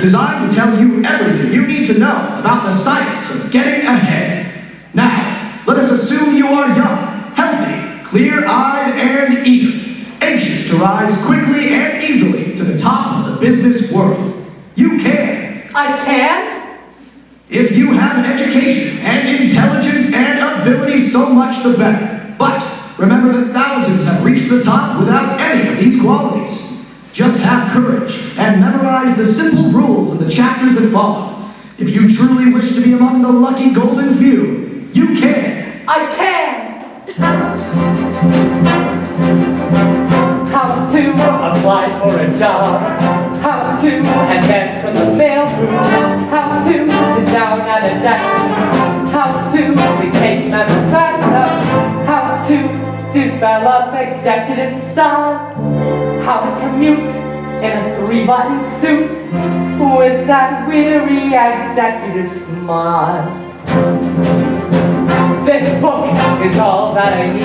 designed to tell you everything you need to know about the science of getting ahead. Now, let us assume you are young, healthy, clear-eyed, and eager, anxious to rise quickly and easily to the top of the business world. You can. I can? If you have an education and intelligence and ability, so much the better. But remember that thousands have reached the top without any of these qualities. Just have courage and memorize the simple rules of the chapters that follow. If you truly wish to be among the lucky golden few, you can. I can! How to apply for a job. How to advance from the mailroom. How to sit down at a desk. How to become manufacturer. How to develop executive style. How to commute in a 3-button suit with that weary executive smile. This book is all that I need.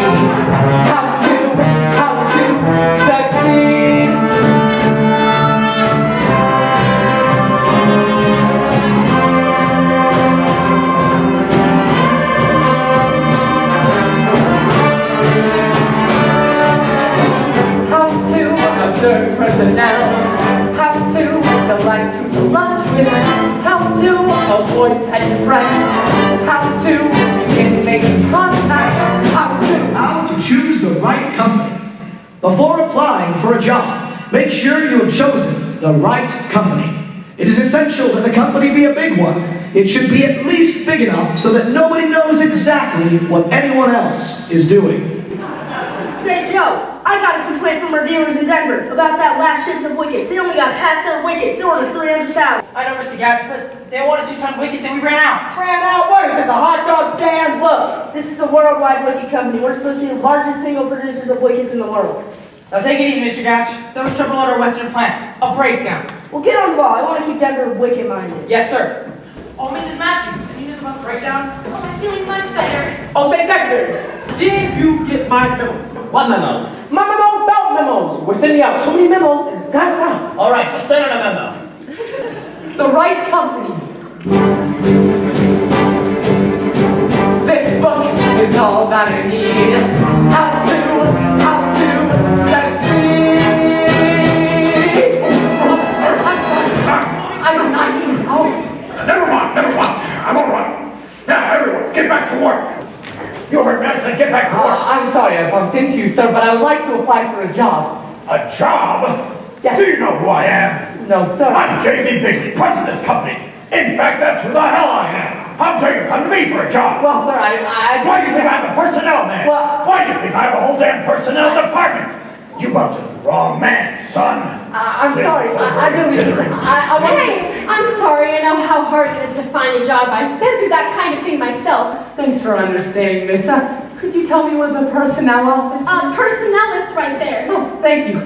How to succeed. Observe personnel, how to select who to lunch with, how to avoid petty friends, how to begin making contacts, how to choose the right company. Before applying for a job, make sure you have chosen the right company. It is essential that the company be a big one. It should be at least big enough so that nobody knows exactly what anyone else is doing. Say, Joe, I got a complaint from our dealers in Denver about that last shipment of wickets. They only got half their wickets. They ordered 300,000. I know, Mr. Gash, but they wanted 2-ton wickets and we ran out. Ran out? What is this, a hot dog stand? Look, this is the Worldwide Wicket Company. We're supposed to be the largest single producers of wickets in the world. Now take it easy, Mr. Gash. There was trouble at our western plant. A breakdown. Well, get on the ball. I want to keep Denver wicket-minded. Yes, sir. Oh, Mrs. Matthews, any news about the breakdown? Oh, I'm feeling much better. Oh, say secretary, did you get my memo? What memo? My memo about memos. We're sending out so many memos and it's gotta stop. All right, let's send out a memo. The right company. This book is all that I need. How to succeed. I'm not even home. Never mind. I'm all right. Now, everyone, get back to work. You heard me, I said get back to work. I'm sorry I bumped into you, sir, but I would like to apply for a job. A job? Yes. Do you know who I am? No, sir. I'm J.B. Bigley, president of this company. In fact, that's who the hell I am. How dare you come to me for a job? Well, sir, Why do you think I'm a personnel man? Well, why do you think I have a whole damn personnel department? You brought to the wrong man, son. I'm sorry. I really just... Hey, I'm sorry. I know how hard it is to find a job. I've been through that kind of thing myself. Thanks for understanding, miss. Could you tell me where the personnel office is? Personnel is right there. Oh, thank you.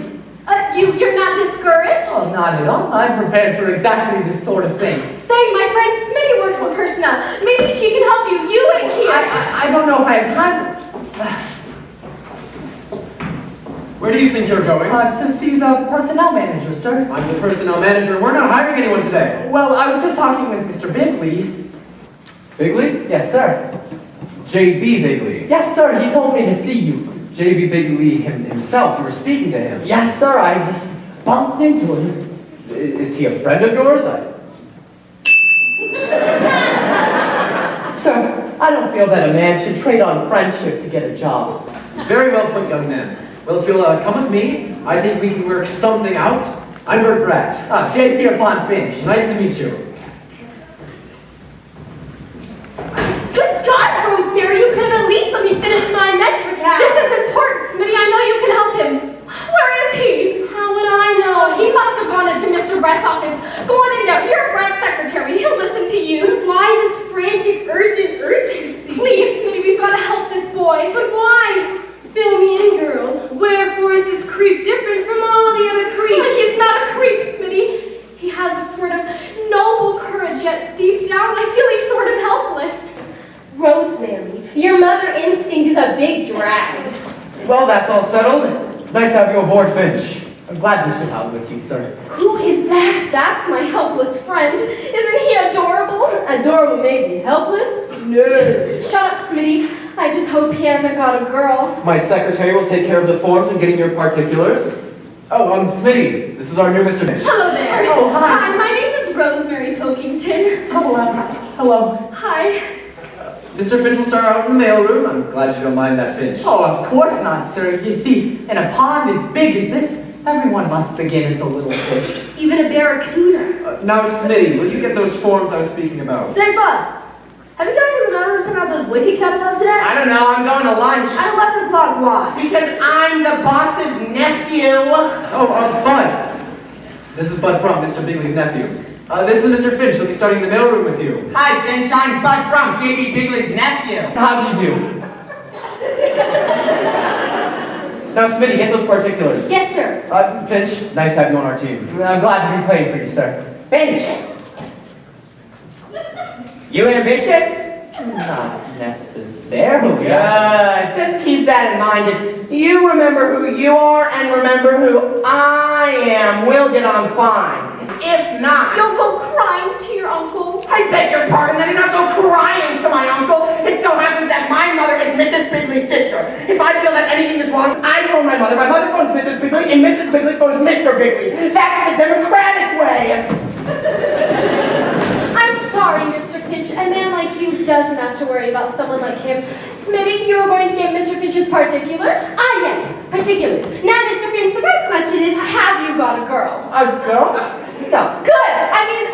You're not discouraged? Oh, not at all. I'm prepared for exactly this sort of thing. Say, my friend Smitty works in personnel. Maybe she can help you. You ain't here. I don't know if I have time. Where do you think you're going? To see the personnel manager, sir. I'm the personnel manager. We're not hiring anyone today. Well, I was just talking with Mr. Bigley. Bigley? Yes, sir. J.B. Bigley. Yes, sir. He told me to see you. J.B. Bigley himself. You were speaking to him. Yes, sir. I just bumped into him. Is he a friend of yours? Sir, I don't feel that a man should trade on friendship to get a job. Very well put, young man. Well, if you'll come with me, I think we can work something out. I'm Bert Bratt. J. Pierpont Finch. Nice to meet you. Good God, Rosemary, you could have at least let me finish my metric out. This is important, Smitty. I know you can help him. Where is he? How would I know? He must have gone into Mr. Brett's office. Go on in there. You're Brett's secretary. He'll listen to you. But why this frantic, urgency? Please, Smitty, we've got to help this boy. But why? Fill me in, girl. Wherefore is this creep different from all the other creeps? Well, he's not a creep, Smitty. He has a sort of noble courage, yet deep down I feel he's sort of helpless. Rosemary, your mother instinct is a big drag. Well, that's all settled. Nice to have you aboard, Finch. I'm glad you should have with you, sir. Who is that? That's my helpless friend. Isn't he adorable? Adorable, maybe. Helpless? No. Shut up, Smitty. I just hope he hasn't got a girl. My secretary will take care of the forms and getting your particulars. Oh, Smitty. This is our new Mr. Finch. Hello there. Oh, hi. Hi, my name is Rosemary Pilkington. Hello. Hello. Hi. Mr. Finch will start out in the mailroom. I'm glad you don't mind that, Finch. Oh, of course not, sir. You see, in a pond as big as this, everyone must begin as a little fish. Even a barracuda. Now, Smitty, will you get those forms I was speaking about? Say, Bud, have you guys in the mailroom sent out those wiki catalogs yet? I don't know, I'm going to lunch. At 11 o'clock, why? Because I'm the boss's nephew. Bud. This is Bud Brump, Mr. Bigley's nephew. This is Mr. Finch. He'll be starting in the mailroom with you. Hi, Finch, I'm Bud Brump, J.B. Bigley's nephew. How do you do? Now, Smitty, get those particulars. Yes, sir. Finch, nice to have you on our team. I'm glad to be playing for you, sir. Finch! You ambitious? Not necessarily. Just keep that in mind. If you remember who you are and remember who I am, we'll get on fine. If not... You'll go crying to your uncle. I beg your pardon, I did not go crying to my uncle. It so happens that my mother is Mrs. Bigley's sister. If I feel that anything is wrong, I phone my mother phones Mrs. Bigley, and Mrs. Bigley phones Mr. Bigley. That's the democratic way. I'm sorry, Mr. Finch. A man like you doesn't have to worry about someone like him. Smitty, you were going to get Mr. Finch's particulars? Ah, yes, particulars. Now, Mr. Finch, the first question is, Have you got a girl? A girl? No. Good! I mean,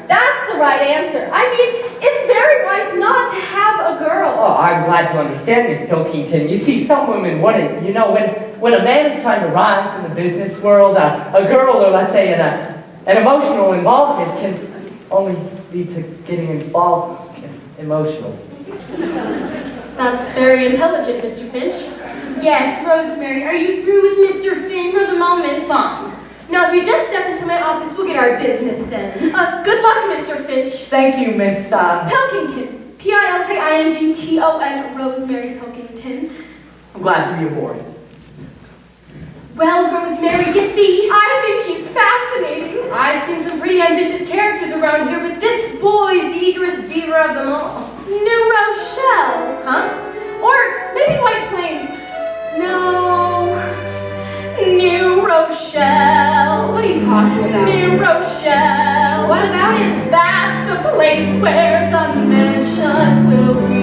that's the right answer. I mean, it's very wise not to have a girl. Oh, I'm glad to understand, Miss Pilkington. You see, some women wouldn't. You know, when a man is trying to rise in the business world, a girl, or let's say an emotional involvement, can only lead to getting involved emotionally. That's very intelligent, Mr. Finch. Yes, Rosemary, are you through with Mr. Finch? For the moment. Fine. Now, if you just step into my office, we'll get our business done. Good luck, Mr. Finch. Thank you, Miss, Pilkington. Pilkington. Rosemary Pilkington. I'm glad to be aboard. Well, Rosemary, you see, I think he's fascinating. I've seen some pretty ambitious characters around here, but this boy's the eagerest beaver of them all. New Rochelle. Huh? Or maybe White Plains. No. New Rochelle. What are you talking about? New Rochelle. What about it? That's the place where the mansion will be.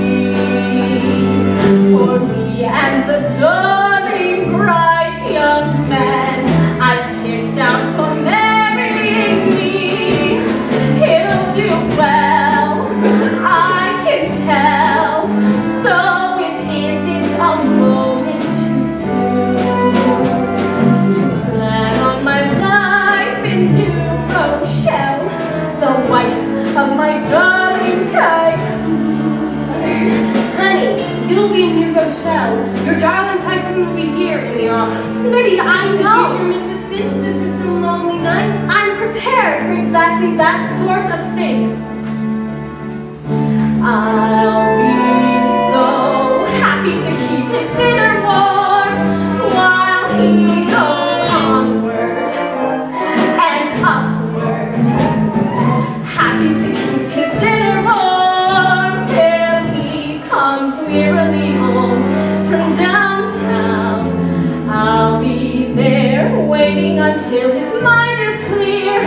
For me and the darling, bright young man I've picked out for marrying me. He'll do well, I can tell. So it isn't a moment too soon to plan on my life in New Rochelle, the wife of my darling tycoon. Honey, you'll be in New Rochelle. Your darling tycoon will be here in the office. Smitty, I know. Future Mrs. Finch is in for some lonely night. I'm prepared for exactly that sort of thing. I'll be so happy to keep his dinner warm while he goes onward and upward. Happy to keep his dinner warm till he comes wearily home from downtown. I'll be there waiting until his mind is clear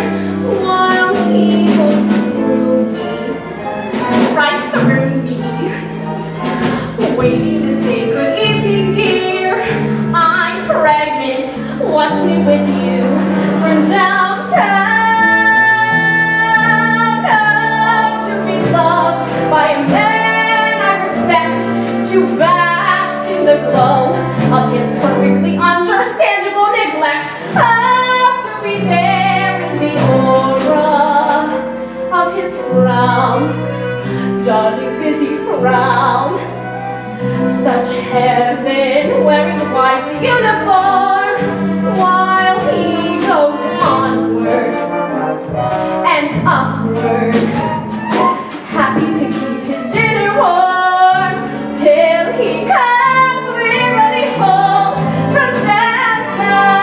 while he goes through me, right through me, waiting to say good evening, dear. I'm pregnant. What's new with you from downtown? Oh, to be loved by a man I respect, to bask in the glow of his perfectly understandable neglect. Oh, to be there in the aura of his frown, darling busy frown. Such heaven wearing the wisely uniform while he goes onward and upward. Happy to keep his dinner warm till he comes wearily home from downtown.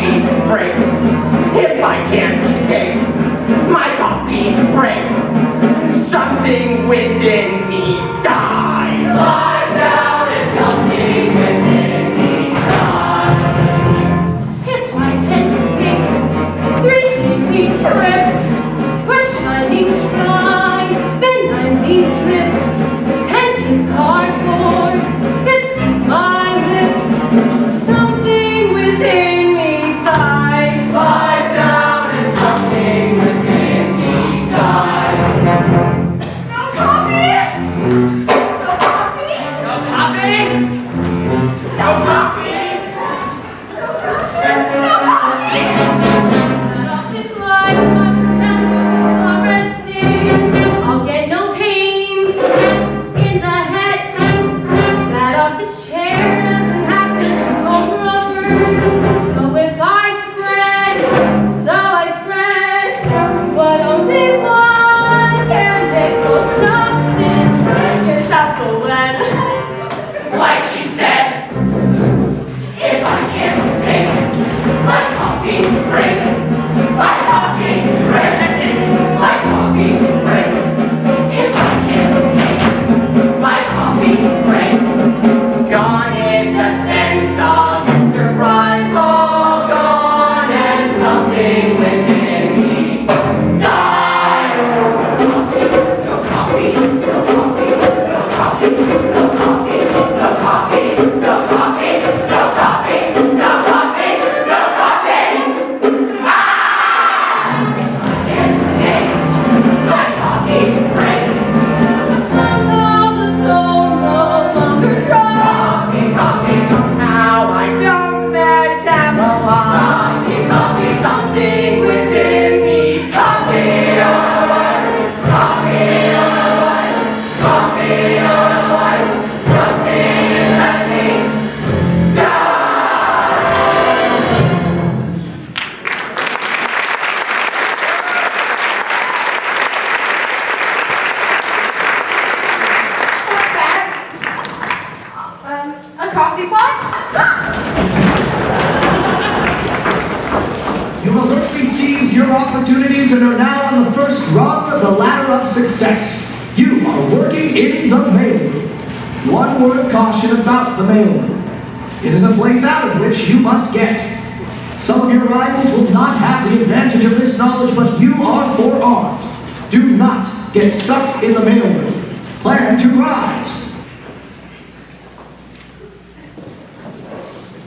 coffee break. If I can't take my coffee break, something within me dies. Lies down and something within me dies. If I can't make 3 TV trips, where shining shine, then I need trips. Hence his cardboard, it's my lips. Something within me dies. Lies down and something within me dies. No coffee! No coffee? No coffee? No coffee? Cut off his lights, must have to fluorescent. I'll get no pains in the head. Cut off his chair, doesn't have to go rubber. So if I spread, but only one chemical substance gets out the lead. Like she said, if I can't take my coffee break, my coffee break, my coffee break. If I can't take my coffee break, gone is the sense of enterprise, all gone, and something within me dies. No coffee, no coffee, no coffee, no coffee, no coffee, no coffee, no coffee, no coffee, no coffee, no coffee. Ah! I can't take my coffee break. Somehow the soul no longer dries. Coffee, somehow I don't metabolize. Coffee, something within me. Coffee, otherwise, something inside me A coffee pot? You alertly seized your opportunities and are now on the first rung of the ladder of success. You are working in the mailroom. One word of caution about the mailroom. It is a place out of which you must get. Some of your rivals will not have the advantage of this knowledge, but you are forearmed. Do not get stuck in the mailroom. Plan to rise.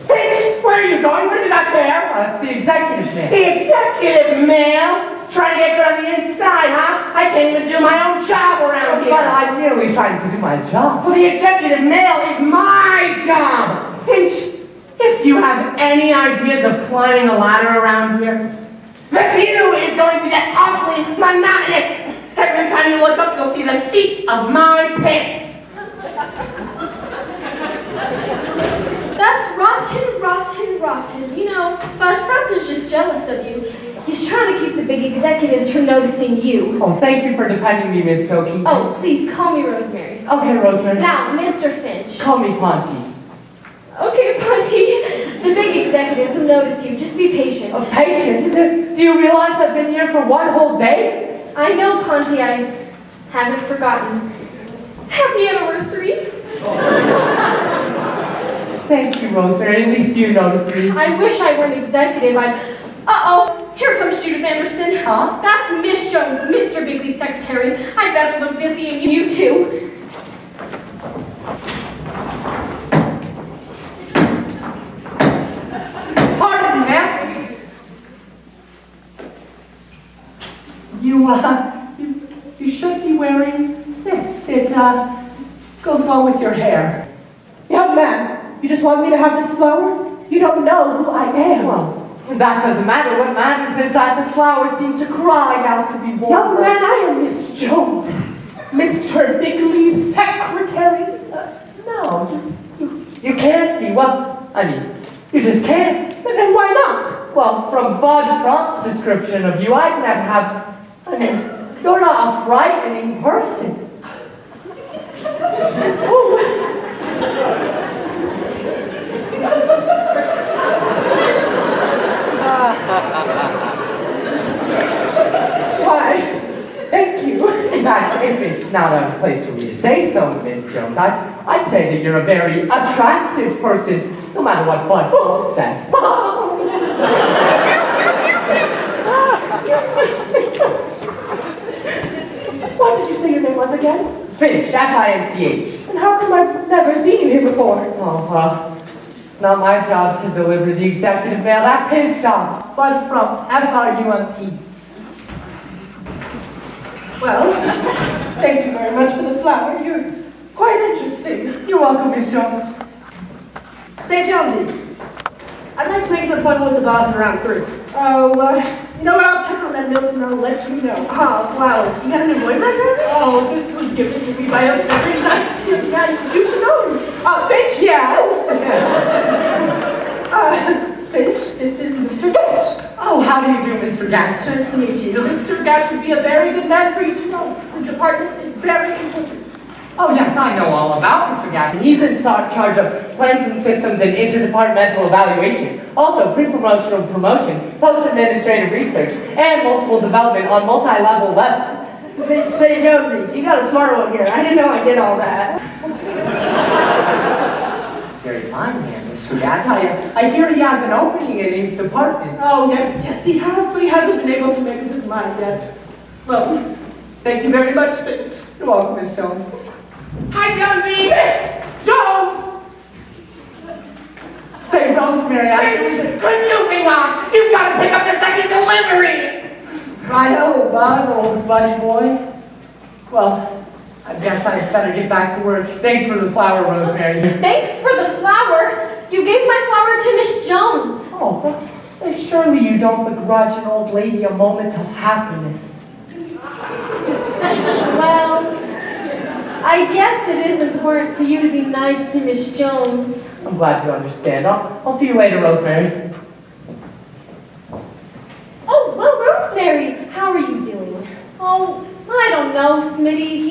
Finch, where are you going? What have you got there? It's the executive man. The executive mail? Trying to get good on the inside, huh? I can't even do my own job around here. But I'm merely trying to do my job. Well, the executive mail is my job. Finch, if you have any ideas of climbing a ladder around here, the view is going to get awfully monotonous. Every time you look up, you'll see the seat of my pants. That's rotten. You know, Bud Frump is just jealous of you. He's trying to keep the big executives from noticing you. Oh, thank you for defending me, Miss Pilkington. Oh, please, call me Rosemary. Okay, Rosemary. Now, Mr. Finch. Call me Ponty. Okay, Ponty. The big executives will notice you. Just be patient. Oh, patient? Do you realize I've been here for one whole day? I know, Ponty. I haven't forgotten. Happy anniversary. Thank you, Rosemary. At least you noticed me. I wish I were an executive. Uh-oh. Here comes Judith Anderson. Huh? That's Miss Jones, Mr. Bigley's secretary. I better look busy, and you too. Pardon, ma'am. You should be wearing this. It goes well with your hair. Young man, you just want me to have this flower? You don't know who I am. Well, that doesn't matter. What matters is that the flowers seem to cry out to be born. Young man, I am Miss Jones, Mr. Bigley's secretary. No, You can't be. Well, I mean, you just can't. but then why not? Well, from Bud Front's description of you, I'd never have. I mean, you're not a frightening person. of place for me to say so, Miss Jones. I'd say that you're a very attractive person, no matter what Bud Phillips says. What did you say your name was again? Finch, F-I-N-C-H. And how come I've never seen you here before? Oh, well, it's not my job to deliver the executive mail. That's his job. Bud from F-R-U-M-P. Well, thank you very much for the flower. You're quite interesting. You're welcome, Miss Jones. Say, Jonesy, I'd like to make an appointment with the boss at around 3. Oh, you know what? I'll check on that Milton and I'll let you know. Oh, wow. You got an appointment, Jonesy? Oh, this was given to me by a very nice young man. You should know him. Finch, yes. Finch, this is Mr. Finch. Oh, how do you do, Mr. Gatch? Nice to meet you. Mr. Gatch would be a very good man for you to know. His department is very important. Oh, yes, I know all about Mr. Gatch. He's in charge of plans and systems and interdepartmental evaluation. Also, pre-promotional promotion, post-administrative research, and multiple development on multi-level level. Say, Jonesy, you got a smarter one here. I didn't know I did all that. Very fine man, Mr. Gatch. I hear he has an opening in his department. Oh, yes, he has, but he hasn't been able to make up his mind yet. Well, thank you very much, Finch. You're welcome, Miss Jones. Hi, Jonesy! Finch! Jones! Say, Rosemary, Finch, couldn't you be mom? You've got to pick up the second delivery! Right-o, Bud, old buddy boy. Well, I guess I'd better get back to work. Thanks for the flower, Rosemary. Thanks for the flower. You gave my flower to Miss Jones. Oh, but surely you don't begrudge an old lady a moment of happiness. Well, I guess it is important for you to be nice to Miss Jones. I'm glad you understand. I'll see you later, Rosemary. Oh, well, Rosemary, how are you doing? Oh, I don't know, Smitty.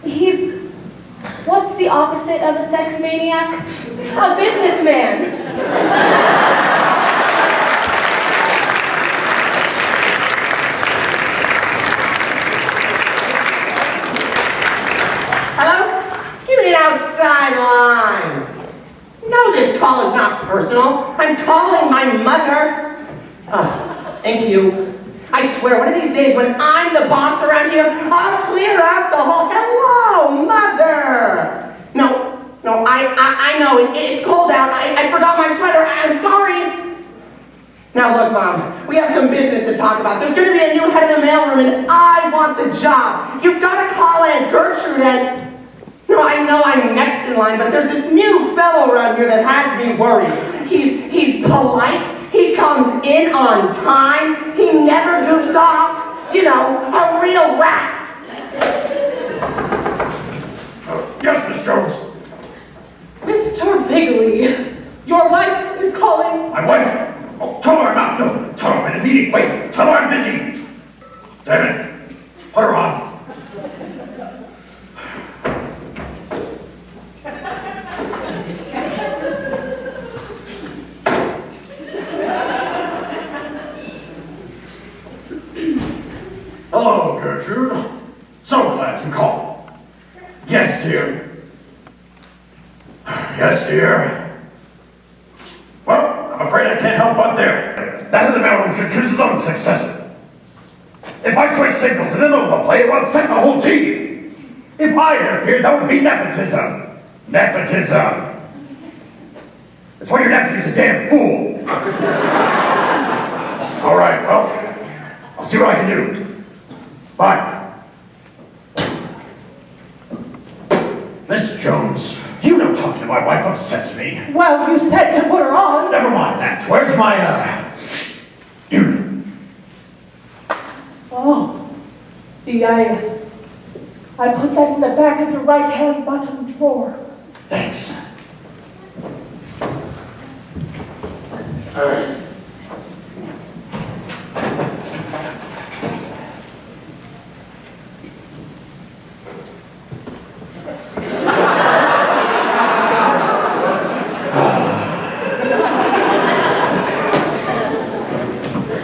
He's, what's the opposite of a sex maniac? A businessman. Hello? You mean outside line? No, this call is not personal. I'm calling my mother. Thank you. I swear, one of these days when I'm the boss around here, I'll clear out the whole, hello, mother. No, I know, it's cold out. I forgot my sweater. I'm sorry. Now look, Mom, we have some business to talk about. There's going to be a new head of the mailroom, and I want the job. You've got to call Aunt Gertrude and... No, I know I'm next in line, but there's this new fellow around here that has me worried. He's polite. He comes in on time. He never goofs off. You know, a real rat. Yes, Miss Jones. Mr. Bigley, your wife is calling. My wife? Oh, tell her I'm out. No, tell her I'm in a meeting. Wait, tell her I'm busy. Damn it. Put her on. Hello, Gertrude. So glad you called. Yes, dear. Yes, dear. Well, I'm afraid I can't help but there. That of the mailroom should choose his own successor. If I switch signals in the middle of a play, it will upset the whole team. If I interfered, that would be nepotism. Nepotism. That's why your nephew's a damn fool. All right, well, I'll see what I can do. Bye. Miss Jones, you know talking to my wife upsets me. Well, you said to put her on. Never mind that. Where's my, unit? Oh, see, I put that in the back of your right-hand bottom drawer. Thanks.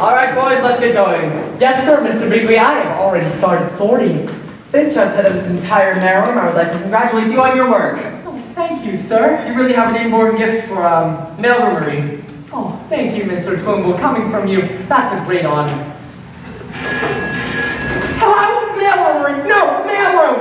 All right, boys, let's get going. Yes, sir, Mr. Bigley, I have already started sorting. Finch, as head of this entire mailroom, I would like to congratulate you on your work. Oh, thank you, sir. You really have an inborn gift for mailroomery. Oh, thank you, Mr. Twimble. Coming from you, that's a great honor. Hello? Mailroom. No, mailroom.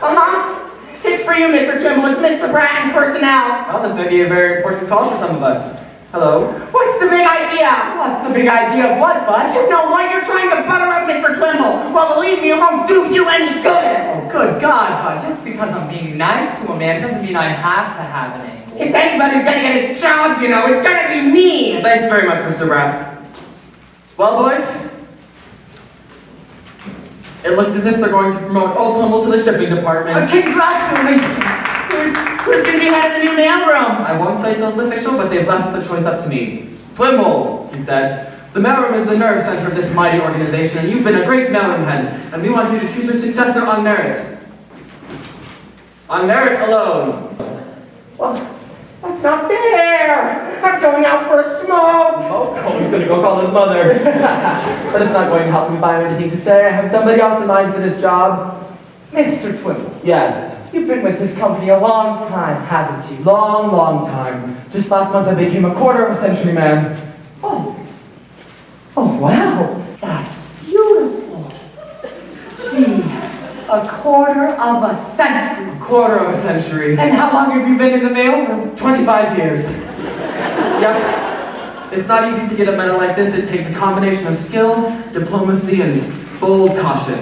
Uh-huh. It's for you, Mr. Twimble. It's Mr. Bratton, personnel. Well, this may be a very important call for some of us. Hello? What's the big idea? What's the big idea of what, bud? You know what? You're trying to butter up Mr. Twimble. Well, believe me, it won't do you any good. Oh, good God, bud. Just because I'm being nice to a man doesn't mean I have to have an angle. If anybody's gonna get his job, you know, it's gonna be me. Thanks very much, Mr. Bratt. Well, boys, it looks as if they're going to promote Old Tumble to the shipping department. Congratulations. Who's gonna be head of the new mailroom? I won't say till it's official, but they've left the choice up to me. Twimble, he said. The mailroom is the nerve center of this mighty organization, and you've been a great mailroom head, and we want you to choose your successor on merit. On merit alone. Well, that's not fair. I'm going out for a smoke. Oh, he's gonna go call his mother. But it's not going to help me find anything to say. I have somebody else in mind for this job. Mr. Twimble, Yes. you've been with this company a long time, haven't you? Long, long time. Just last month I became a quarter of a century man. Oh. Oh, wow. That's beautiful. Gee, a quarter of a century. A quarter of a century. And how long have you been in the mailroom? 25 years. Yep. It's not easy to get a medal like this. It takes a combination of skill, diplomacy, and bold caution.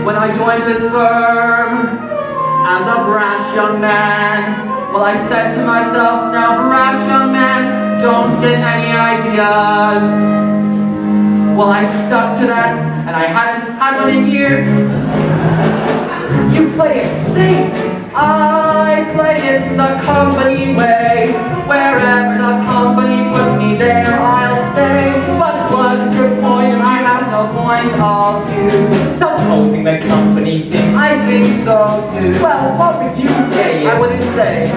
When I joined this firm as a brash young man, well, I said to myself, now brash young man, don't get any ideas. Well, I stuck to that, and I hadn't had one in years. You play it safe. I play it the company way. Wherever the company puts me there, I'll stay. But what's your point? I have no point of view. Supposing the company thinks. I think so too. Well, what would you say? I wouldn't say.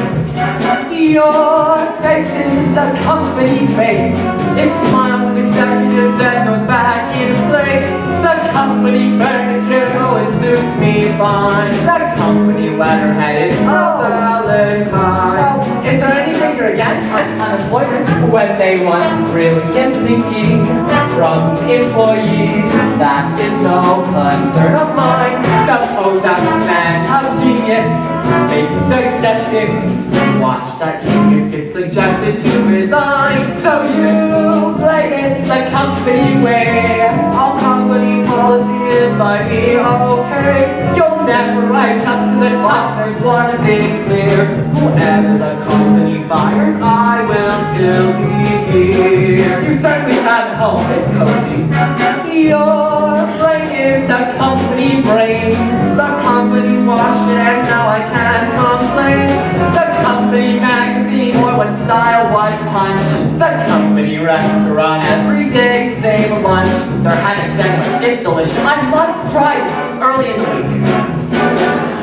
Your face is a company face. It smiles at executives and goes back in place. The company furniture, Oh, it suits me fine. the company letterhead is so Valentine. Well, is there anything you're against unemployment when they want brilliant thinking from employees? That is no concern of mine. Suppose that man of genius makes suggestions. Watch that genius get suggested to resign. So you play it the company way. All company policy is by me, okay. You'll never rise up to the top. There's one thing clear. Whoever the company fires, I will still be here. You certainly had home. It's cozy. Your brain is a company brain. The company washed it and now I can't complain. The company magazine, Boy, what style, what punch. the company restaurant. Every day, same lunch. Their ham and sandwich, it's delicious. I must try it. Early in the week.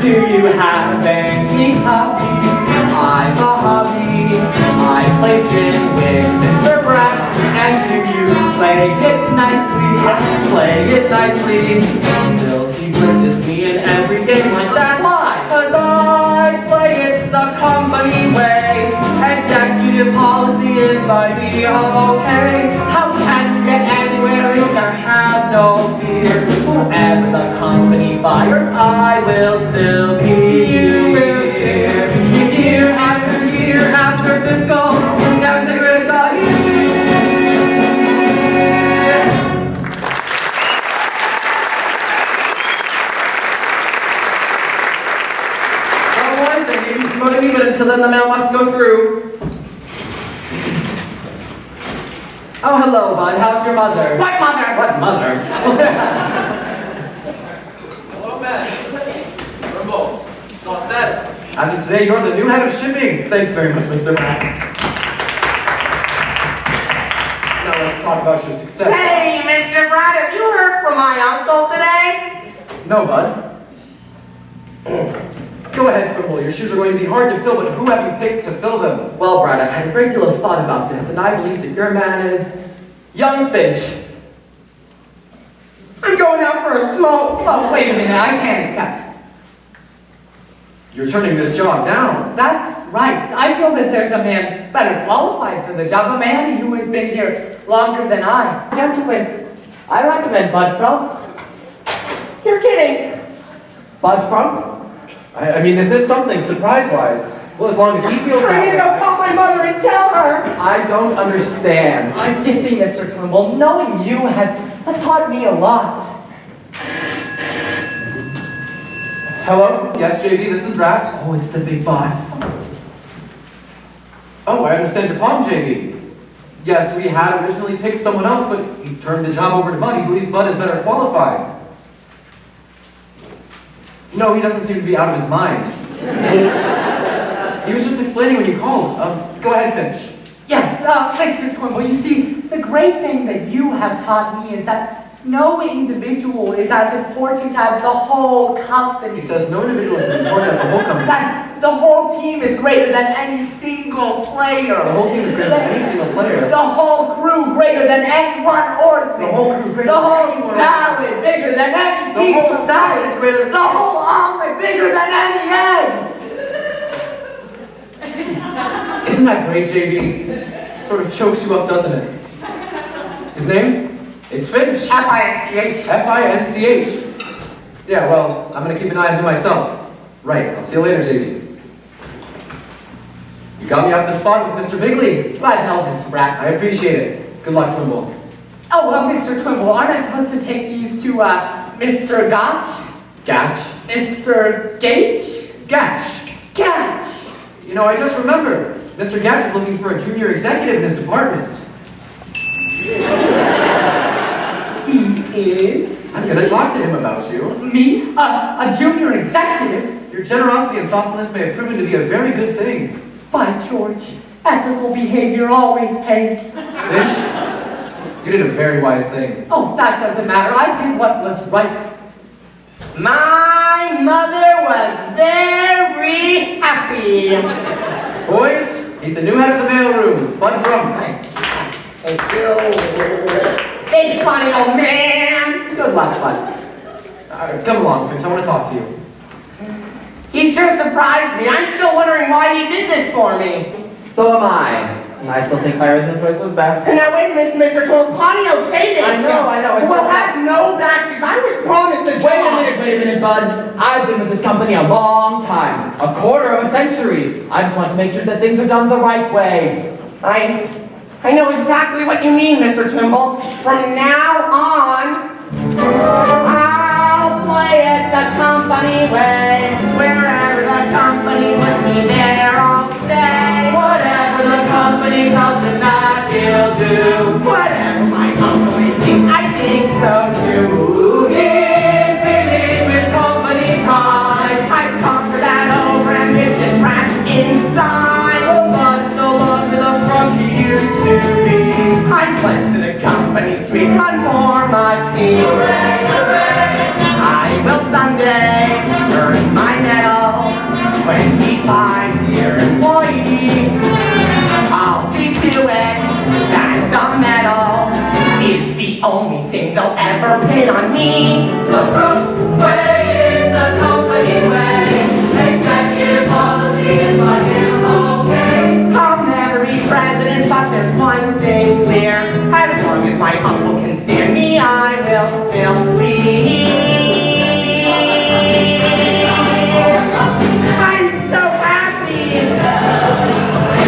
Do you have any hobbies? I've a hobby. I play gin with Mr. Bratt. And do you play it nicely? Play it nicely. Still, he blitzes me in every game like that. Why? 'Cause I play it's the company way. Executive policy is by me, okay. How can you get anywhere You in can have no fear. Whoever the company fires, I will still be You will here. Year after year after fiscal, never take risks on you. Well, boys, they may be promoting me, but until then the mail must go through. Oh, hello, bud. How's your mother? What mother? What mother? Hello, man. Rumble. It's all set. As of today, you're the new head of shipping. Thanks very much, Mr. Matt. Now let's talk about your success. Hey, Mr. Brad, have you heard from my uncle today? No, bud. Go ahead, Twimble. Your shoes are going to be hard to fill, but who have you picked to fill them? Well, Brad, I've had a great deal of thought about this, and I believe that your man is young Finch. for a smoke. Oh, wait a minute, I can't accept. You're turning this job down. That's right. I feel that there's a man better qualified for the job, a man who has been here longer than I. Gentlemen, I recommend Bud Frump. You're kidding. Bud Frump? I mean, this is something surprise-wise. Well, as long as he feels I need to go that way. call my mother and tell her. I don't understand. You see, Mr. Trimble, knowing you has taught me a lot. Hello? Yes, JB, this is Rat. Oh, it's the big boss. Oh, I understand your problem, JB. Yes, we had originally picked someone else, but he turned the job over to Bud. He believes Bud is better qualified. No, he doesn't seem to be out of his mind. He was just explaining when you called. Go ahead, finish. Yes, Mr. Trimble, you see, the great thing that you have taught me is that no individual is as important as the whole company. He says no individual is as important as the whole company. That the whole team is greater than any single player. The whole team is greater than any single player. The whole crew greater than any one horseman. The whole crew greater The than whole any one salad bigger than any The piece whole of salad bread. is greater than- The whole omelet bigger than any egg. Isn't that great, JB? Sort of chokes you up, doesn't it? His name? It's Finch. F-I-N-C-H. F-I-N-C-H. Yeah, well, I'm gonna keep an eye on him myself. Right, I'll see you later, JB. You got me off the spot with Mr. Bigley. Glad to help, Mr. Bratt. I appreciate it. Good luck, Twimble. Oh, Mr. Twimble, aren't I supposed to take these to, Mr. Gotch? Gatch? Mr. Gage? Gatch! Gotch! You know, I just remembered. Mr. Gatch is looking for a junior executive in his department. He is? I'm gonna talk to him about you. Me? A junior executive? Your generosity and thoughtfulness may have proven to be a very good thing. By George, ethical behavior always pays. Finch, you did a very wise thing. Oh, that doesn't matter. I did what was right. My mother was very happy. Boys, meet the new head of the mailroom, Bud Frump. Thank you. Thanks, funny old man. Good luck, Bud. Come along, Finch, I want to talk to you. He sure surprised me. I'm still wondering why he did this for me. So am I. And I still think my original choice was best. And now wait a minute, Mr. Twimble. Potty okayed it. I know, it's We'll just have no batches. I was promised the job. Wait a minute, Bud. I've been with this company a long time. A quarter of a century. I just want to make sure that things are done the right way. I know exactly what you mean, Mr. Twimble. From now on, I'll play it the company way. Wherever the company would be, there I'll stay. Whatever the company tells him that he'll do. Whatever my uncle is doing, I think so too. He's beaming with company pride. I've conquered that over-ambitious rat inside. Oh, Bud's no longer the front he used to be. I pledge to the company's sweet conformity. Hooray, hooray! I will someday earn my medal. 25-year employee. I'll see to it that the medal is the only thing they'll ever pin on me. The Frump way is the company way. Executive policy is by him okay. I'll never be president, but there's one thing clear. As long as my uncle can stand me, I will still be. I'm so happy.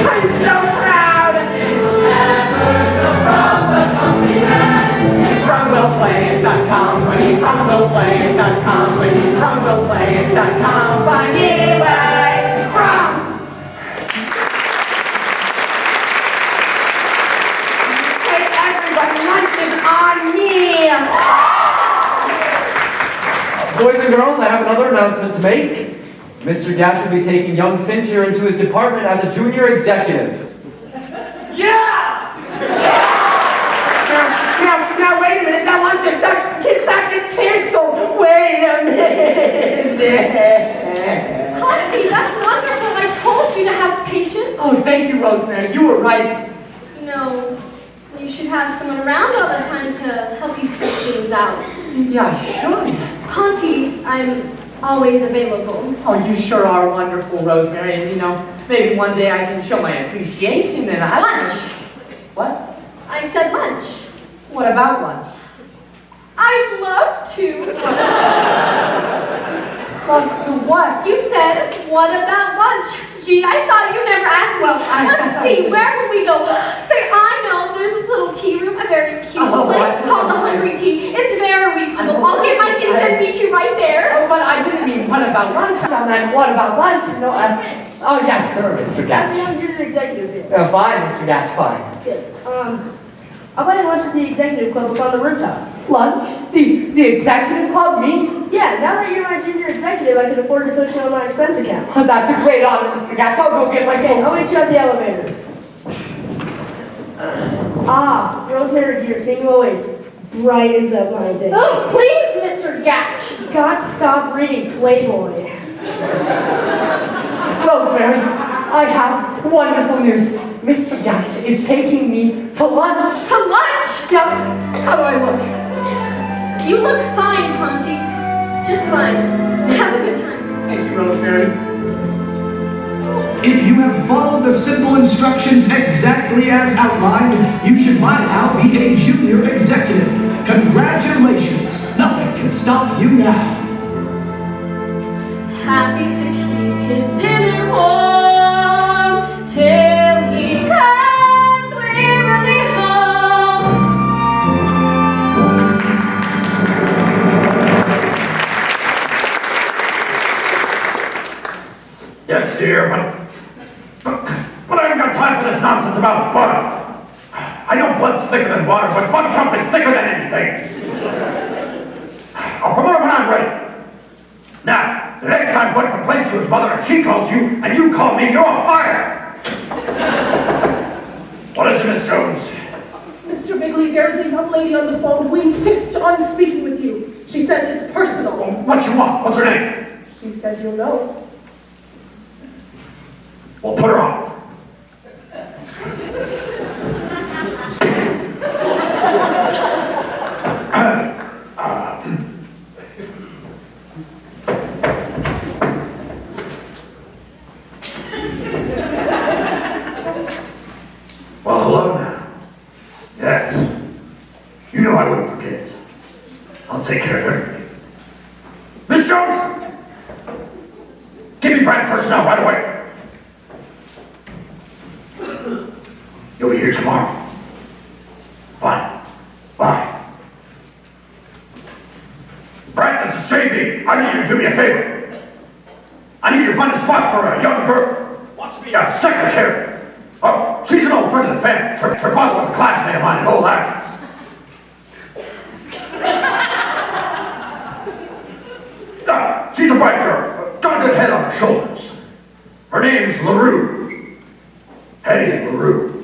I'm so proud. From will play the company, from will play the company, from will play the company way. From. Hey, everybody, lunch is on me. Boys and girls, I have another announcement to make. Mr. Gatch will be taking young Finch here into his department as a junior executive. Yeah! Now, wait a minute. That lunch is done. In fact, it's canceled. Wait a minute. Auntie, that's wonderful. I told you to have patience. Oh, thank you, Rosemary. You were right. No, you should have someone around all the time to help you figure things out. Yeah, sure. Ponty, I'm always available. Oh, you sure are wonderful, Rosemary. And you know, maybe one day I can show my appreciation and Lunch. What? I said lunch. What about lunch? I'd love to. Love to what? You said, what about lunch? Gee, I thought you never asked me. Let's see, where would we go? Say, I know, there's this little tea room, a very cute place called the Hungry Tea. It's very reasonable. I'll get my things and meet you right there. Oh, but I didn't mean what about lunch. I meant what about lunch? No, oh, yes, sir, Mr. How's the Gatch. young junior executive here? Fine, Mr. Gatch, fine. Good. How about I lunch at the executive club up on the rooftop? Lunch? The executive club? Me? Yeah, now that you're my junior executive, I can afford to put you on my expense account. Oh, that's a great honor, Mr. Gatch. I'll go get my Okay, I'll folks. meet you at the elevator. Rosemary's here, same you always. Brightens up my day. Oh, please, Mr. Gatch. Got to stop reading Playboy. Rosemary, I have wonderful news. Mr. Gatch is taking me to lunch. To lunch? Yep. How do I look? You look fine, Ponty. Just fine. Have a good time. Thank you, Rosemary. If you have followed the simple instructions exactly as outlined, you should by now be a junior executive. Congratulations. Nothing can stop you now. Happy to keep his dinner warm till he comes wearily home. Yes, dear, but I haven't got time for this nonsense about butter. I know blood's thicker than water, but Buttercup is thicker than anything. I'll promote when I'm ready. Now, the next time Bud complains to his mother and she calls you, and you call me, you're on fire! What is it, Miss Jones? Mr. Bigley, there's a young lady on the phone who insists on speaking with you. She says it's personal. What you want? What's her name? She says you'll know. Well, put her on. Well, hello now. Yes. You know I wouldn't forget. I'll take care of everything. Miss Jones! Give me brand personnel right away. You'll be here tomorrow. Fine. Bye. Brad, this is JB. I need you to do me a favor. I need you to find a spot for a young girl. Wants to be a secretary. Oh, she's an old friend of the family. Her father was a classmate of mine in Old Agnes. She's a bright girl. Got a good head on her shoulders. Her name's LaRue. Hetty LaRue.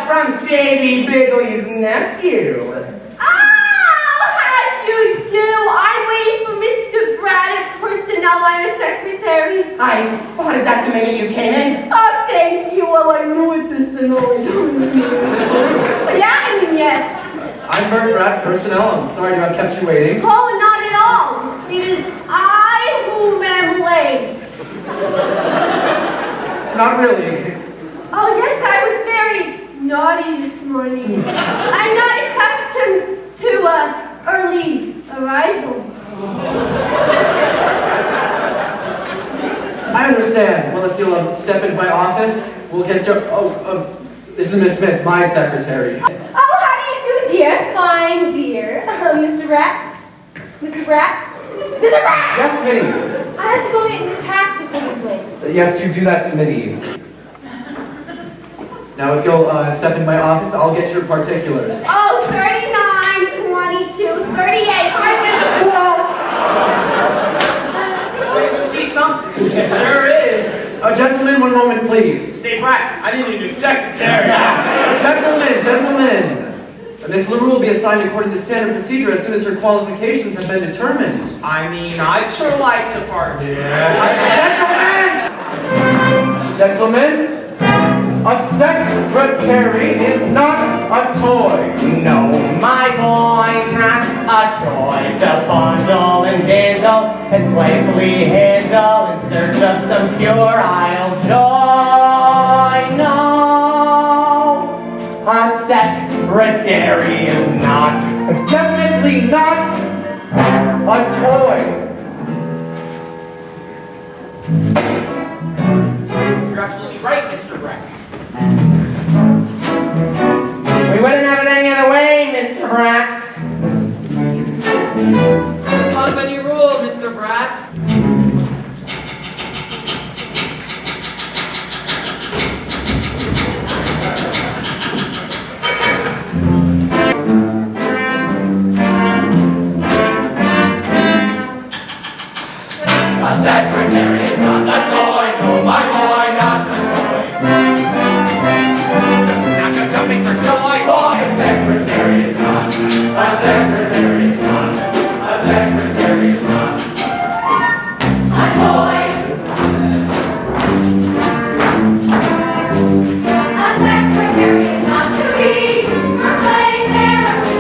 From J.B. Bigley's nephew. Oh, how'd you do? I'm waiting for Mr. Braddock's personnel. I'm a secretary. I spotted that the minute you came in. Oh, thank you. Well, I knew it this and all. Yeah, yes. I'm Bert Brad, personnel. I'm sorry to have kept you waiting. Oh, not at all. It is I who am late. Not really. Oh, yes, I was very naughty this morning. I'm not accustomed to early arrival. I understand. Well, if you'll step into my office, we'll get to... this is Miss Smith, my secretary. Oh, how do you do, dear? Fine, dear. Mr. Bratt? Mr. Bratt? Mr. Bratt! Yes, Smitty. I have to go get tactical place. Yes, you do that, Smitty. Now, if you'll step in my office, I'll get your particulars. Oh, 39, 22, 38. She's something. Sure is. Oh, Gentlemen, one moment, please. Say, Brett, I didn't even do secretary. Gentlemen. Miss LaRue will be assigned according to standard procedure as soon as her qualifications have been determined. I mean, I'd sure like to partner. Gentlemen, a secretary is not a toy. No, my boy's not a toy to fondle and dandle and playfully handle in search of some puerile joy. No, a secretary is not, Definitely not a toy. You're absolutely right, Mr. Brett. we wouldn't have it any other way, Mr. Bratt. Company rule, Mr. Bratt. A secretary is not a toy, no, my boy, not a toy. Not go jumping for joy. Boy, a secretary is not, a secretary is not, a secretary is not a toy. A secretary is not to be used for play therapy.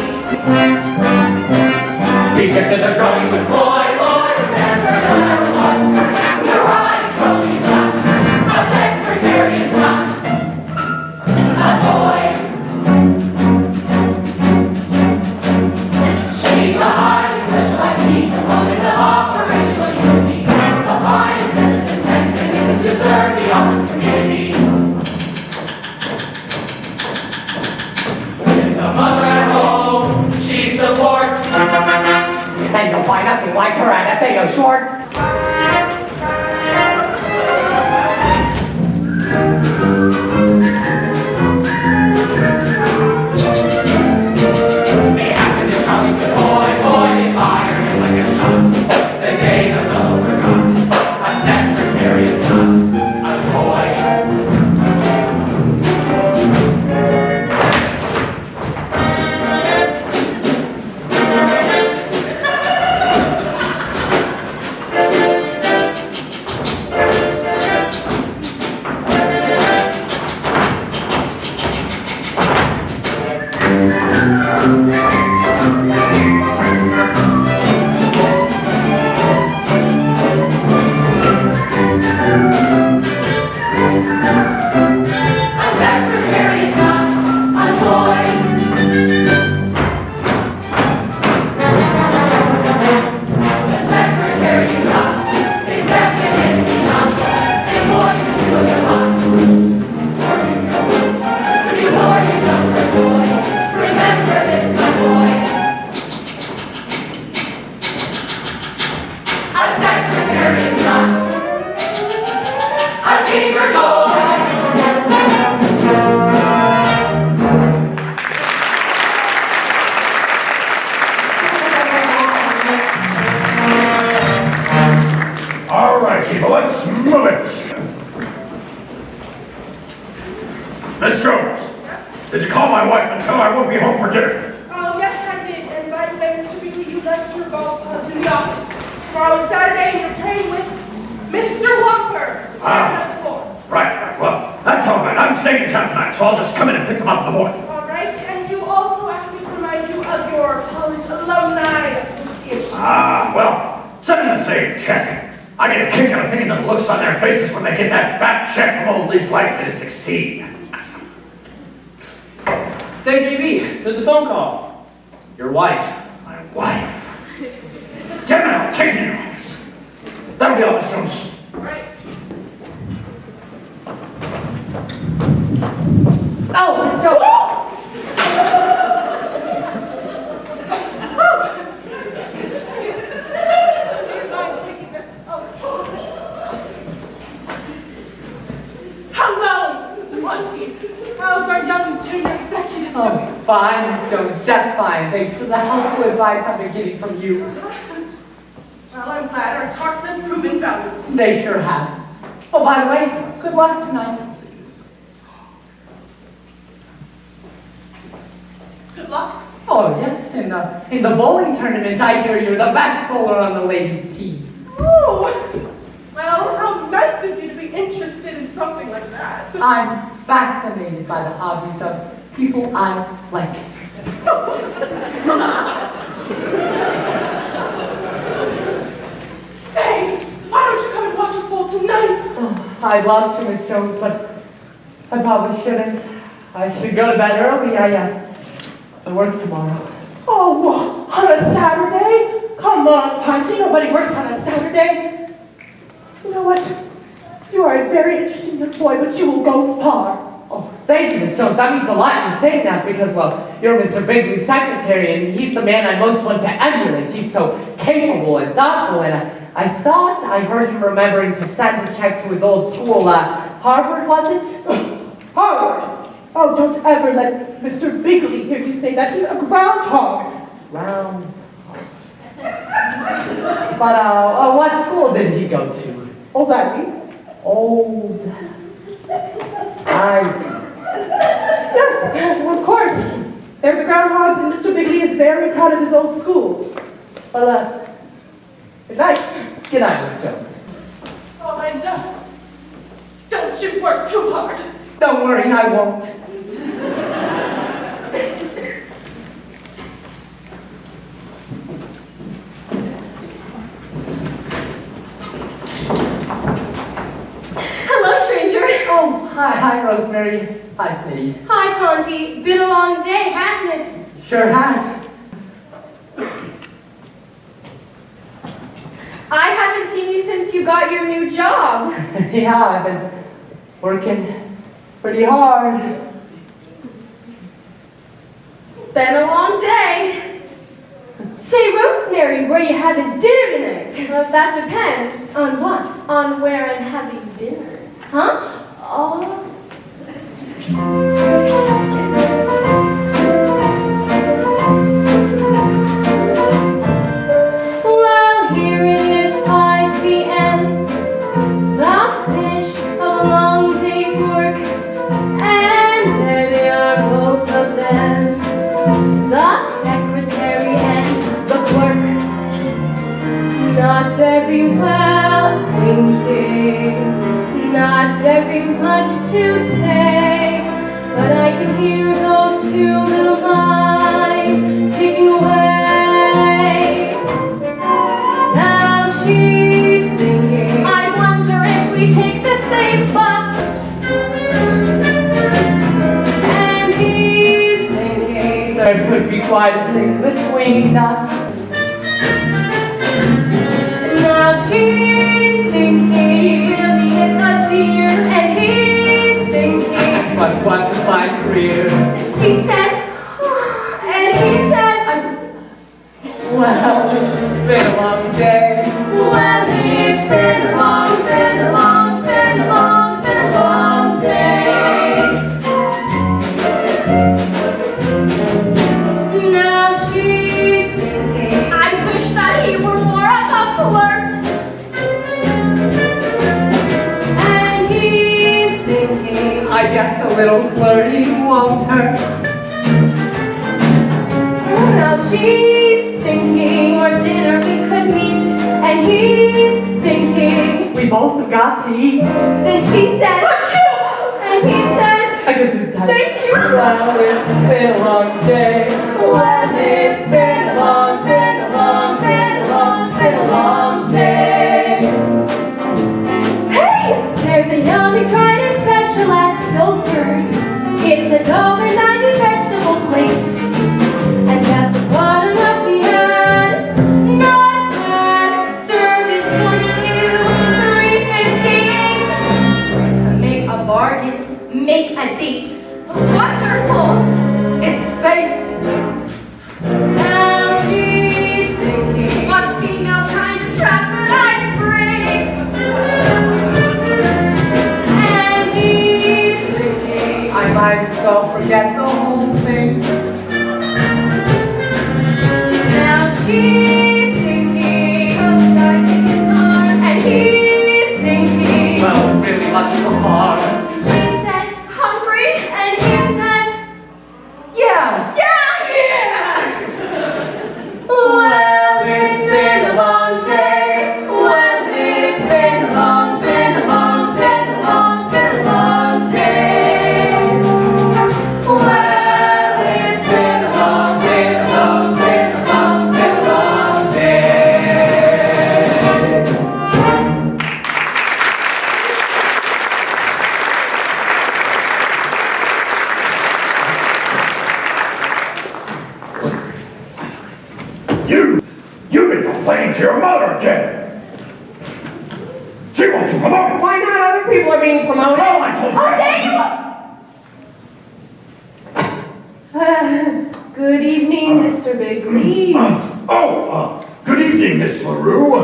Because of the growing with boy, remember the was neurotic, trolley nuts. A secretary is not a toy. She's a highly specialized key component of operational unity, a fine and sensitive mechanism to serve the office community. With the mother at home, she supports, and you'll find nothing like her at Theo Schwartz. It happened to Charlie, but boy, they fired him like a shot. The day the fellow forgot, a secretary is not a toy. A secretary is not a toy. The secretary is not, is definitely not employed to do what they want. Working no once, before you jump for joy. Remember this, my boy. A secretary is not a tinker toy. All right, people, let's move it. Miss Jones, did you call my wife and tell her I won't be home for dinner? Oh, yes, I did. And by the way, Mr. Beagley, you left your golf clubs in the office. Tomorrow is Saturday, and you're playing with Mr. Whopper. Ah. On the floor. Right, well, that's all right. I'm staying in town tonight, so I'll just come in and pick them up in the morning. All right, and you also asked me to remind you of your College Alumni Association. Ah, well, send them the same check. I get a kick out of thinking of the looks on their faces when they get that fat check from old least likely to succeed. Say, JB, there's a phone call. Your wife. My wife. Damn it, I'll take your office. That'll be all, Miss Jones. Right. Oh, Miss Jones. Hello, Monty. How's our young junior executive doing? Oh, fine, Miss Jones, just fine. Thanks for the helpful advice I've been getting from you. Well, I'm glad our talks have proven valuable. They sure have. Oh, by the way, good luck tonight. Good luck. Oh, yes, in the bowling tournament, I hear you're the best bowler on the ladies' team. Oh, well, how nice of you to be interested in something like that. I'm fascinated by the hobbies of people I like. Say, why don't you come and watch us bowl tonight? Oh, I'd love to, Miss Jones, but I probably shouldn't. I should go to bed early. I work tomorrow. Oh, on a Saturday? Come on, Punchy, nobody works on a Saturday. You know what? You are a very interesting young boy, but you will go far. Oh, thank you, Miss Jones. That means a lot. You're saying that because, well, you're Mr. Bigley's secretary, and he's the man I most want to emulate. He's so capable and thoughtful, and I thought I heard him remembering to send a check to his old school. Harvard, was it? Harvard! Oh, don't ever let Mr. Bigley hear you say that. He's a groundhog. Groundhog. But, what school did he go to? Old Ivy. Old Ivy. Yes, of course. They're the groundhogs, and Mr. Bigley is very proud of his old school. Well, good night. Good night, Miss Jones. Oh, and don't you work too hard. Don't worry, I won't. Hello, stranger. Oh, hi, Rosemary. Hi, Smitty. Hi, Ponty. Been a long day, hasn't it? Sure has. I haven't seen you since you got your new job. Yeah, I've been working pretty hard. It's been a long day. Say, Rosemary, where you having dinner tonight? Well, that depends. On what? On where I'm having dinner. Huh? Oh. Well, here it is, 5 p.m. The finish of a long day's work. And there they are, both of them. The secretary and the clerk. Not very well acquainted, not very much to say, but I can hear those two little minds ticking away. Now she's thinking, I wonder if we take the same bus. And he's thinking, There could be quite a thing between us. now she's thinking, he really is a dear. And he's thinking, But what's my career? she says, and he says, Well, it's been a long day. well, it's been a long, been a long, been a long, been a long day. Now she's thinking, I wish that he were more of a flirt. And he's thinking, I guess a little flirting won't hurt. now she's thinking, for dinner we could meet. And he's thinking, We both have got to eat. then she says, and he says, I guess it's time. thank you. Well, it's been a long day. Well, it's been a long, been a long, been a long, been a long day. Hey, there's a yummy Friday special at Stouffer's. It's a $1.90 vegetable plate. And at the bottom of the ad, not bad, service for $3.58. To make a bargain, make a date. Wonderful! It's fate. Now she's thinking, what female trying to trap an ice cream? And he's thinking, I might as well forget the whole thing. now she's thinking, oh, sorry, take his arm. And he's thinking, Well, much more. She says, hungry, and he says, Yeah! well, it's been a long day. Well, it's been a long, been a long, been a long, been a long day. Well, it's been a long, been a long, been a long, been a long day. You've been complaining to your mother again. She wants you promoted. Why not? Other people are being promoted. Oh, I told you. How dare you! Good evening, Mr. Bigley. Good evening, Miss LaRue.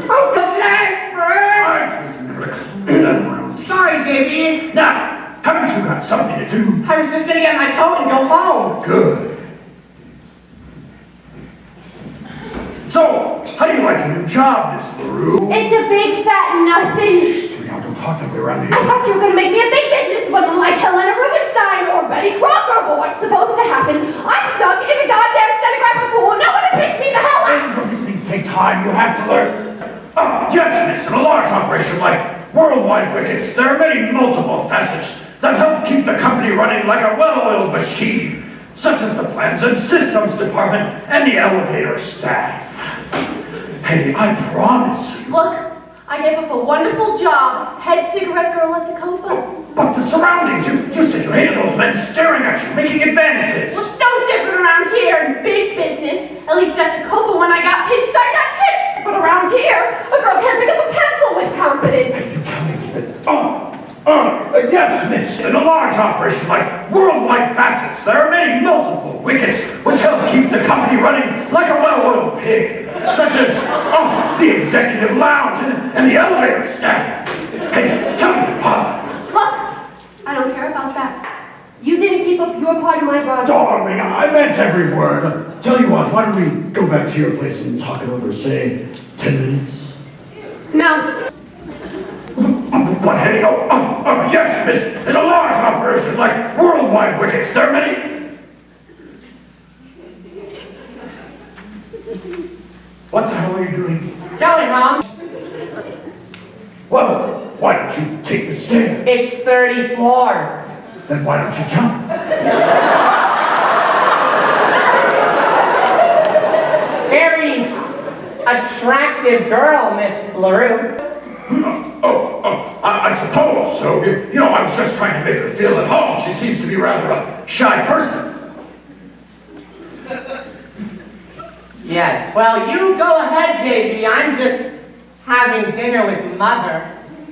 Uncle Jasper! I told you never to come in that room. Sorry, JB. Now, haven't you got something to do? I was just gonna get my coat and go home. Good. So, how do you like your new job, Miss LaRue? It's a big fat nothing. Sweetheart, don't talk to me around I here. thought you were going to make me a big businesswoman like Helena Rubinstein or Betty Crocker, but what's supposed to happen? I'm stuck in the goddamn stenographic pool. No one to pitch me the hell out. Angel, these things take time. You have to learn. Yes, miss. In a large operation like Worldwide Wickets, there are many multiple facets that help keep the company running like a well-oiled machine, such as the plans and systems department and the elevator staff. Hey, I promise you. Look, I gave up a wonderful job, head cigarette girl at the Copa. But the surroundings, you said you hated those men staring at you, making advances. Well, it's no different around here in big business. At least at the Copa, when I got pinched, I got tipped. But around here, a girl can't pick up a pencil with confidence. You tell me who's been... Yes, miss. In a large operation like Worldwide Facets, there are many multiple wickets which help keep the company running like a well-oiled pig, such as, the executive lounge and the elevator staff. Hey, tell me, Look, I don't care about that. You didn't keep up your part of my project. darling, I meant every word. Tell you what, why don't we go back to your place and talk it over, say, 10 minutes? No. But hey, yes, miss, in a large operation like Worldwide Wickets, there are many... What the hell are you doing? Going home. Well, why don't you take the stairs? It's 30 floors. Then why don't you jump? Very attractive girl, Miss LaRue. I suppose so. You know, I was just trying to make her feel at home. She seems to be rather a shy person. Yes, well, you go ahead, JB. I'm just having dinner with Mother.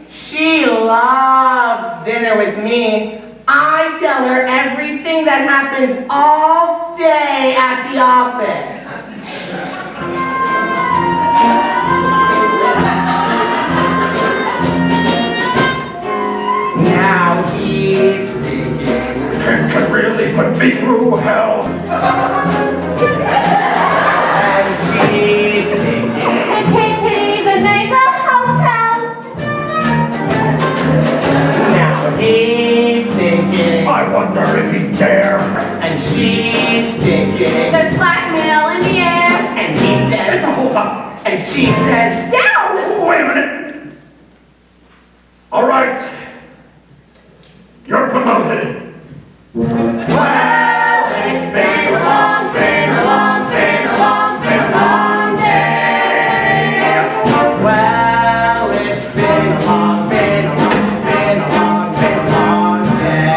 She loves dinner with me. I tell her everything that happens all day at the office. Now he's thinking. Can really put me through hell. And she's thinking. The kid can even make a hotel. Now he's thinking. I wonder if he'd dare. And she's thinking. There's blackmail in the air. And he says. It's a hold up. And she says. Down! Wait a minute. All right. You're promoted. Well, it's been a long, been a long, been a long, been a long day. Well, it's been a long, been a long, been a long, been a long day.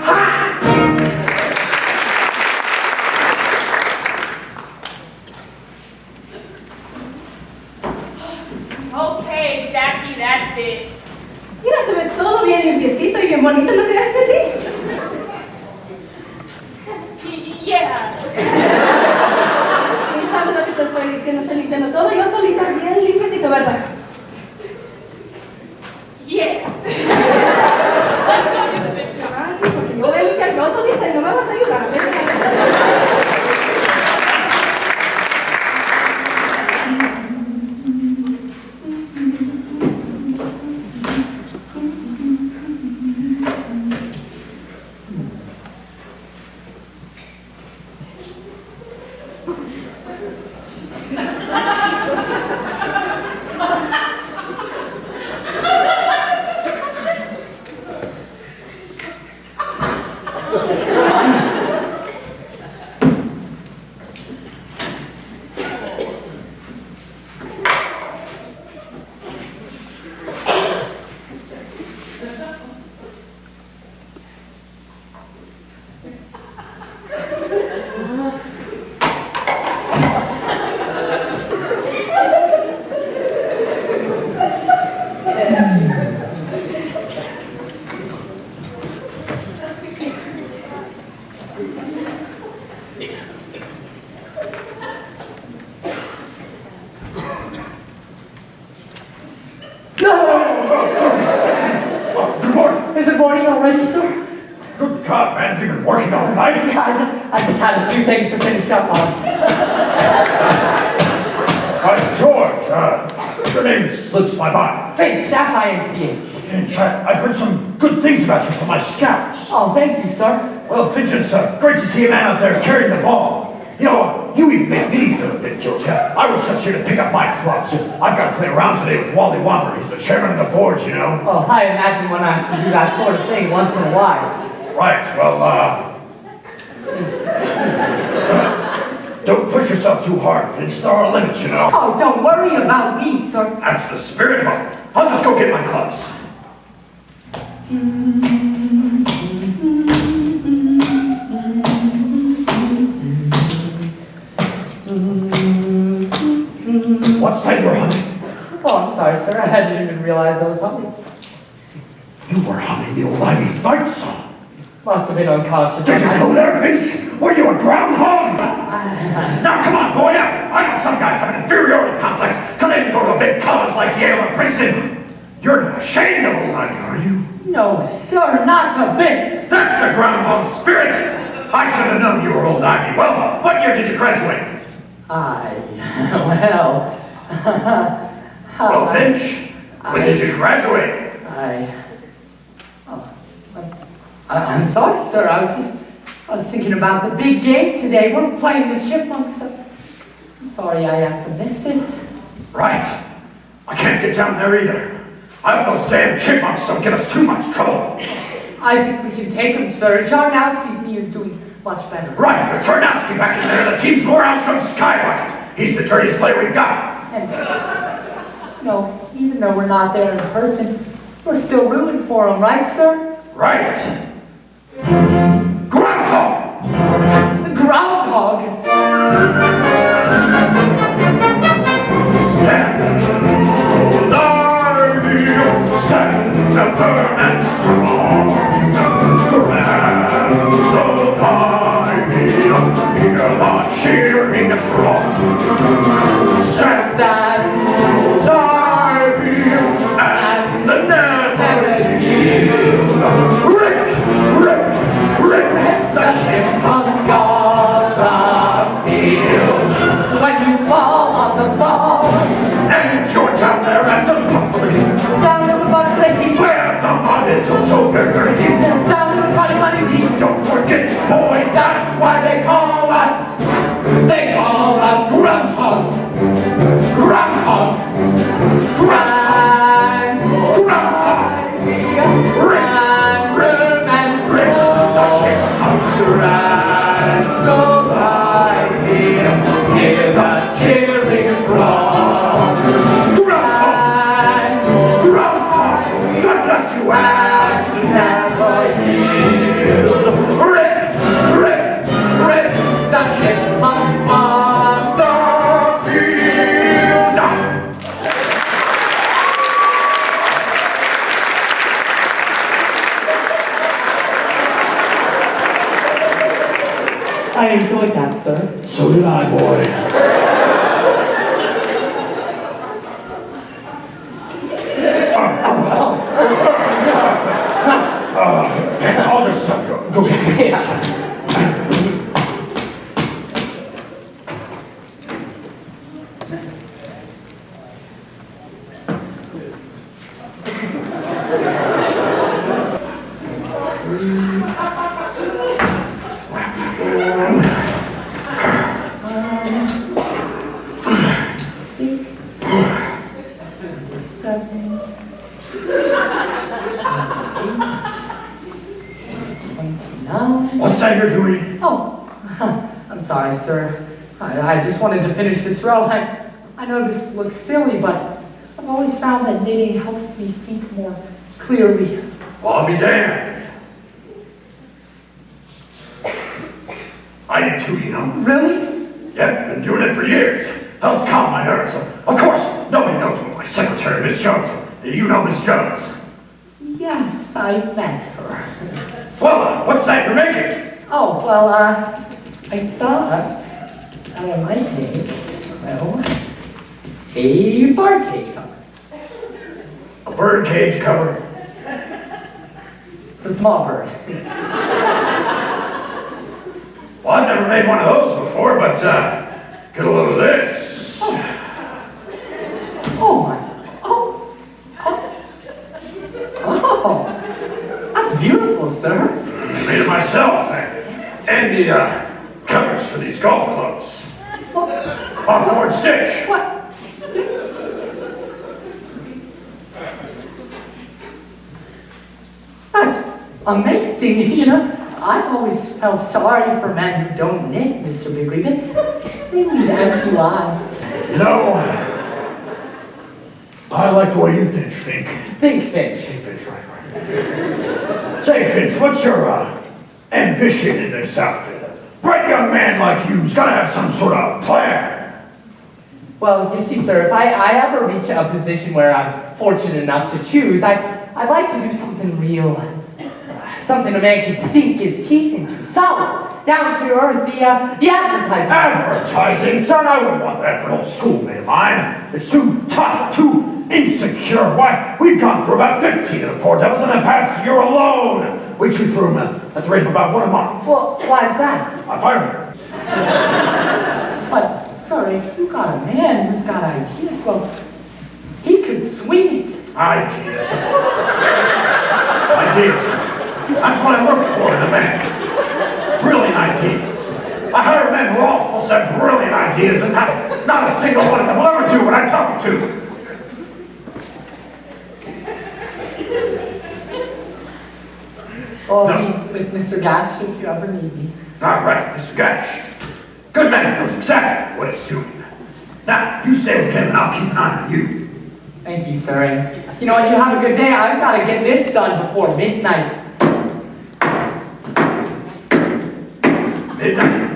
Ha! Okay, Jackie, that's it. Mira, se ve todo bien limpiecito y bien bonito, ¿no crees que sí? Yeah. Y sabes lo que te estoy diciendo, estoy limpiando todo yo solita, bien limpiecito, ¿verdad? Yeah. Let's go do the big shot. Ah, sí, porque yo voy a limpiar yo solita y no me vas a ayudar. Ven, ven, ven. Oh, good morning. Is it morning already, sir? Good God, man, you've been working all night. I just had a few things to finish up on. George, your name slips my mind. Finch, F-I-N-C-H. Finch, I've heard some good things about you from my scouts. Oh, thank you, sir. Well, Finch, it's great to see a man out there carrying the ball. You know, you even made me feel a bit guilty. I was just here to pick up my clubs. I've got to play around today with Wally Womper. He's the chairman of the board, you know. Oh, I imagine one has to do that sort of thing once in a while. Right, well, don't push yourself too hard, Finch. There are limits, you know. Oh, don't worry about me, sir. That's the spirit of it. I'll just go get my clubs. What's that you're humming? Oh, I'm sorry, sir. I didn't even realize I was humming. You were humming the old Ivy Fight song. Must have been unconscious. Did you go there, Finch? Were you a groundhog? Now, come on, boy, up! I know some guys have an inferiority complex because they didn't go to a big college like Yale or Princeton. You're not ashamed of old Ivy, are you? No, sir, not a bit. That's the groundhog spirit! I should have known you were old Ivy. Well, what year did you graduate? Well, Finch, when did you graduate? I'm sorry, sir. I was thinking about the big game today. We're playing the Chipmunks. I'm sorry I have to miss it. Right. I can't get down there either. I hope those damn Chipmunks don't give us too much trouble. I think we can take them, sir. Charnowski's knee is doing much better. Right, with Charnowski back in there, the team's morale's from skyrocket. He's the dirtiest player we've got. And, even though we're not there in person, we're still rooting for him, right, sir? Right. Groundhog! The groundhog? Stand, old Ivy, stand firm and strong. Grand old Ivy, hear the cheering throng. Stand, old Ivy, and never yield. Rip, rip, rip the chipmunk off the field. When you fall on the ball, and you're down there at the bubbly, down in the bubbly, where the mud is so very, very deep. down in the muddy deep. Don't forget, boy, that's why they call us groundhog, groundhog, groundhog, groundhog. Rip, rip, and rip the chipmunk. Grand old Ivy, Hear the cheering throng. Groundhog, groundhog, God bless you and never yield. Rip, rip, rip the chipmunk on the field. I enjoyed that, sir. So did I, boy. I'll just go get the What's that you're doing? Oh, I'm sorry, sir. I just wanted to finish this row. I know this looks silly, but I've always found that knitting helps me think more clearly. Well, I'll be damned. I did too, you know. Really? Yep, been doing it for years. Helps calm my nerves. Of course, nobody knows but my secretary, Miss Jones. You know Miss Jones. Yes, I met her. Well, what's that you're making? Oh, well, I thought I might make, well, a birthday card. A bird cage cover. It's a small bird. Well, I've never made one of those before, but get a load of this. Oh my. Oh. That's beautiful, sir. Made it myself, and the covers for these golf clubs. Popcorn Stitch. What? That's amazing, you know. I've always felt sorry for men who don't knit, Mr. Bigley. They need empty lives. You know, I like the way you think, Fink. Think, Finch. Think, Finch, right. Say, Finch, what's your ambition in this outfit? A bright young man like you's gotta have some sort of plan. Well, you see, sir, if I ever reach a position where I'm fortunate enough to choose, I'd like to do something real. Something a man can sink his teeth into. Solid, down to earth, the advertising. Advertising? Son, I wouldn't want that for an old schoolmate of mine. It's too tough, too insecure. Why, we've gone through about 15 of the poor devils in the past year alone. We shoot through them at the rate of about one a month. Well, why is that? I fired him. But, sir, if you got a man who's got ideas, well, he could swing it. Ideas. Ideas. That's what I look for in a man. Brilliant ideas. I hire men who are all supposed to have brilliant ideas, and not a single one of them will ever do what I tell them to. Or No. meet with Mr. Gatch if you ever need me. All right, Mr. Gatch. Good man knows exactly what he's doing. Now, you stay with him, and I'll keep an eye on you. Thank you, sir. And you know what? You have a good day. I've got to get this done before midnight. Midnight.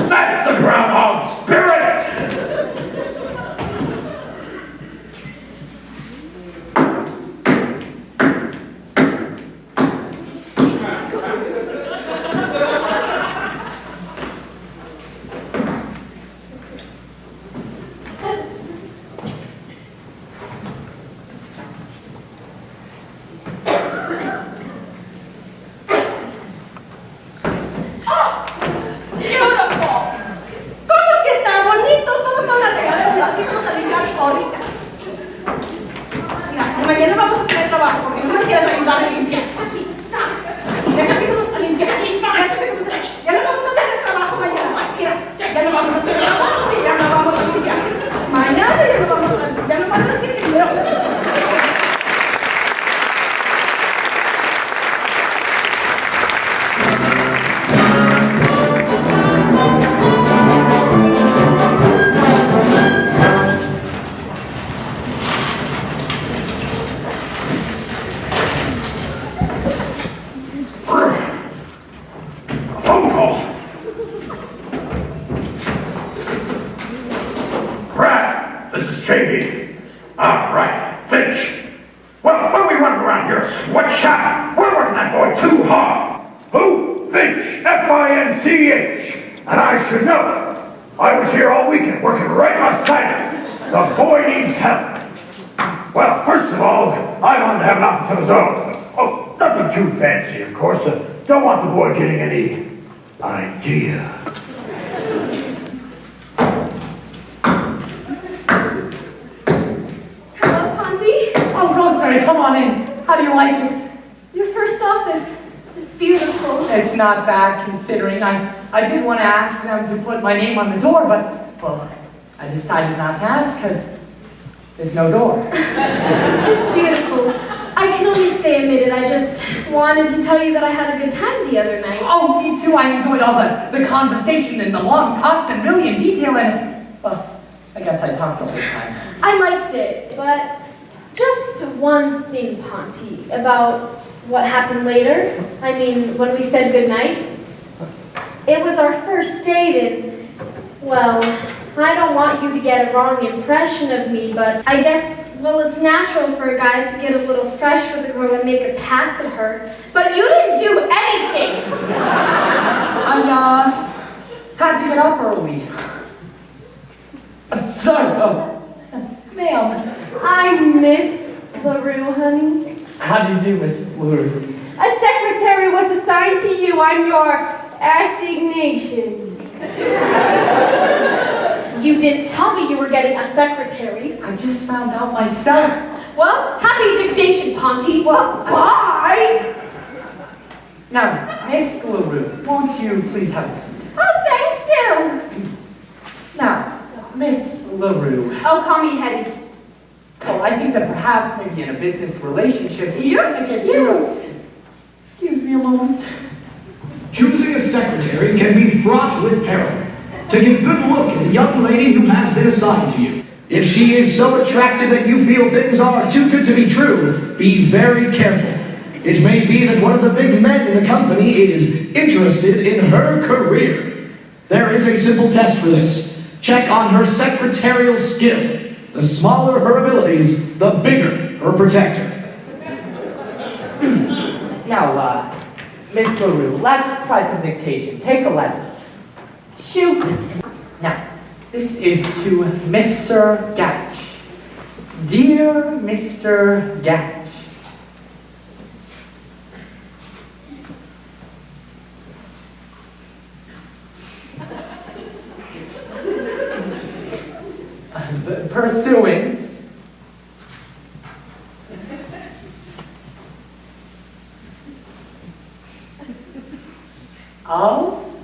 That's the groundhog spirit! Mañana vamos a tener trabajo, porque tú me quieres ayudar a limpiar. Aquí, está. Necesito a limpiar. Ya no vamos a tener trabajo mañana. Mira, ya no vamos a tener trabajo, sí, ya no vamos a limpiar. Mañana ya no vamos a limpiar. Ya no van a decir que no. JB. All right, Finch. Well, what are we running around here? Sweatshop? We're working that boy too hard. Who? Finch. F-I-N-C-H. And I should know. I was here all weekend working right beside him. The boy needs help. Well, first of all, I want him to have an office of his own. Oh, nothing too fancy, of course. Don't want the boy getting any idea. Come on in. How do you like it? Your first office. It's beautiful. It's not bad considering. I did want to ask them to put my name on the door, but, well, I decided not to ask because there's no door. It's beautiful. I can only stay a minute. I just wanted to tell you that I had a good time the other night. Oh, me too. I enjoyed all the conversation and the long talks and really in detail and, well, I guess I talked all the time. I liked it, but just one thing, Ponty, about what happened later. I mean, when we said goodnight. It was our first date and, well, I don't want you to get a wrong impression of me, but I guess, well, it's natural for a guy to get a little fresh with a girl and make a pass at her. But you didn't do anything! I, had to get up early. Ma'am. I miss LaRue, honey. How do you do, Miss LaRue? A secretary was assigned to you. I'm your assignation. You didn't tell me you were getting a secretary. I just found out myself. Well, happy dictation, Ponty. Well, bye. Now, Miss LaRue, won't you please have a seat? Oh, thank you. Now, Miss LaRue. Oh, call me Hetty. Well, I think that perhaps maybe in a business relationship, you should get you. Excuse me a moment. Choosing a secretary can be fraught with peril. Take a good look at the young lady who has been assigned to you. If she is so attractive that you feel things are too good to be true, be very careful. It may be that one of the big men in the company is interested in her career. There is a simple test for this. Check on her secretarial skill. The smaller her abilities, the bigger her protector. Now, Miss LaRue, let's try some dictation. Take a letter. Shoot. Now, this is to Mr. Gatch. Dear Mr. Gatch. Pursuant of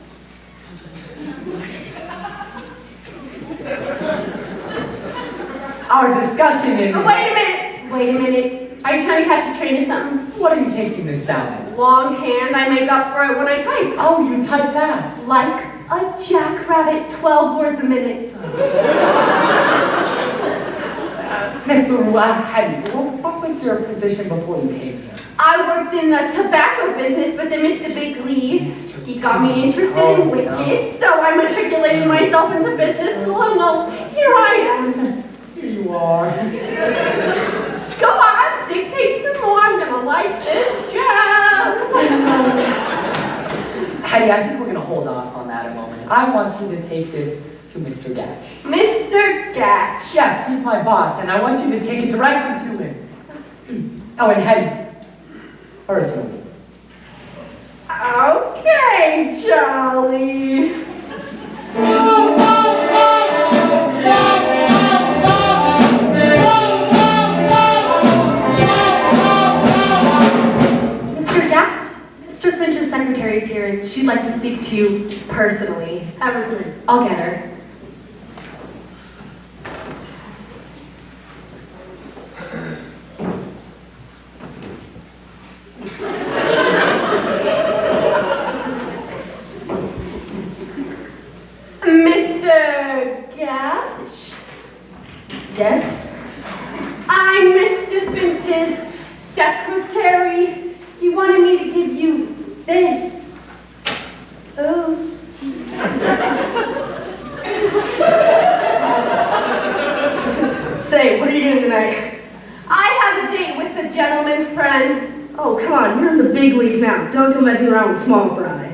our discussion in... Oh, wait a minute. Wait a minute. Are you trying to catch a train or something? What are you taking this down at? Longhand. I make up for it when I type. Oh, you type fast. Like a jackrabbit, 12 words a minute. Miss LaRue, Hetty, what was your position before you came here? I worked in the tobacco business, but then Mr. Big Lee, he got me interested in wicked, so I matriculated myself into business school, and well, here I am. Here you are. Go on, dictate some more. I'm gonna like this jazz. Hetty, I think we're gonna hold off on that a moment. I want you to take this to Mr. Gatch. Mr. Gatch. Yes, he's my boss, and I want you to take it directly to him. Oh, and Hetty, personally. Okay, Charlie. Mr. Gatch, Mr. Finch's secretary is here, and she'd like to speak to you personally. Evergreen. I'll get her. Mr. Gatch? Yes? I'm Mr. Finch's secretary. He wanted me to give you this. Oh. Say, what are you doing tonight? I have a date with a gentleman friend. Oh, come on, you're in the big leagues now. Don't go messing around with small fry.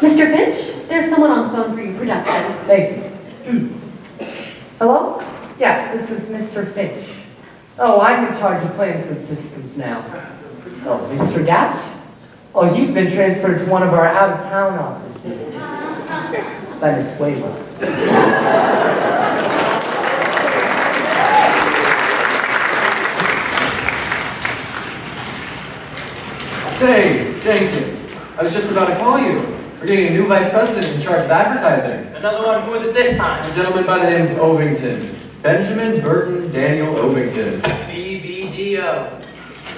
Mr. Finch, there's someone on the phone for you, production. Thank you. Hello? Yes, this is Mr. Finch. Oh, I'm in charge of plans and systems now. Oh, Mr. Gatch? Oh, he's been transferred to one of our out-of-town offices. Venezuela. Say, Jenkins, I was just about to call you. We're getting a new vice president in charge of advertising. Another one. Who is it this time? A gentleman by the name of Ovington. Benjamin Burton Daniel Ovington. BBDO.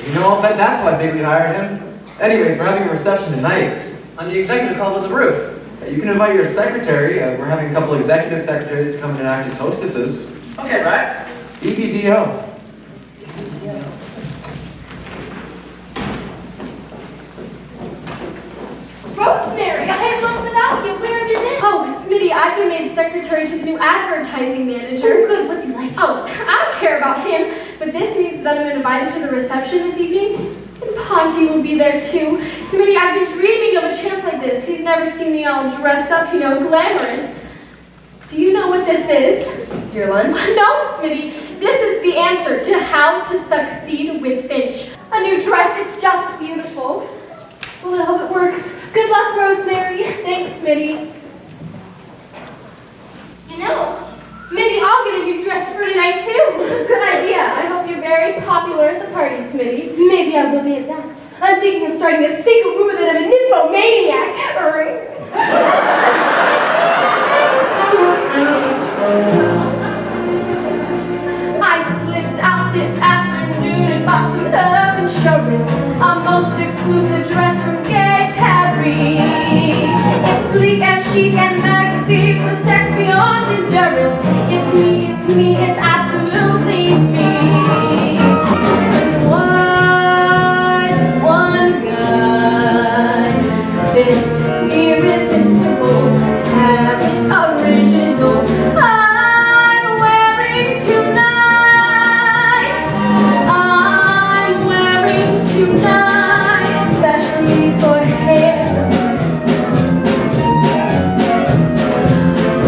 You know, I'll bet that's why Bigley hired him. Anyways, we're having a reception tonight. On the executive hall with the roof. You can invite your secretary. We're having a couple executive secretaries to come in and act as hostesses. Okay, right? BBDO. Rosemary, I had looked without you. Where have you been? Oh, Smitty, I've been made secretary to the new advertising manager. Oh, good. What's he like? Oh, I don't care about him, but But this means that I'm invited to the reception this evening. And Ponty will be there too. Smitty, I've been dreaming of a chance like this. He's never seen me all dressed up, glamorous. Do you know what this is? Your lunch? No, Smitty. This is the answer to how to succeed with Finch. A new dress is just beautiful. Well, I hope it works. Good luck, Rosemary. Thanks, Smitty. Maybe I'll get a new dress for tonight, too. Good idea. I hope you're very popular at the party, Smitty. Maybe I will be at that. I'm thinking of starting a secret rumor that I'm a nymphomaniac. I slipped out this afternoon and bought some love insurance. A most exclusive dress from Gay Paris. It's sleek and chic and magnifique with sex beyond endurance. It's me, it's absolutely me. And one guy, this irresistible Paris original. I'm wearing tonight, especially for him.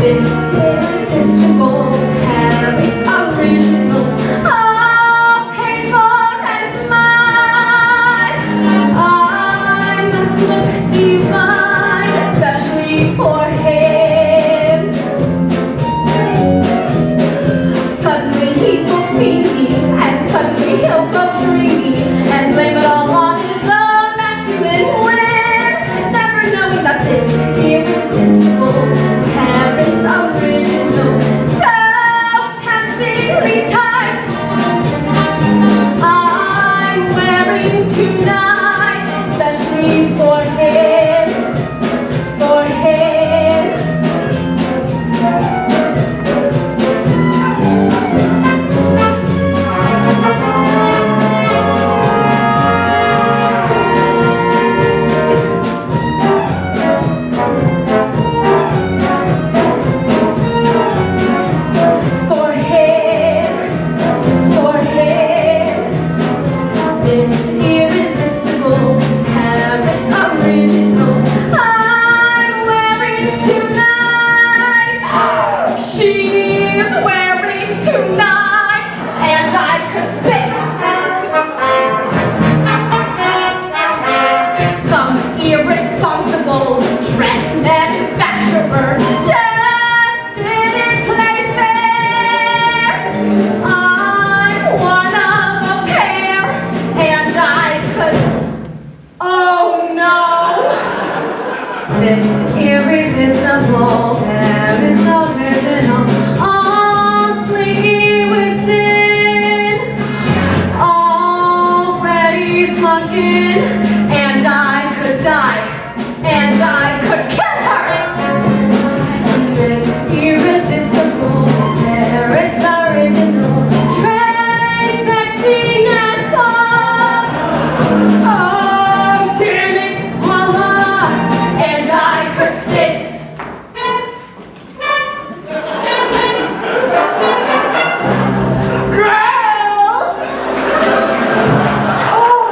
This irresistible Paris originals, all paid for and mine. I must look divine, especially for him. Suddenly he will see me, and suddenly he'll go dreamy, and blame it all on his own masculine whim, never knowing that this irresistible Paris original, so temptingly tight, I'm wearing tonight, especially for him, for him. For him, this irresistible Paris original, I'm wearing tonight. She's wearing tonight, and I could spit some irresponsible dress manufacturer just didn't play fair. I'm one of a pair, and I could. Oh no! This irresistible Paris original, all slinky within, already slunk in, and I could die, and I could kill her. This irresistible Paris original, très sexiness bomb. Oh, dear Miss Voila, and I could spit. Girl! Oh,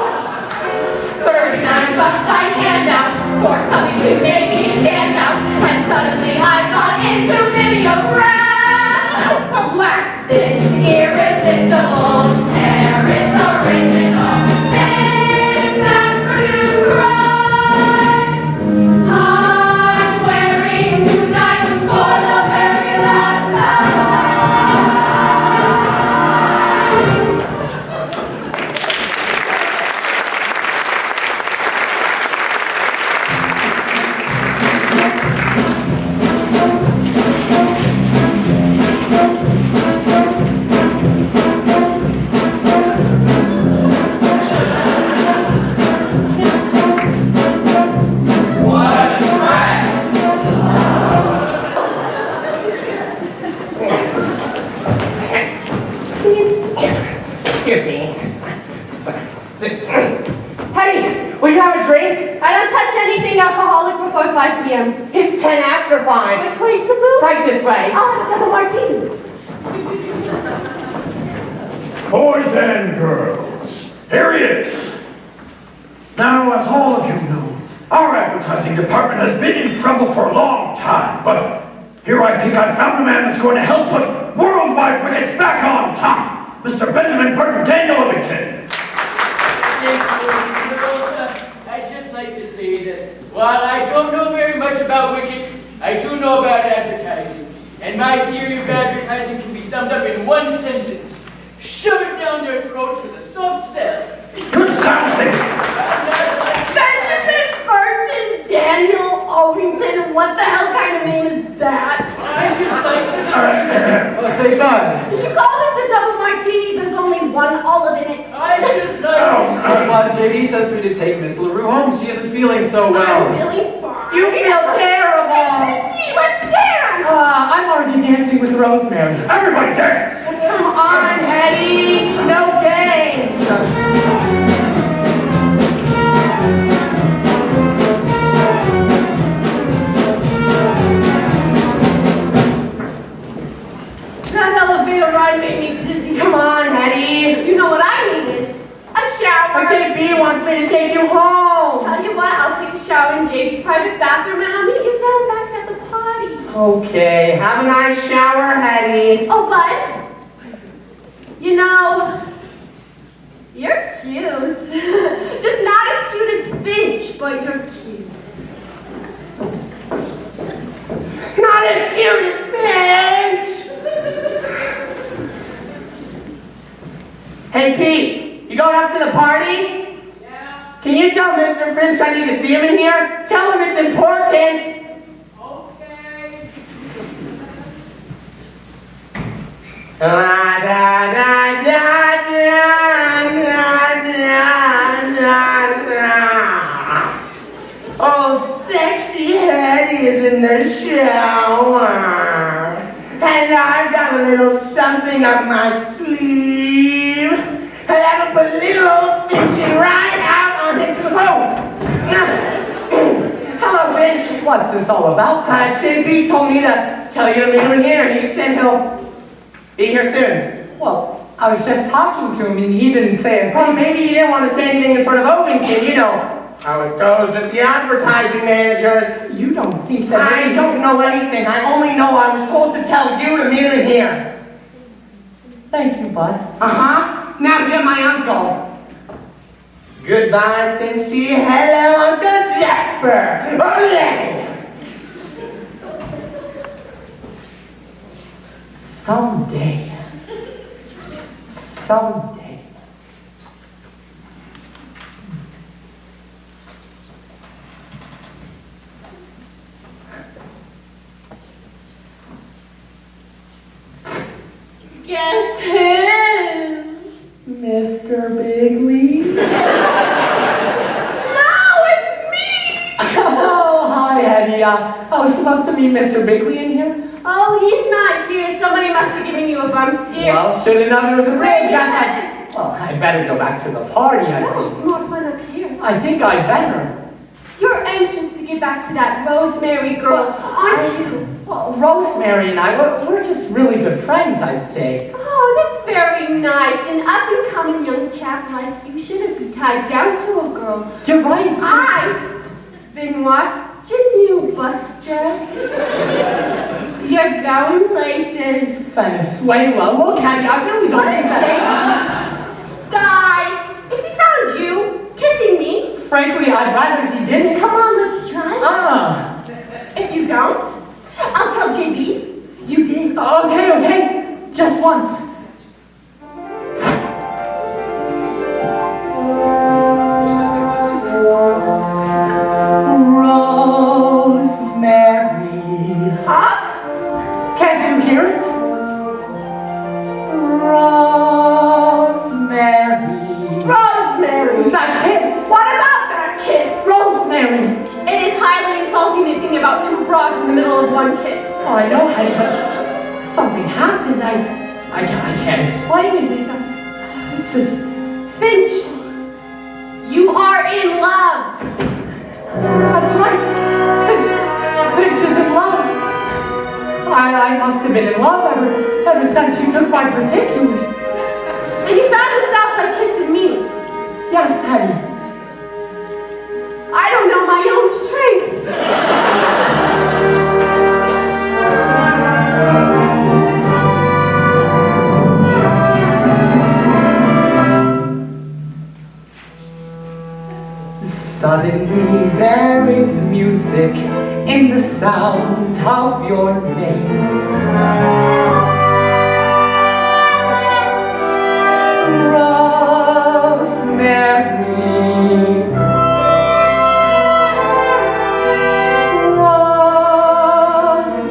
39 bucks I hand out for something to make me stand out, and suddenly I got into mimeograph. This irresistible Paris original, this mass-produced rhyme, I'm wearing tonight for the very last Excuse me. Hey, will you have a drink? I don't touch anything alcoholic before 5 p.m. It's 10 after 5. Which way's the booth? Right this way. I'll have a double martini. Boys and girls, here he is. Now, as all of you know, our advertising department has been in trouble for a long time, but here I think I've found a man that's going to help put worldwide wickets back on top. Mr. Benjamin Burton Daniel-Ovington. I'd just like to say that while I don't know very much about wickets, I do know about advertising. And my theory of advertising can be summed up in one sentence. Shove it down their throats with a soft sell. Good sounding. Benjamin Burton Daniel Ovington. What the hell kind of name is that? I just like to Oh, say Bud. You call this a double martini? There's only one olive in it. I just like to Bud, JD says for me to take Miss LaRue home. She isn't feeling so well. I'm really fine. You feel terrible. Gee, let's dance. I'm already dancing with Rosemary. Everybody dance. Come on, Hetty. No games. That elevator ride made me dizzy. Come on, Hetty. You know what I need is a shower. JB wants me to take you home. Tell you what, I'll take a shower in JB's private bathroom and I'll meet you down back at the party. Okay, have a nice shower, Hetty. Oh, but, you know, you're cute. Just not as cute as Finch, but you're cute. Not as cute as Finch. Hey, Pete, you going up to the party? Yeah. Can you tell Mr. Finch I need to see him in here? Tell him it's important. Okay. Oh, sexy Hetty is in the shower. And I've got a little something up my sleeve. And that'll put little old Finchy right out on his... Oh! Hello, Finch. What's this all about? JB told me to tell you to meet him in here, and he said he'll be here soon. Well, I was just talking to him and he didn't say a Well, thing. maybe he didn't want to say anything in front of Ovington, you know how it goes with the advertising managers. You don't think that I don't know anything. I only know I was told to tell you to meet him here. Thank you, Bud. Uh-huh. Now you're my uncle. Goodbye, Finchy. Hello, Uncle Jasper. Ole! Someday. Guess who? Mr. Bigley? No, it's me! Oh, hi, Eddie. I was supposed to meet Mr. Bigley in here. Oh, he's not here. Somebody must have given you a bum steer. Well, should have known it was a Right, break. Well, I better go back to the party, I No, think. it's more fun up here. I think I better. You're anxious to get back to that Rosemary girl, aren't you? Well, Rosemary and I, we're just really good friends, I'd say. Oh, that's very nice. An up-and-coming young chap like you shouldn't be tied down to a girl. You're right. I've been watching you, Buster. You're going places. Venezuela. Look, Hattie, I really don't think that. Die. If he found you kissing me, Frankly, I'd rather he didn't. come on, let's try. If you don't, I'll tell JB you did. Okay. Just once. Rosemary. Huh? Can't you hear it? Rosemary. Rosemary. That kiss. What about that kiss? Rosemary. It is highly insulting to think about two broads in the middle of one kiss. Oh, I know, honey, but something happened. I can't explain it. It's just... Finch, you are in love. That's right. Finch is in love. I must have been in love ever since you took my particulars. And you Yes, honey. I don't know my own strength. Suddenly there is music in the sound of your name. Rosemary,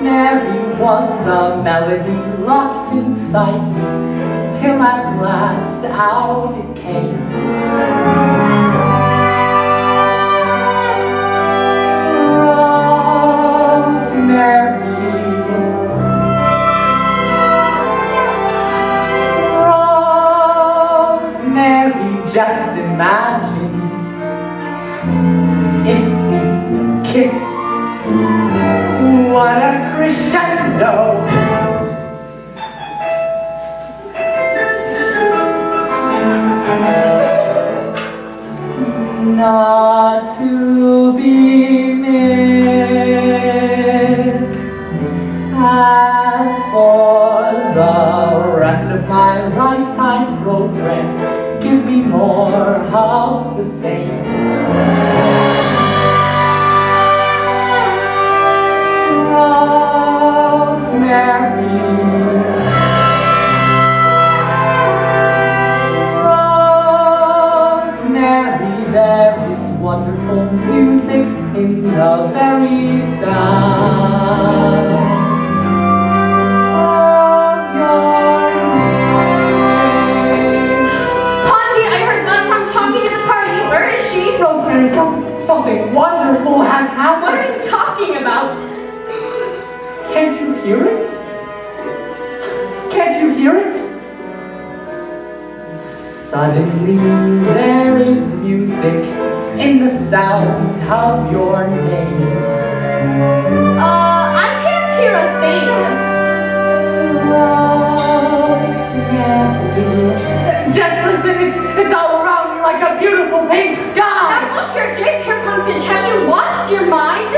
Rosemary was the melody locked inside me, till at last out it came. Rosemary, just imagine if we kiss. What a crescendo! Not to be missed. As for the rest of my lifetime program, give me more of the same. Rosemary, Rosemary, there is wonderful music in the very sound. Something wonderful has happened. What are you talking about? Can't you hear it? Can't you hear it? Suddenly there is music in the sound of your name. I can't hear a thing. Just listen, it's all around me like a beautiful pink sky. Now look here, Jake Pierpont Finch, have you lost your mind?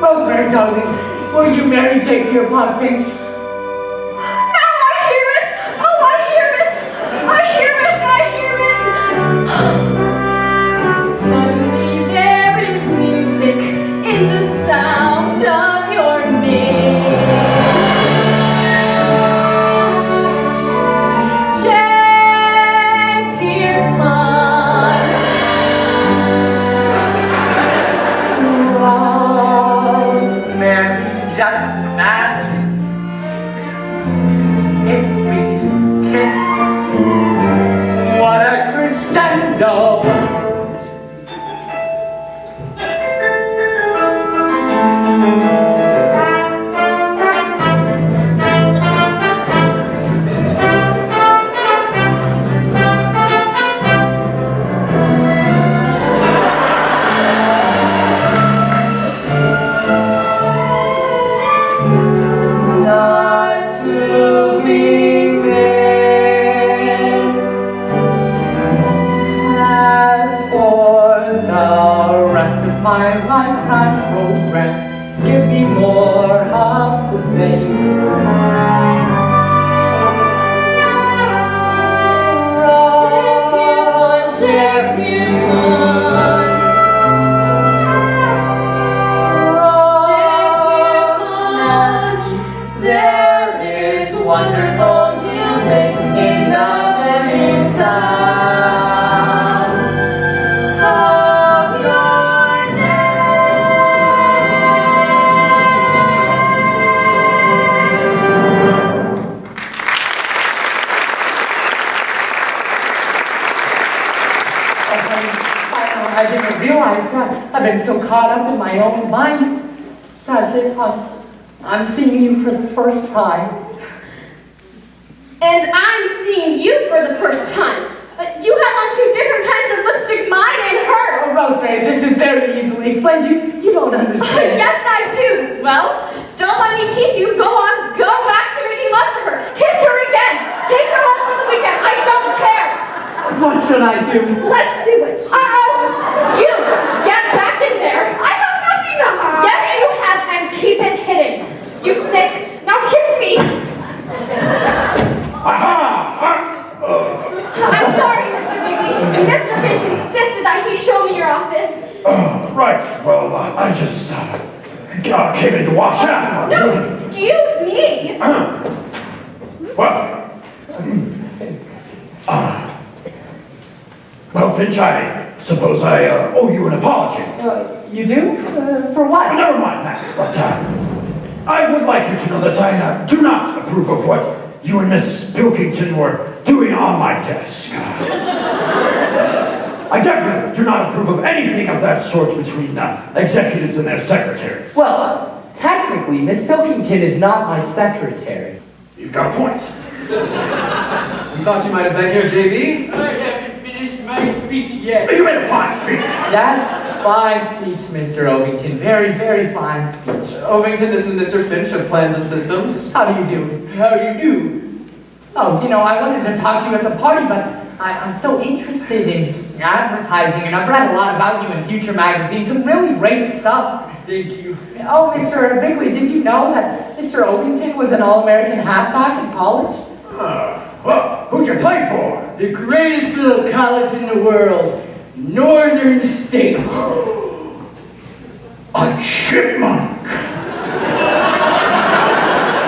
Rosemary, darling, will you marry Jake Pierpont Finch? Now I hear it! Oh, I hear it! I hear it! I hear it! Suddenly there is music in the sound of your name. Jake Pierpont. Rosemary, just imagine if we kiss. What a crescendo! My lifetime program, give me more of the same. There is wonderful music in the very sound of your I didn't realize that. I've been so caught up in my own mind. It's as if I'm seeing you for the first time. And I'm seeing you for the first time. You have on two different kinds of lipstick, mine and hers. Oh, Rosemary, this is very easily explained. You don't understand. Yes, I do. Well, don't let me keep you. Go on. Go back to making love to her. Kiss her again. Take her home for the weekend. I don't care. What should I do? Let's do it. You! Get back in there! I have nothing to hide! Yes, you have, and keep it hidden. You snake! Now kiss me! I'm sorry, Mr. Bigley. Mr. Finch insisted that he show me your office. Right. Well, I just came in to wash up. No, excuse me. Well, Finch, I suppose I owe you an apology. You do? For what? Never mind, Max, but I would like you to know that I do not approve of what you and Miss Pilkington were doing on my desk. I definitely do not approve of anything of that sort between executives and their secretaries. Well, technically, Miss Pilkington is not my secretary. You've got a point. You thought you might have been here, JB? I haven't finished my speech yet. You made a fine speech. Yes, fine speech, Mr. Ovington. Very, very fine speech. Ovington, this is Mr. Finch of Plans and Systems. How do you do? How do you do? Oh, you know, I wanted to talk to you at the party, but I'm so interested in advertising, and I've read a lot about you in future magazines. Some really great stuff. Thank you. Oh, Mr. Bigley, did you know that Mr. Ovington was an All-American halfback in college? Well, who'd you play for? The greatest little college in the world, Northern State. A chipmunk.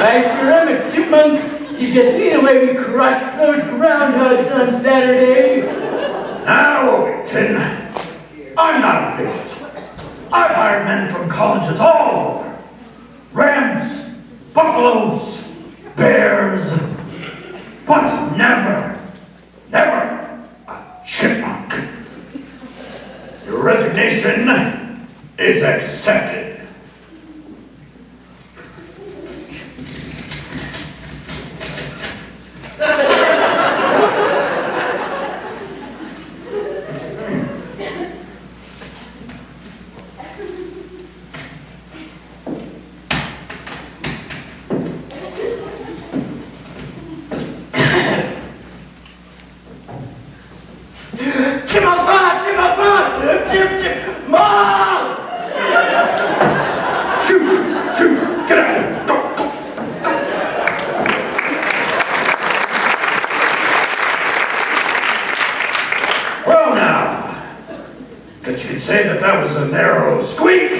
I sure am a chipmunk. Did you see the way we crushed those groundhogs on Saturday? Now, Ovington, I'm not a bigot. I've hired men from colleges all over. Rams, buffaloes, bears, but never a chipmunk. Your resignation is accepted. Mom! Shoot, get out of here, go. Well now, guess you could say that was a narrow squeak.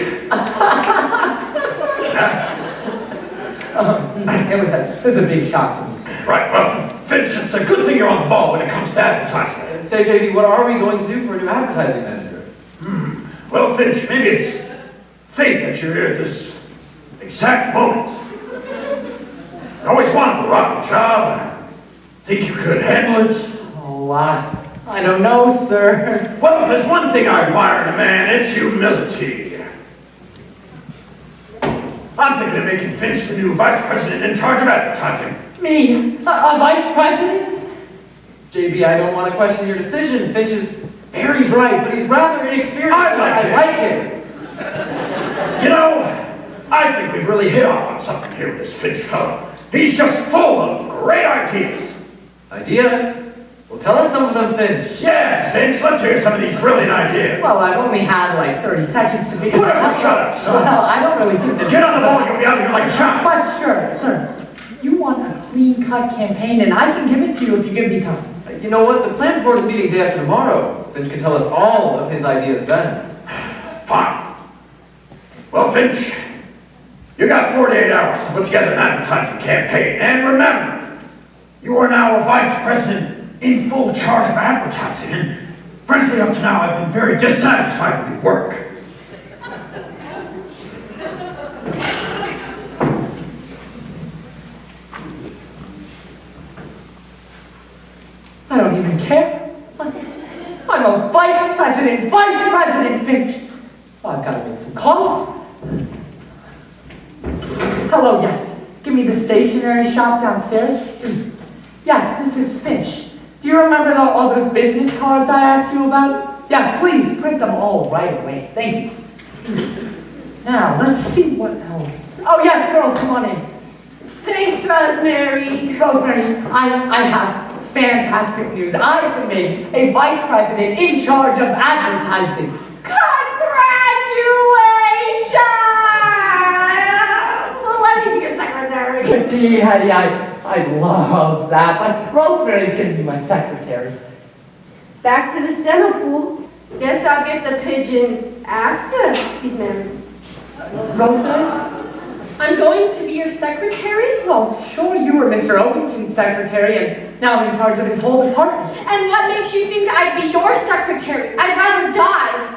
It was a big shock to me, sir. Right, well, Finch, it's a good thing you're on the ball when it comes to advertising. Say, JB, what are we going to do for a new advertising manager? Well, Finch, maybe it's fate that you're here at this exact moment. I always wanted the rotten job. Think you could handle it? Oh, I don't know, sir. Well, if there's one thing I admire in a man, it's humility. I'm thinking of making Finch the new vice president in charge of advertising. Me? A vice president? JB, I don't want to question your decision. Finch is very bright, but he's rather inexperienced. I like him. You know, I think we've really hit off on something here with this Finch fellow. He's just full of great ideas. Ideas? Well, tell us some of them, Finch. Yes, Finch, let's hear some of these brilliant ideas. Well, I've only had like 30 seconds to figure Put it up out. or shut up, son. Well, I don't really think that... Get on the ball, you'll be out of here like a shot. But sure, sir. You want a clean-cut campaign, and I can give it to you if you give me time. You know what? The plans board is meeting day after tomorrow. Finch can tell us all of his ideas then. Fine. Well, Finch, you got 48 hours to put together an advertising campaign. And remember, you are now a vice president in full charge of advertising. And frankly, up to now, I've been very dissatisfied with your work. I don't even care. I'm a vice president, Finch. I've got to make some calls. Hello, yes. Give me the stationery shop downstairs. Yes, this is Finch. Do you remember all those business cards I asked you about? Yes, please, print them all right away. Thank you. Now, let's see what else. Oh, yes, girls, come on in. Thanks, Rosemary. Rosemary, I have Fantastic news. I've been made a vice president in charge of advertising. Congratulations! Well, let me be your secretary. Gee, Hetty, I'd love that, but Rosemary's gonna be my secretary. Back to the summer pool. Guess I'll get the pigeon after he's married. Rosemary? I'm going to be your secretary? Well, sure, you were Mr. Owington's secretary, and now I'm in charge of his whole department. And what makes you think I'd be your secretary? I'd rather die.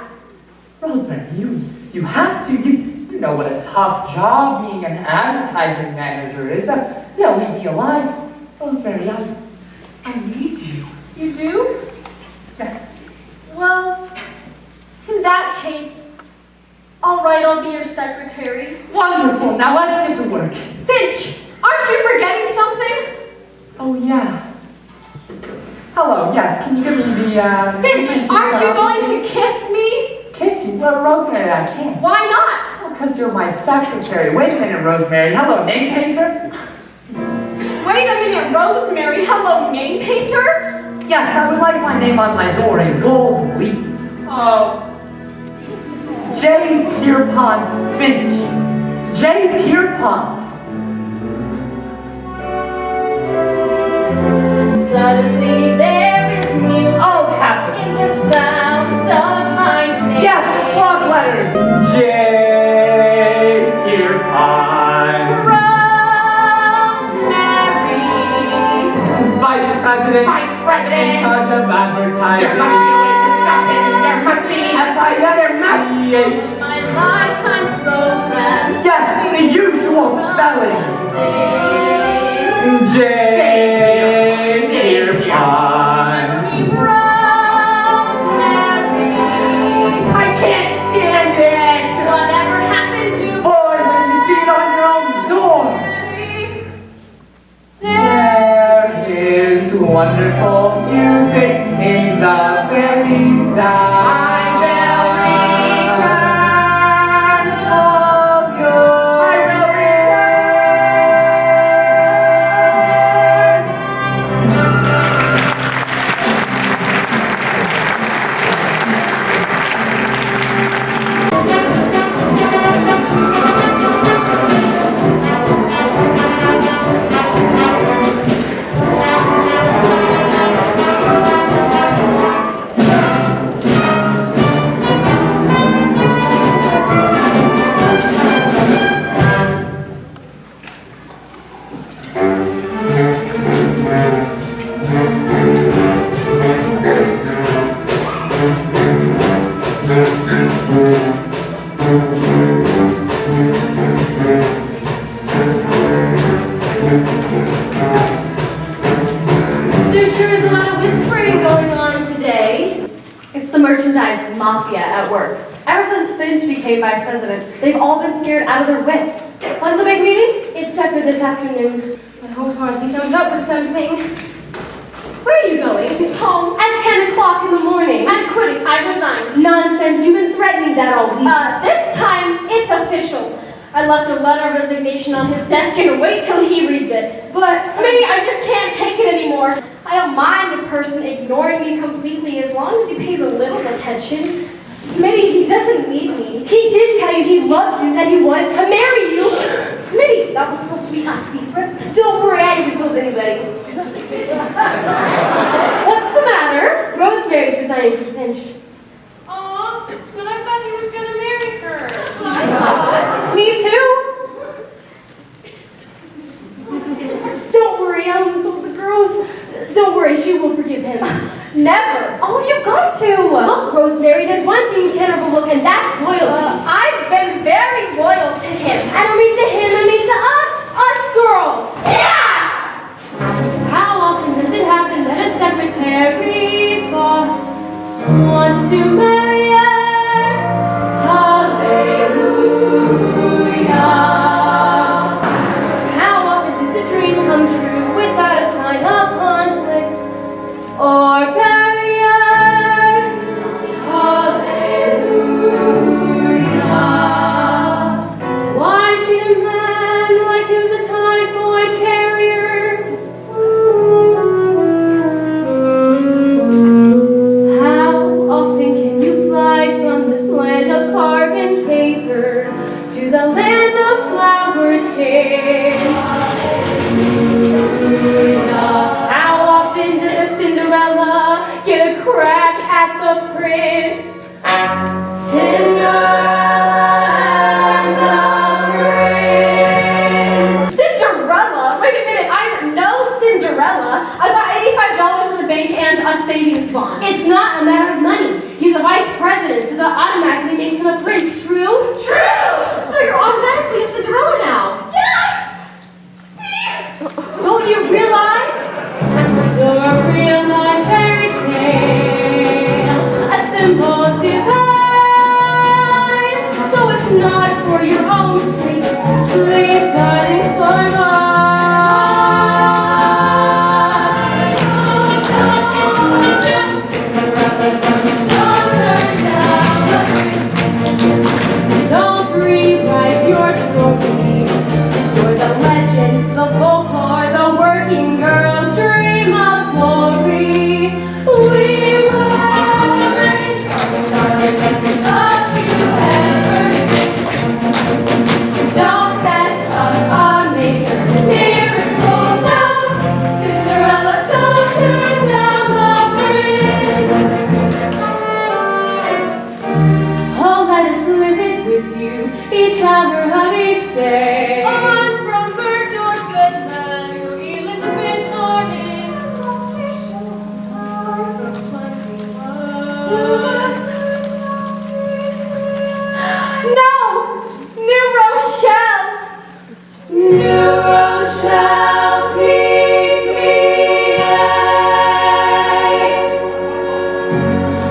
Rosemary, you have to. You know what a tough job being an advertising manager is. Yeah, leave me alive. Rosemary, I need you. You do? Yes. Well, in that case, all right, I'll be your secretary. Wonderful. Now let's get to work. Finch, aren't you forgetting something? Oh, yeah. Hello, yes, can you give me the, Finch, aren't you going to kiss me? Kiss you? Well, Rosemary, I can't. Why not? Because you're my secretary. Wait a minute, Rosemary. Hello, name painter? Wait a minute, Rosemary. Hello, name painter? Yes, I would like my name on my door in gold leaf. Oh. J. Pierpont Finch. J. Pierpont. Suddenly there is music Oh, Captain. in the sound of my name. Yes, block letters. J. Pierpont. Rosemary. Vice President. Vice President. In charge of advertising. There must be a way to stop it. There must be. There must be. My lifetime program. Yes, the usual spelling. J. Pierpont. Rosemary. I can't stand it. Whatever happened to Boy, when you see it on your own door. Rosemary? There is wonderful music in the very sound. There sure is a lot of whispering going on today. It's the merchandise mafia at work. Ever since Finch became vice president, they've all been scared out of their wits. When's the big meeting? Except for this afternoon. I hope Marcy comes up with something. Where are you going? Home. At 10 o'clock in the morning. I'm quitting. I resigned. Nonsense. You've been threatening that all week. This time, it's official. I left a letter of resignation on his desk and wait till he reads it. But, Smitty, I just can't take it anymore. I don't mind a person ignoring me completely as long as he pays a little attention. Smitty, he doesn't need me. he did tell you he loved you, that he wanted to marry you. Smitty, that was supposed to be a secret. Don't worry, I haven't told anybody. What's the matter? Rosemary's resigning from Finch. Aw, but I thought he was gonna marry her. Me too. Don't worry, I haven't told the girls. Don't worry, she will forgive him. Never. Oh, you've got to. Look, Rosemary, there's one thing you can't overlook, and that's loyalty. I've been very loyal to him. I don't mean to him, I mean to us girls. Yeah! How often does it happen that a secretary's boss wants to marry her? Hallelujah. How often does a dream come true without a sign of conflict or barrier? Hallelujah. Why treat a man like he was a typhoid carrier? How often does a Cinderella get a crack at the prince? Cinderella? Wait a minute, I'm no Cinderella. I got $85 in the bank and a savings bond. It's not a matter of money. He's a vice president, so that automatically makes him a prince. True? True! So you're automatically a Cinderella now. Yeah! See? Don't you realize? You're a real life fairy tale, a symbol divine. So if not for your own sake, please God incline mine. Don't rewrite your story. You're the legend, the folklore, the working girl's dream of glory. We will raise up you ever since. Don't mess up a major miracle. Don't, Cinderella, don't turn down the prince. Oh, let us live it with you each hour of each day. On from Bergdorf Goodman to Elizabeth Gordon. No! New Rochelle! New Rochelle, PCA.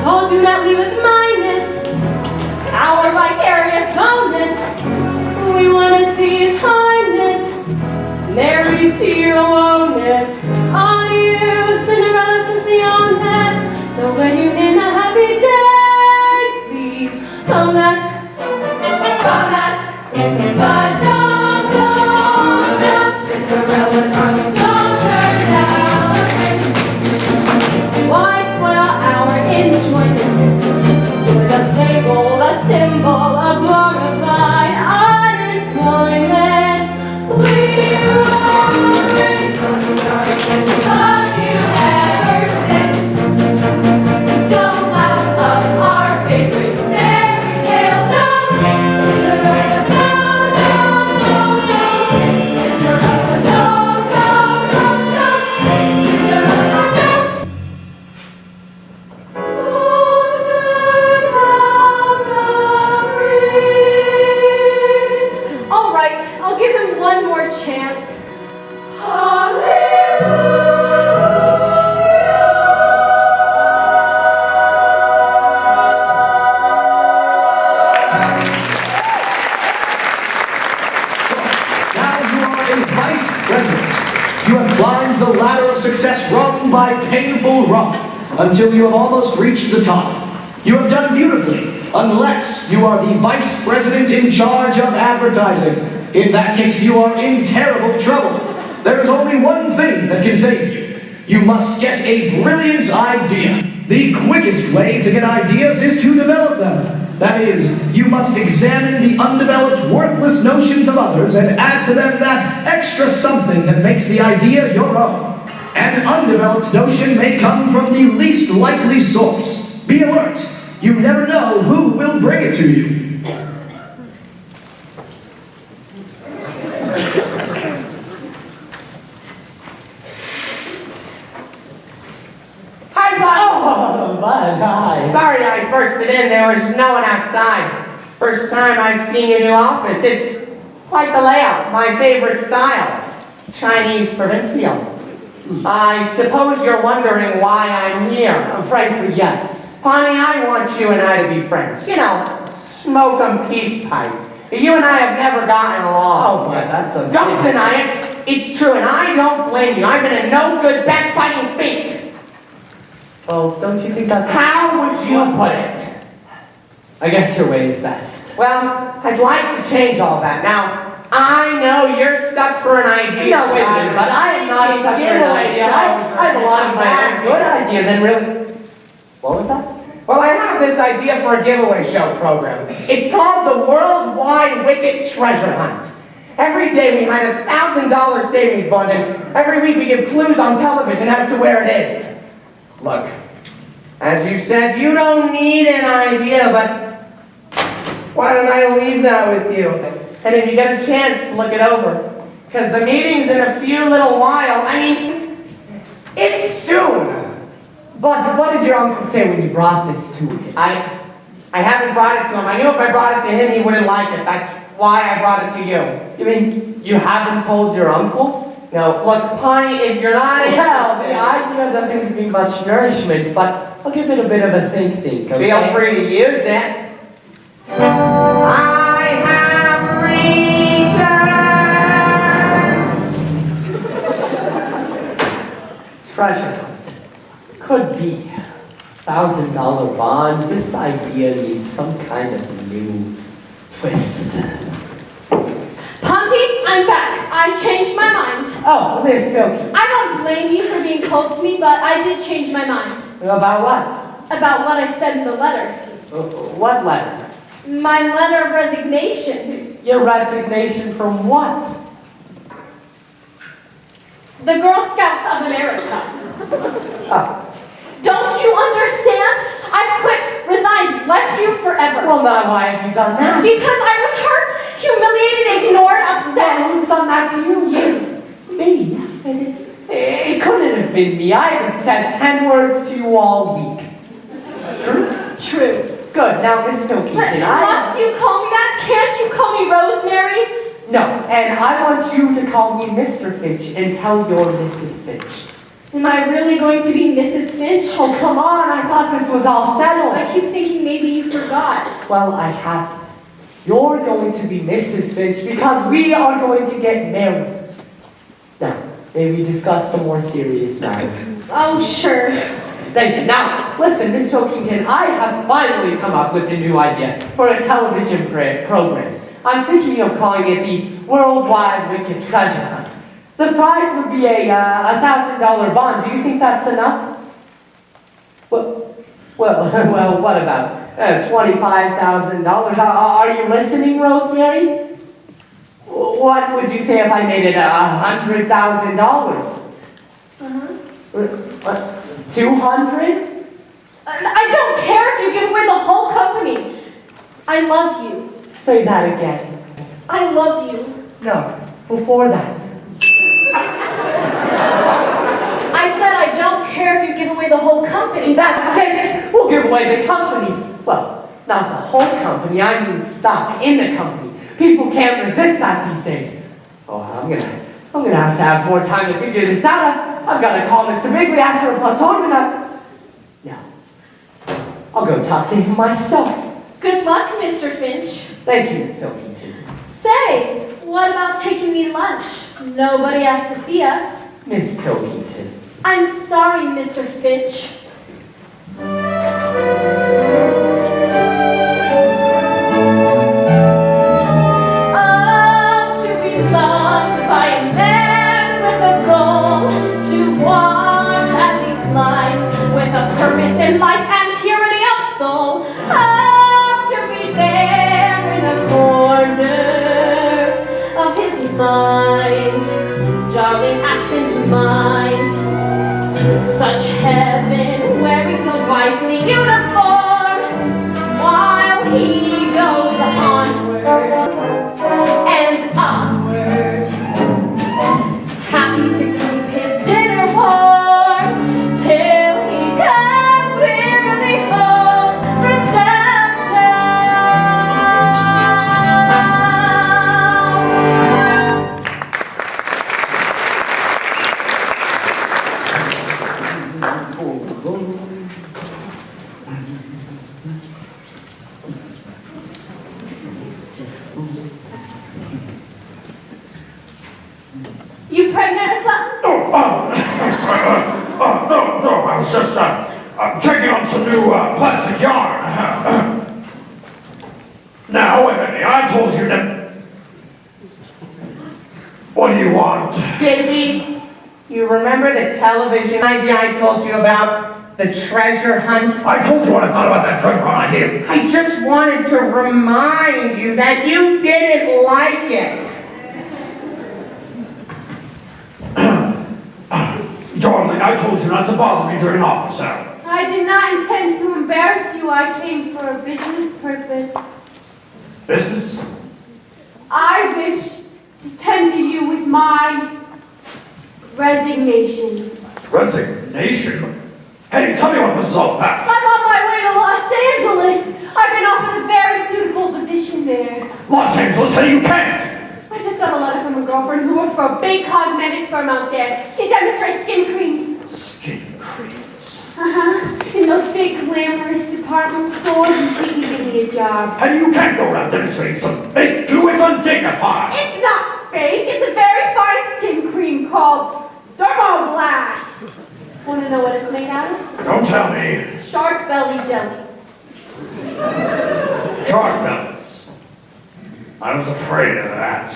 Oh, do not leave us mindless. Our vicarious bonus. We want to see His Highness married to your aloneness. On you, Cinderella, since the honest. So when you name a happy day, please come us. But don't, Cinderella, don't turn down the prince. Why spoil our enjoyment with a table, a symbol of glorified unemployment? We will raise love you ever since. Don't louse up our favorite fairy tale, no. Cinderella, no, no, no, no. Cinderella, no, no, no, no. Cinderella, don't. Don't turn down the breeze. All right, I'll give him one more chance. Now you are a vice president. You have climbed the ladder of success rung by painful rung until you have almost reached the top. You have done beautifully, unless you are the vice president in charge of advertising. In that case, you are in terrible trouble. There is only one thing that can save you. You must get a brilliant idea. The quickest way to get ideas is to develop them. That is, you must examine the undeveloped, worthless notions of others and add to them that extra something that makes the idea your own. An undeveloped notion may come from the least likely source. Be alert. You never know who will bring it to you. Hi, Bud. Oh, Bud, hi. Sorry I bursted in. There was no one outside. First time I've seen your new office. It's quite the layout. My favorite style. Chinese provincial. I suppose you're wondering why I'm here. Frankly, yes. Honey, I want you and I to be friends. You know, smoke 'em peace pipe. You and I have never gotten along. Oh, Bud, that's a... Don't deny it. It's true, and I don't blame you. I've been a no-good, backbiting thief. Well, don't you think that's... How would you put it? I guess your way is best. Well, I'd like to change all that. Now, I know you're stuck for an idea. No, wait a minute, but I am not such an idea. I have a lot of my own good ideas, and really... What was that? Well, I have this idea for a giveaway show program. It's called the Worldwide Wicked Treasure Hunt. Every day we hide a $1,000 savings bond, and every week we give clues on television as to where it is. Look, as you said, you don't need an idea, but why don't I leave that with you? And if you get a chance, look it over. Because the meeting's in a few little while. I mean, it's soon. But what did your uncle say when you brought this to him? I haven't brought it to him. I knew if I brought it to him, he wouldn't like it. That's why I brought it to you. You mean you haven't told your uncle? No, look, Pawnee, if you're not Well, interested... the idea doesn't give me much nourishment, but I'll give it a bit of a think, okay? Feel free to use it. I have returned! Treasure hunt. Could be. $1,000 bond. This idea needs some kind of new twist. Ponty, I'm back. I changed my mind. Oh, Miss Milky. I don't blame you for being cold to me, but I did change my mind. About what? About what I said in the letter. What letter? My letter of resignation. Your resignation from what? The Girl Scouts of America. Oh. Don't you understand? I've quit, resigned, left you forever. Well, now why have you done that? Because I was hurt, humiliated, ignored, upset. Well, who's done that to you? You. Me? It couldn't have been me. I haven't said 10 words to you all week. True? True. Good. Now, Miss Pilkington, Must you call me that? Can't you call me Rosemary? No, and I want you to call me Mr. Finch until you're Mrs. Finch. Am I really going to be Mrs. Finch? Oh, come on. I thought this was all settled. I keep thinking maybe you forgot. Well, I haven't. You're going to be Mrs. Finch because we are going to get married. Now, may we discuss some more serious matters? Oh, sure. Thank you. Now, listen, Miss Pilkington, I have finally come up with a new idea for a television program. I'm thinking of calling it the Worldwide Wicked Treasure Hunt. The prize would be a $1,000 bond. Do you think that's enough? Well, what about $25,000? Are you listening, Rosemary? What would you say if I made it $100,000? What? 200? I don't care if you give away the whole company. I love you. Say that again. I love you. No, before that. I said I don't care if you give away the whole company. That's it! We'll give away the company. Well, not the whole company, I mean stock in the company. People can't resist that these days. Oh, I'm gonna have to have more time to figure this out. I've got to call Mr. Bigley, ask for a plus one, No. I'll go talk to him myself. Good luck, Mr. Finch. Thank you, Miss Pilkington. Say, what about taking me to lunch? Nobody has to see us. Miss Pilkington. I'm sorry, Mr. Finch. Oh, to be loved by a man with a goal, to watch as he climbs with a purpose in life and purity of soul. Oh, to be there in a corner of his mind, darling absent mind. Such heaven wearing the wifely uniform while he goes onward and upward, happy to keep his dinner warm till he comes wearily home from downtown. You pregnant or something? No, I was just checking on some new plastic yarn. Now, wait a minute, I told you to... What do you want? JB, you remember the television idea I told you about? The treasure hunt? I told you what I thought about that treasure hunt idea. I just wanted to remind you that you didn't like it. Darling, I told you not to bother me during office hours. I did not intend to embarrass you. I came for a business purpose. Business? I wish to tender you with my resignation. Resignation? Hey, tell me what this is all about. I'm on my way to Los Angeles. I've been offered a very suitable position there. Los Angeles? Hey, you can't! I just got a letter from a girlfriend who works for a big cosmetic firm out there. She demonstrates skin creams. Skin creams? In those big glamorous department stores, and she can give me a job. Hey, you can't go around demonstrating some fake goo. It's undignified. It's not fake. It's a very fine skin cream called Dermoblast. Want to know what it's made out of? Don't tell me. Shark belly jelly. Shark bellies. I was afraid of that.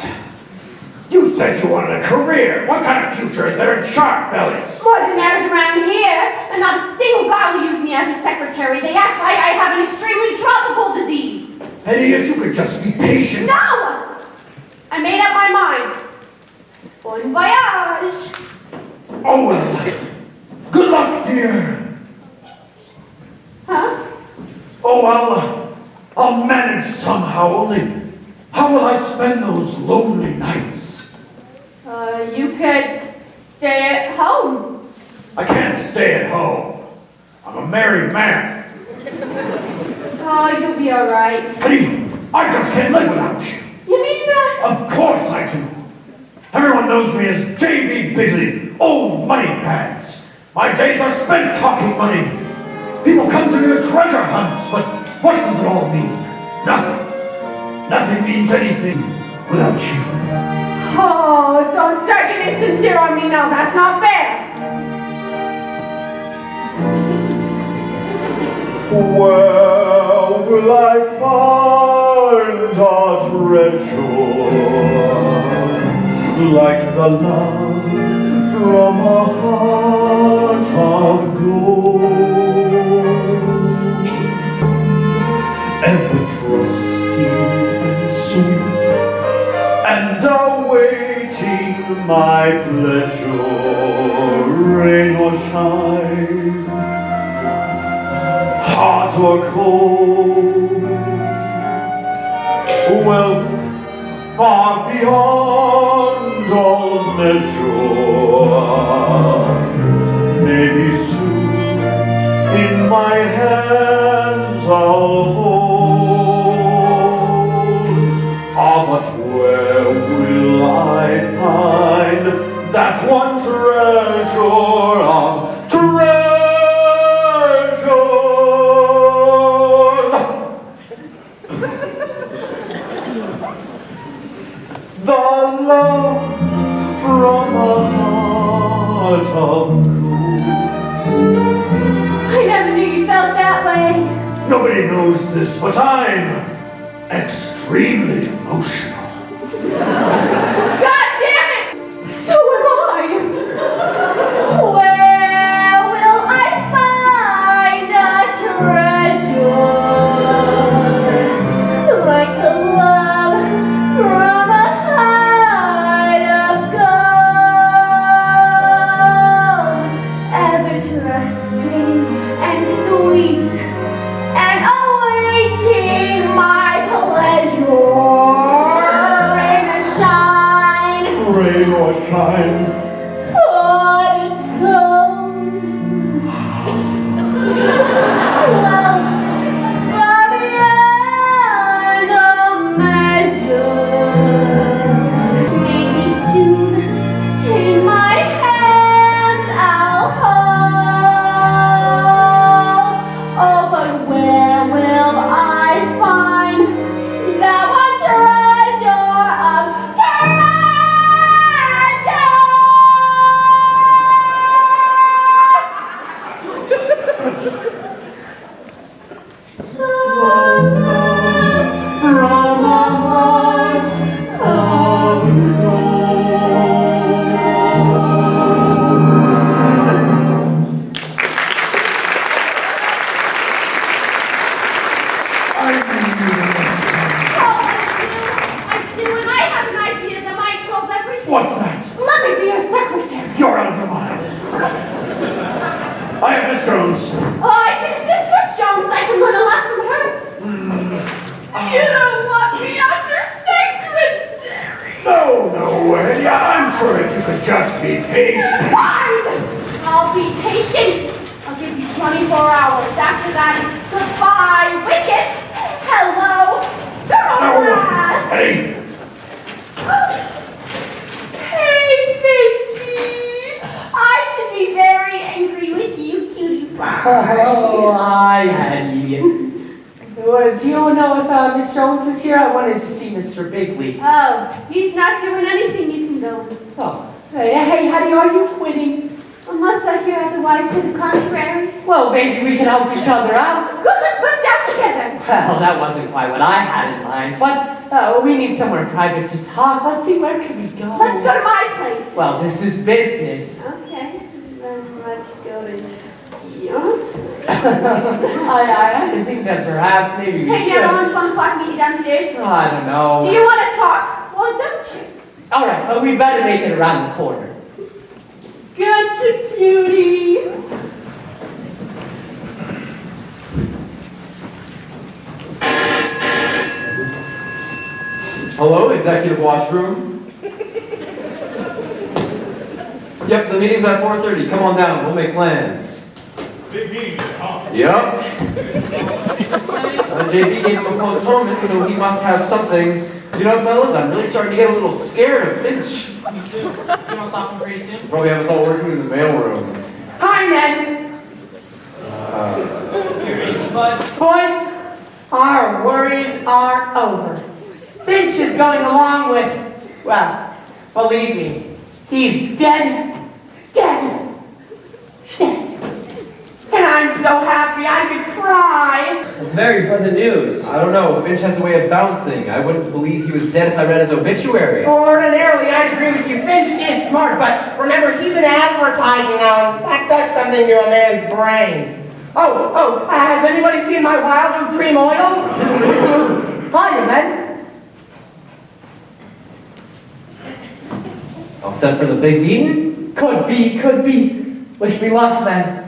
You said you wanted a career. What kind of future is there in shark bellies? More than there is around here. And not a single guy will use me as a secretary. They act like I have an extremely tropical disease. Eddie, if you could just be patient. No! I made up my mind. Bon voyage. Oh, well. Good luck, dear. Huh? Oh, I'll manage somehow, only how will I spend those lonely nights? You could stay at home. I can't stay at home. I'm a married man. Oh, you'll be all right. Eddie, I just can't live without you. You mean that? Of course I do. Everyone knows me as J.B. Bigley, old money bags. My days are spent talking money. People come to me with treasure hunts, but what does it all mean? Nothing. Nothing means anything without you. Oh, don't start getting sincere on me now. That's not fair. Where will I find our treasure? Like the love from a heart of gold, ever trusty and sweet, and awaiting my pleasure, rain or shine, hot or cold, wealth far beyond all measure, maybe soon in my hands I'll hold. Ah, but where will I find that one treasure of treasures? The love from a heart of gold. I never knew you felt that way. Nobody knows this, but I'm extremely emotional. God damn it! So am I. Where will I find a treasure like the love from a heart of gold, ever trusting and sweet, and awaiting my pleasure, rain or shine. Lydia, I'm sure if you could just be patient. Fine! I'll be patient. I'll give you 24 hours. After that, it's goodbye, Wicket. Hello, Overland. Hey! Hey, Finchie. I should be very angry with you, cutie pie. Oh, hi, Hattie. Do you know if Miss Jones is here? I wanted to see Mr. Bigley. Oh, he's not doing anything. You can go. Oh, hey, Hattie, are you quitting? Unless I hear otherwise to the contrary. Well, maybe we can help each other out. Good, let's bust out together. Well, that wasn't quite what I had in mind, but we need somewhere private to talk. Let's see, where can we go? Let's go to my place. Well, this is business. Okay, then let's go to your. I think that perhaps maybe we Hey, should. do you have a lunch 1 o'clock meet you downstairs? I don't know. Do you want to talk? Well, don't you? All right, but we better make it around the corner. Gotcha, cutie. Hello, executive washroom. Yep, the meeting's at 4:30. Come on down, we'll make plans. Big meeting, huh? Yep. JB gave him a postponement, so he must have something. You know, fellas, I'm really starting to get a little scared of Finch. You don't stop him pretty soon? Probably have us all working in the mailroom. Hi, men. Boys, our worries are over. Finch is going along with, well, believe me, he's dead. Dead. And I'm so happy I could cry. It's very pleasant news. I don't know, Finch has a way of bouncing. I wouldn't believe he was dead if I read his obituary. Ordinarily, I'd agree with you. Finch is smart, but remember, he's in advertising now, and that does something to a man's brains. Has anybody seen my wild new cream oil? Hiya, men. All set for the big meeting? Could be. Wish me luck, man.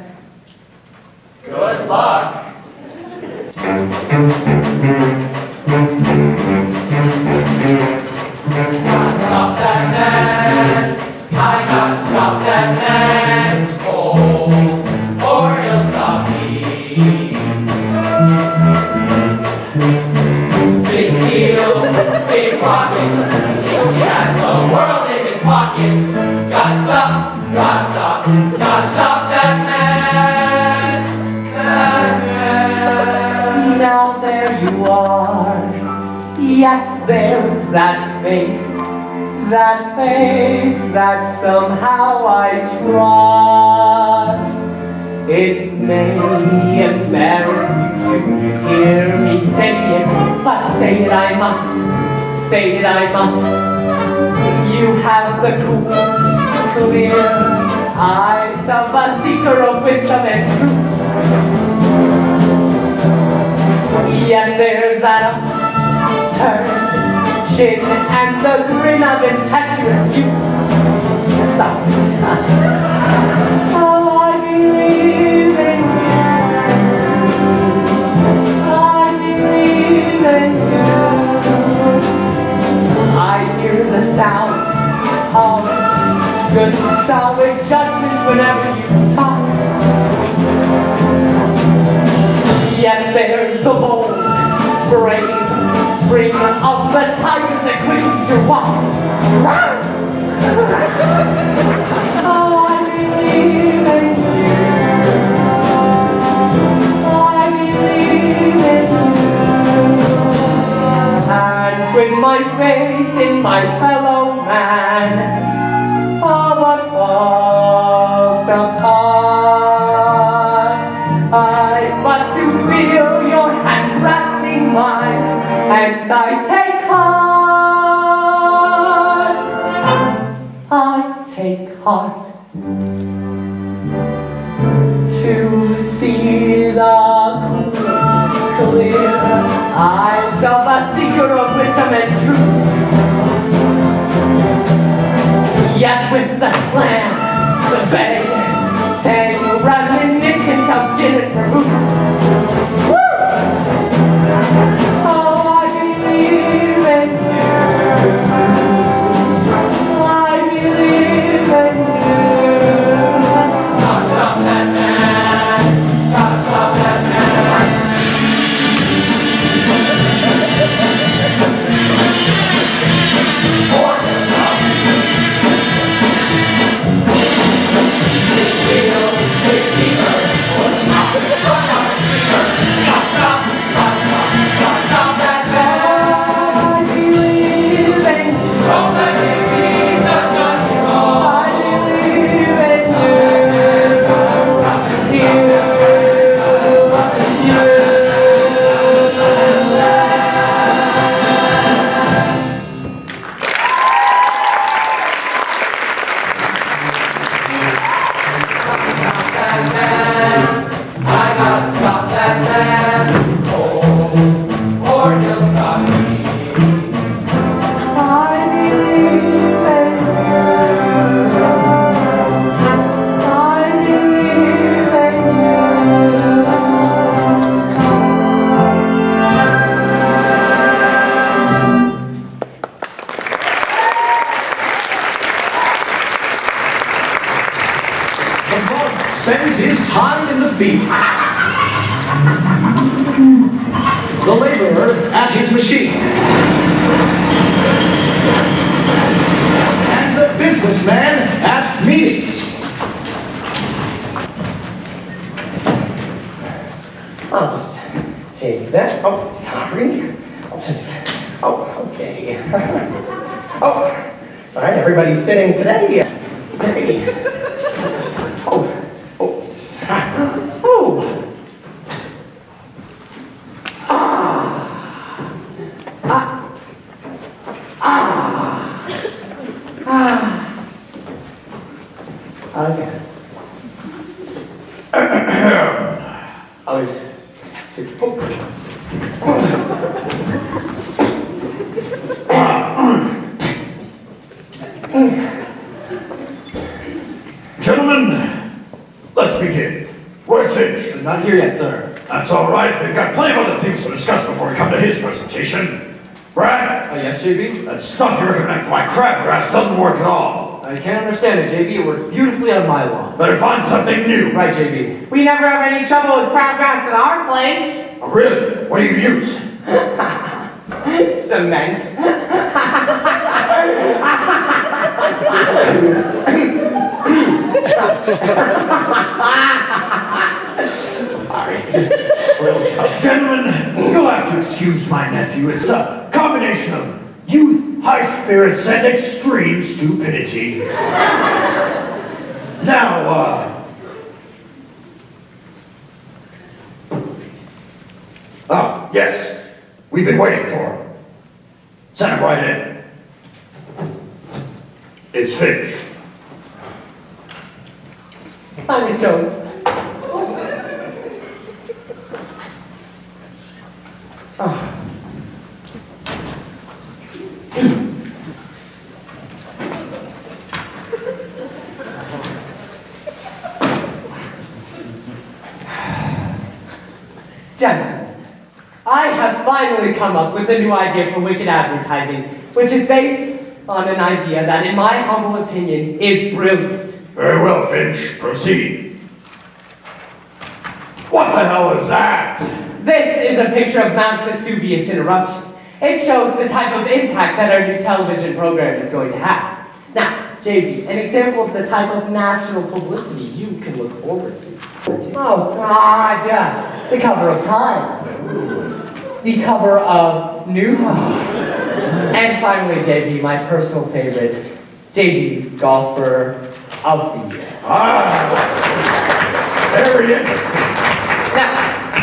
Good luck. Gotta stop that man. I gotta stop that man. Oh, or he'll stop me. Big deal, big pockets. Thinks he has the world in his pockets. Gotta stop that man. Now there you are. Yes, there's that face that somehow I trust. It may embarrass you to hear me say it, but say it I must. You have the cool, clear eyes of a seeker of wisdom and truth. Yet there's that upturned chin and the grin of impetuous youth. Stop. Oh, I believe in you. I believe in you. I hear the sound of good solid judgment whenever you talk. Yet there's the bold, brave spring of the tiger that quickens your walk. Oh, I believe in you. I believe in you. And with my faith in my fellow man, all but falls apart. I've but to feel your hand grasping mine, and I take heart. I take heart to see the clear eyes of a seeker of wisdom and truth. Yet with the slam, the bang, sang reminiscent of gin and vermouth. Woo! Oh, I believe in you. I at his machine. And the businessman at meetings. I'll just take that. Oh, sorry. Oh, okay. Oh, all right, everybody's sitting today. Hey. Oh, sorry. Oh. Okay. Others. Gentlemen, let's begin. Where's Finch? I'm not here yet, sir. That's all right. We've got plenty of other things to discuss before we come to his presentation. Brad? Yes, JB? That stuff you recommend for my crabgrass doesn't work at all. I can't understand it, JB. It worked beautifully on my lawn. Better find something new. Right, JB. We never have any trouble with crabgrass at our place. Oh, really? What do you use? Cement. Sorry, just a little joke. Gentlemen, you'll have to excuse my nephew. It's a combination of youth, high spirits, and extreme stupidity. Now, oh, yes. We've been waiting for him. Send him right in. It's Finch. Hi, Miss Jones. Oh. Gentlemen, I have finally come up with a new idea for wicked advertising, which is based on an idea that, in my humble opinion, is brilliant. Very well, Finch. Proceed. What the hell is that? This is a picture of Mount Vesuvius in eruption. It shows the type of impact that our new television program is going to have. Now, JB, an example of the type of national publicity you can look forward to. Oh, God, the cover of Time. The cover of Newsweek. And finally, JB, my personal favorite, JB, Golfer of the Year. Very interesting. Now,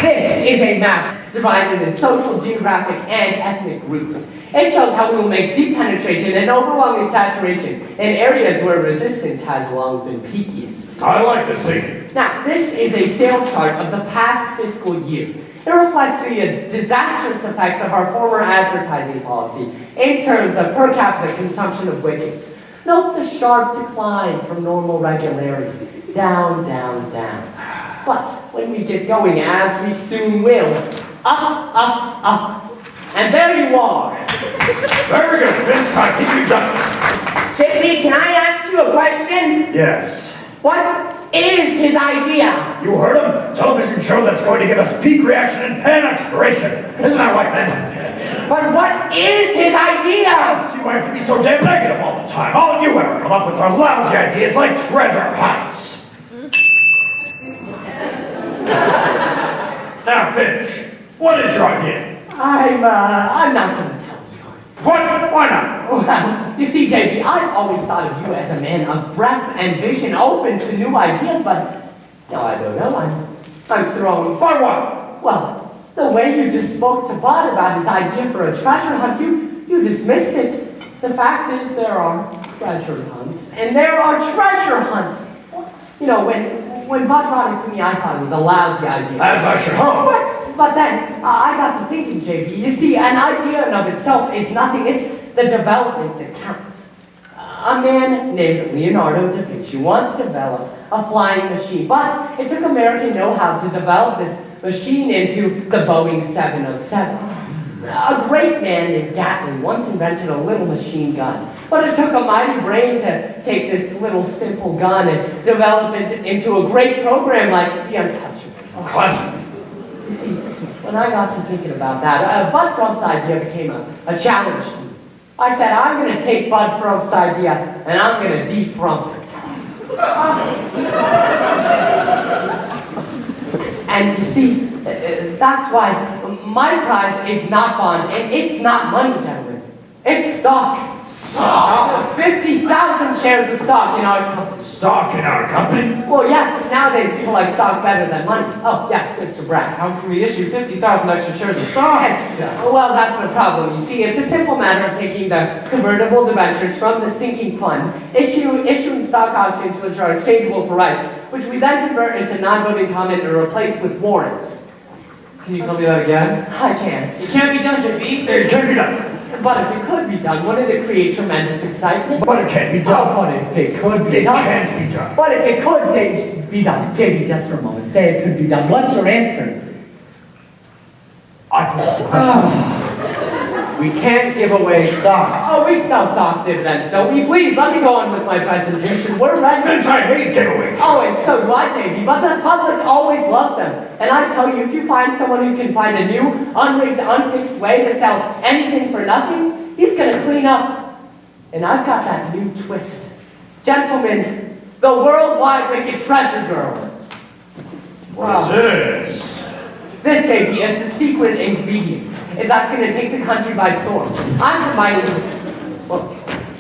this is a map divided into social, geographic, and ethnic groups. It shows how we will make deep penetration and overwhelming saturation in areas where resistance has long been peakiest. I like to see it. Now, this is a sales chart of the past fiscal year. It reflects the disastrous effects of our former advertising policy in terms of per capita consumption of wickets. Note the sharp decline from normal regularity. Down, down, down. But when we get going, as we soon will, up, up, up. And there you are. Very good, Vince. I think you've done it. JP, can I ask you a question? Yes. What is his idea? You heard him. Television show that's going to give us peak reaction and penetration. Isn't that right, man? But what is his idea? I don't see why you have to be so damn negative all the time. All you ever come up with are lousy ideas like treasure hunts. Now, Finch, what is your idea? I'm not going to tell you. What? Why not? Well, you see, JP, I've always thought of you as a man of breadth and vision, open to new ideas, but no, I don't know. I'm thrown. By what? Well, the way you just spoke to Bud about his idea for a treasure hunt, you dismissed it. The fact is, there are treasure hunts, and there are treasure hunts. You know, when Bud brought it to me, I thought it was a lousy idea. As I should hope. But then, I got to thinking, JP, you see, an idea in of itself is nothing. It's the development that counts. A man named Leonardo da Vinci once developed a flying machine, but it took American know-how to develop this machine into the Boeing 707. A great man named Gatlin once invented a little machine gun, but it took a mighty brain to take this little simple gun and develop it into a great program like The Untouchables. Classic. You see, when I got to thinking about that, Bud Frump's idea became a challenge to me. I said, I'm going to take Bud Frump's idea and I'm going to defrump it. And you see, that's why my prize is not bonds, and it's not money, gentlemen. It's stock. 50,000 shares of stock in our company. Stock in our company? Well, yes, nowadays people like stock better than money. Oh, yes, Mr. Bragg. How can we issue 50,000 extra shares of stock? Yes, well, that's the problem. You see, it's a simple matter of taking the convertible debentures from the sinking fund, issuing stock options which are exchangeable for rights, which we then convert into non-voting common and replace with warrants. Can you tell me that again? I can't. It can't be done, JB. It can't be done. But if it could be done, wouldn't it create tremendous excitement? But it can't be done. Oh, but if it could be It done. can't be done. But if it could be done, JB, just for a moment, say it could be done. What's your answer? I put the question. We can't give away stock. Oh, we sell stock dividends, don't we? Please, let me go on with my presentation. We're ready. Finch, I hate giveaways. Oh, and so do I, JB, but the public always loves them. And I tell you, if you find someone who can find a new, unrigged, unfixed way to sell anything for nothing, he's gonna clean up. And I've got that new twist. Gentlemen, the worldwide wicked treasure girl. What is this? This, JB, is the secret ingredient. And that's going to take the country by storm. I'm combining, well,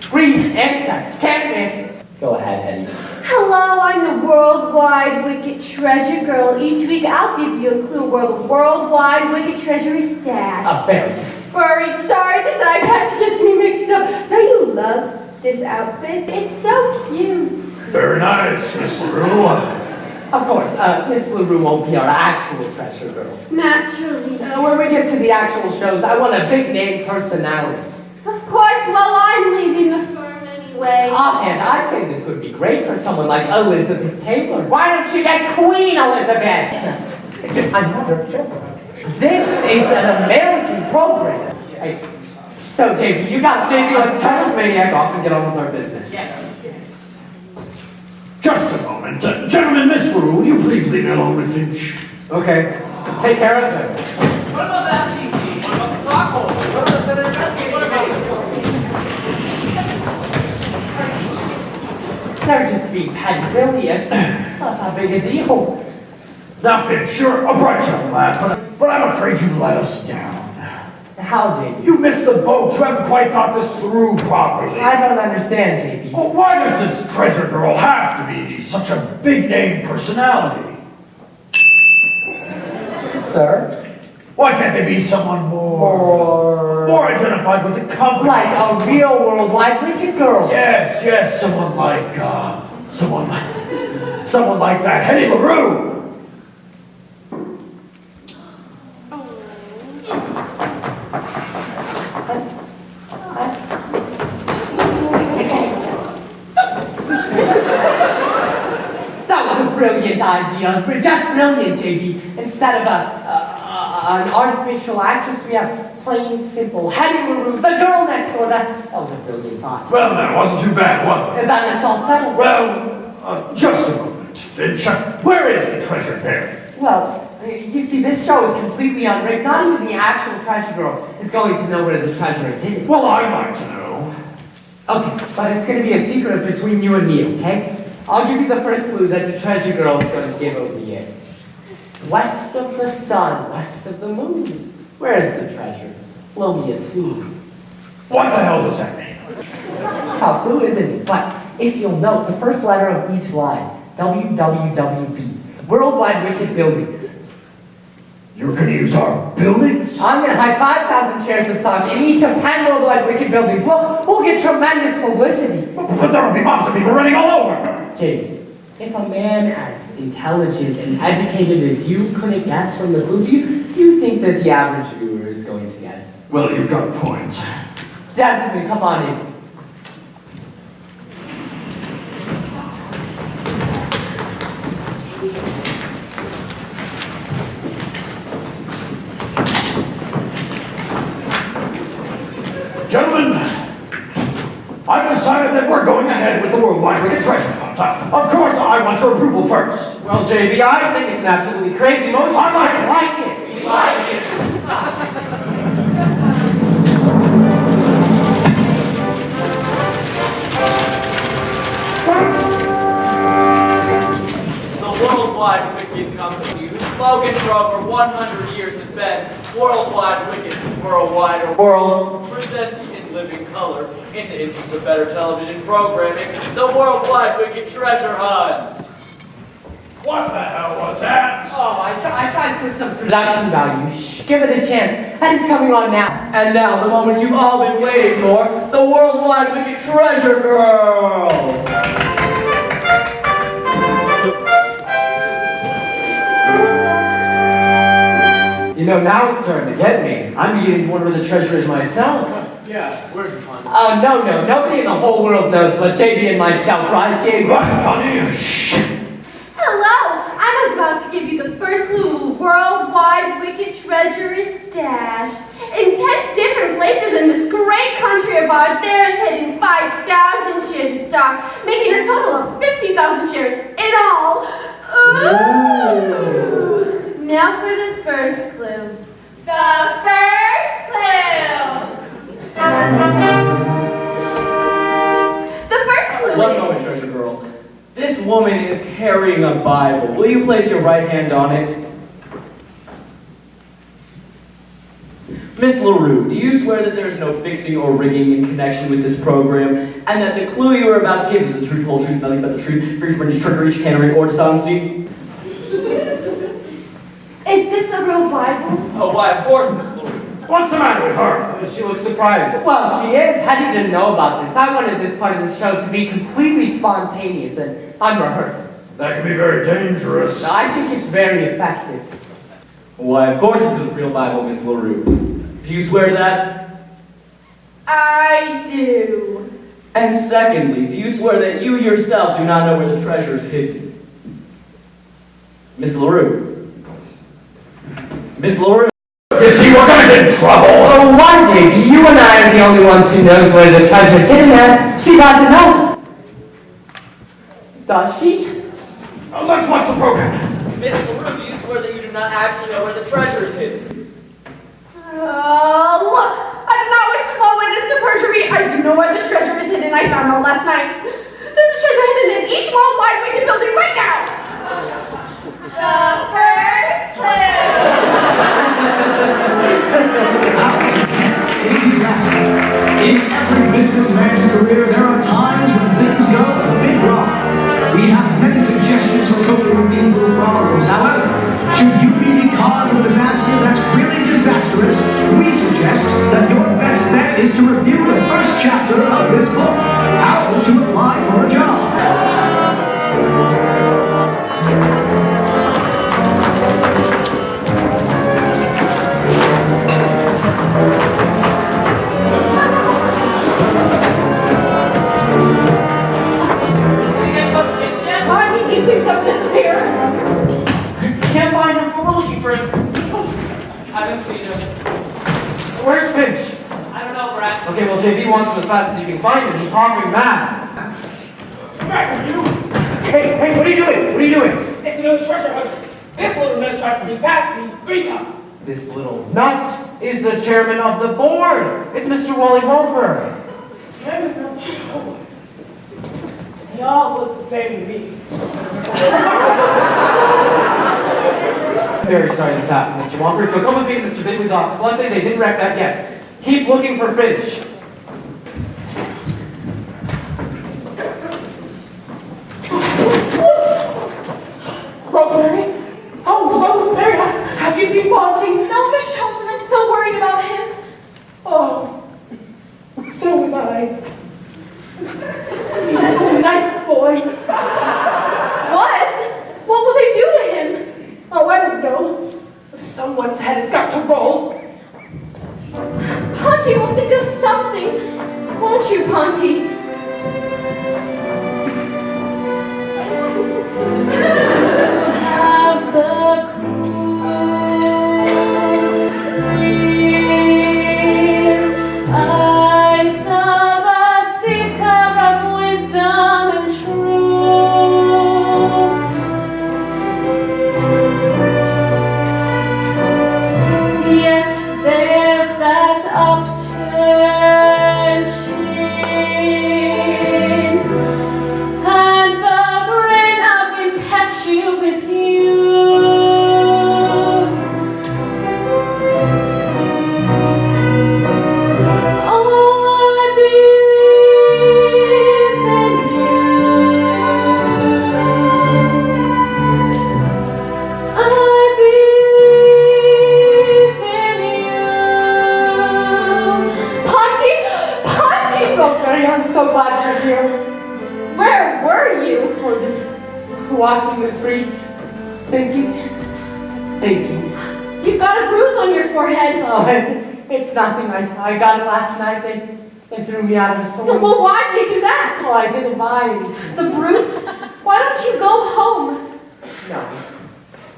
green and sex. Can't miss. Go ahead, Eddie. Hello, I'm the worldwide wicked treasure girl. Each week I'll give you a clue where the worldwide wicked treasure is stashed. A berry. Furry, sorry, this eye patch gets me mixed up. Don't you love this outfit? It's so cute. Very nice, Miss LaRue. Of course, Miss LaRue won't be our actual treasure girl. Naturally. When we get to the actual shows, I want a big name personality. Of course, well, I'm leaving the firm anyway. Offhand, I'd say this would be great for someone like Elizabeth Taylor. Why don't you get Queen Elizabeth? I'm not a joke. This is an American program. So, JB, you got JB, let's turn this maniac off and get on with our business. Yes. Just a moment. Gentlemen, Miss LaRue, will you please leave me alone with Finch? Okay, take care of him. What about the FTC? What about the stockholders? What about the Senate investigating committee? They're just being petty, really. It's not that big a deal. Now, Finch, you're a bright young lad, but I'm afraid you let us down. How, JB? You missed the boat. You haven't quite thought this through properly. I don't understand, JB. Well, why does this treasure girl have to be such a big-name personality? Sir? Why can't they be someone more identified with the company? Like a real worldwide wicked girl. Yes, someone like, someone like that Hetty LaRue. Brilliant idea, just brilliant, JB. Instead of an artificial actress, we have plain, simple Hetty LaRue, the girl next door. That was a brilliant thought. Well, that wasn't too bad, was it? And then it's all settled. Well, just a moment, Finch. Where is the treasure buried? Well, you see, this show is completely unrigged. Not even the actual treasure girl is going to know where the treasure is hidden. Well, I'd like to know. Okay, but it's going to be a secret between you and me, okay? I'll give you the first clue that the treasure girl is going to give over the air. West of the sun, west of the moon. Where's the treasure? Blow me a tune. What the hell does that mean? Tough clue, isn't it? But if you'll note the first letter of each line, WWWB, Worldwide Wicked Buildings. You're going to use our buildings? I'm going to hide 5,000 shares of stock in each of 10 Worldwide Wicked Buildings. We'll get tremendous publicity. But there will be moms of people running all over. Jake, if a man as intelligent and educated as you couldn't guess from the clue, do you think that the average viewer is going to guess? Well, you've got a point. Gentlemen, come on in. Gentlemen, I've decided that we're going ahead with the Worldwide Wicked Treasure Hunt. Of course, I want your approval first. Well, JB, I think it's an absolutely crazy motion. I like it. You The Worldwide Wicked Company, whose slogan for over 100 years has been Worldwide Wickets for a wider world, presents in living color, in the interest of better television programming, the Worldwide Wicked Treasure Hunt. What the hell was that? Oh, I tried to put some production value. Shh, give it a chance. And it's coming on now. And now, the moment you've all been waiting for, the Worldwide Wicked Treasure Girl! You know, now it's starting to get me. I'm beginning to wonder where the treasure is myself. Yeah, where's the fun? Oh, no. Nobody in the whole world knows but JB and myself, right, JB? Right, honey. Shh. Hello! I'm about to give you the first clue. Worldwide Wicked Treasure is stashed in 10 different places in this great country of ours. There is hidden 5,000 shares of stock, making a total of 50,000 shares in all. Ooh. Now for the first clue. The first clue! The first clue One is... moment, Treasure Girl. This woman is carrying a Bible. Will you place your right hand on it? Miss LaRue, do you swear that there's no fixing or rigging in connection with this program, and that the clue you are about to give is the truth, whole truth, nothing but the truth, free from any trickery, chicanery, or dishonesty? Is this a real Bible? Oh, why, of course, Miss LaRue. What's the matter with her? She looks surprised. Well, she is. How did you know about this? I wanted this part of the show to be completely spontaneous and unrehearsed. That can be very dangerous. I think it's very effective. Why, of course it's a real Bible, Miss LaRue. Do you swear to that? I do. And secondly, do you swear that you yourself do not know where the treasure is hidden? Miss LaRue. Miss LaRue. You see, we're gonna get in trouble. Oh, why, JB? You and I are the only ones who knows where the treasure is hidden at. She doesn't know. Does she? Let's watch the program. Miss LaRue, do you swear that you do not actually know where the treasure is hidden? Look, I do not wish to blow witness to perjury. I do know where the treasure is hidden. I found out last night. There's a treasure hidden in each Worldwide Wicked building right now. The first clue. Out in disaster. In every businessman's career, there are times when things go a bit wrong. We have many suggestions for coping with these little problems. However, should you be the cause of a disaster that's really disastrous, we suggest that your best bet is to review the first chapter of this book, How to Apply for a Job. He seems to have disappeared. Can't find him. We're looking for him. I haven't seen him. Where's Finch? I don't know, Brad. Okay, well, JB wants him as fast as you can find him. He's hopping mad. Come back from you. Hey, what are you doing? What are you doing? It's another treasure hunter. This little nut tried to sneak past me 3 times. This little nut is the chairman of the board. It's Mr. Wally Roper. Chairman of the board. They all look the same to me. Very sorry this happened, Mr. Walker. If you'll come with me to Mr. Bigley's office, let's say they didn't wreck that yet. Keep looking for Finch. Rosemary? Oh, Rosemary, have you seen Monty? No, Miss Johnson, I'm so worried about him. Oh, so am I. He's a nice boy. Was? What will they do to him? Oh, I don't know. Someone's head has got to roll. Ponty will think of something. Won't you, Ponty? Have the clear eyes of a seeker of wisdom and truth. upturned chin, and the grin of impetuous youth. Oh, I believe in you. I believe in you. Ponty! Ponty! Rosemary, I'm so glad you're here. Where were you? We're just walking the streets, thinking. You've got a bruise on your forehead. Oh, it's nothing. I got it last night. They threw me out of the saloon. Well, why'd they do that? Well, I didn't buy it. The brutes? Why don't you go home? No.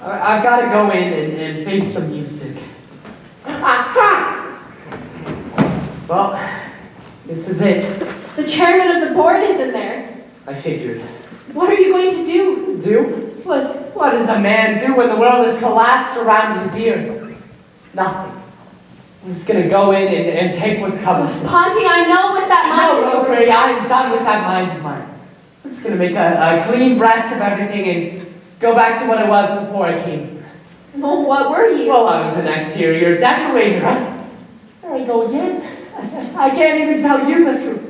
I've got to go in and face the music. Well, this is it. The chairman of the board is in there. I figured. What are you going to do? Do? What does a man do when the world has collapsed around his ears? Nothing. I'm just gonna go in and take what's coming. Ponty, I know with that mind. No, Rosemary, I'm done with that mind of mine. I'm just gonna make a clean breast of everything and go back to what I was before I came. Well, what were you? Well, I was an exterior decorator. There I go again. I can't even tell you the truth.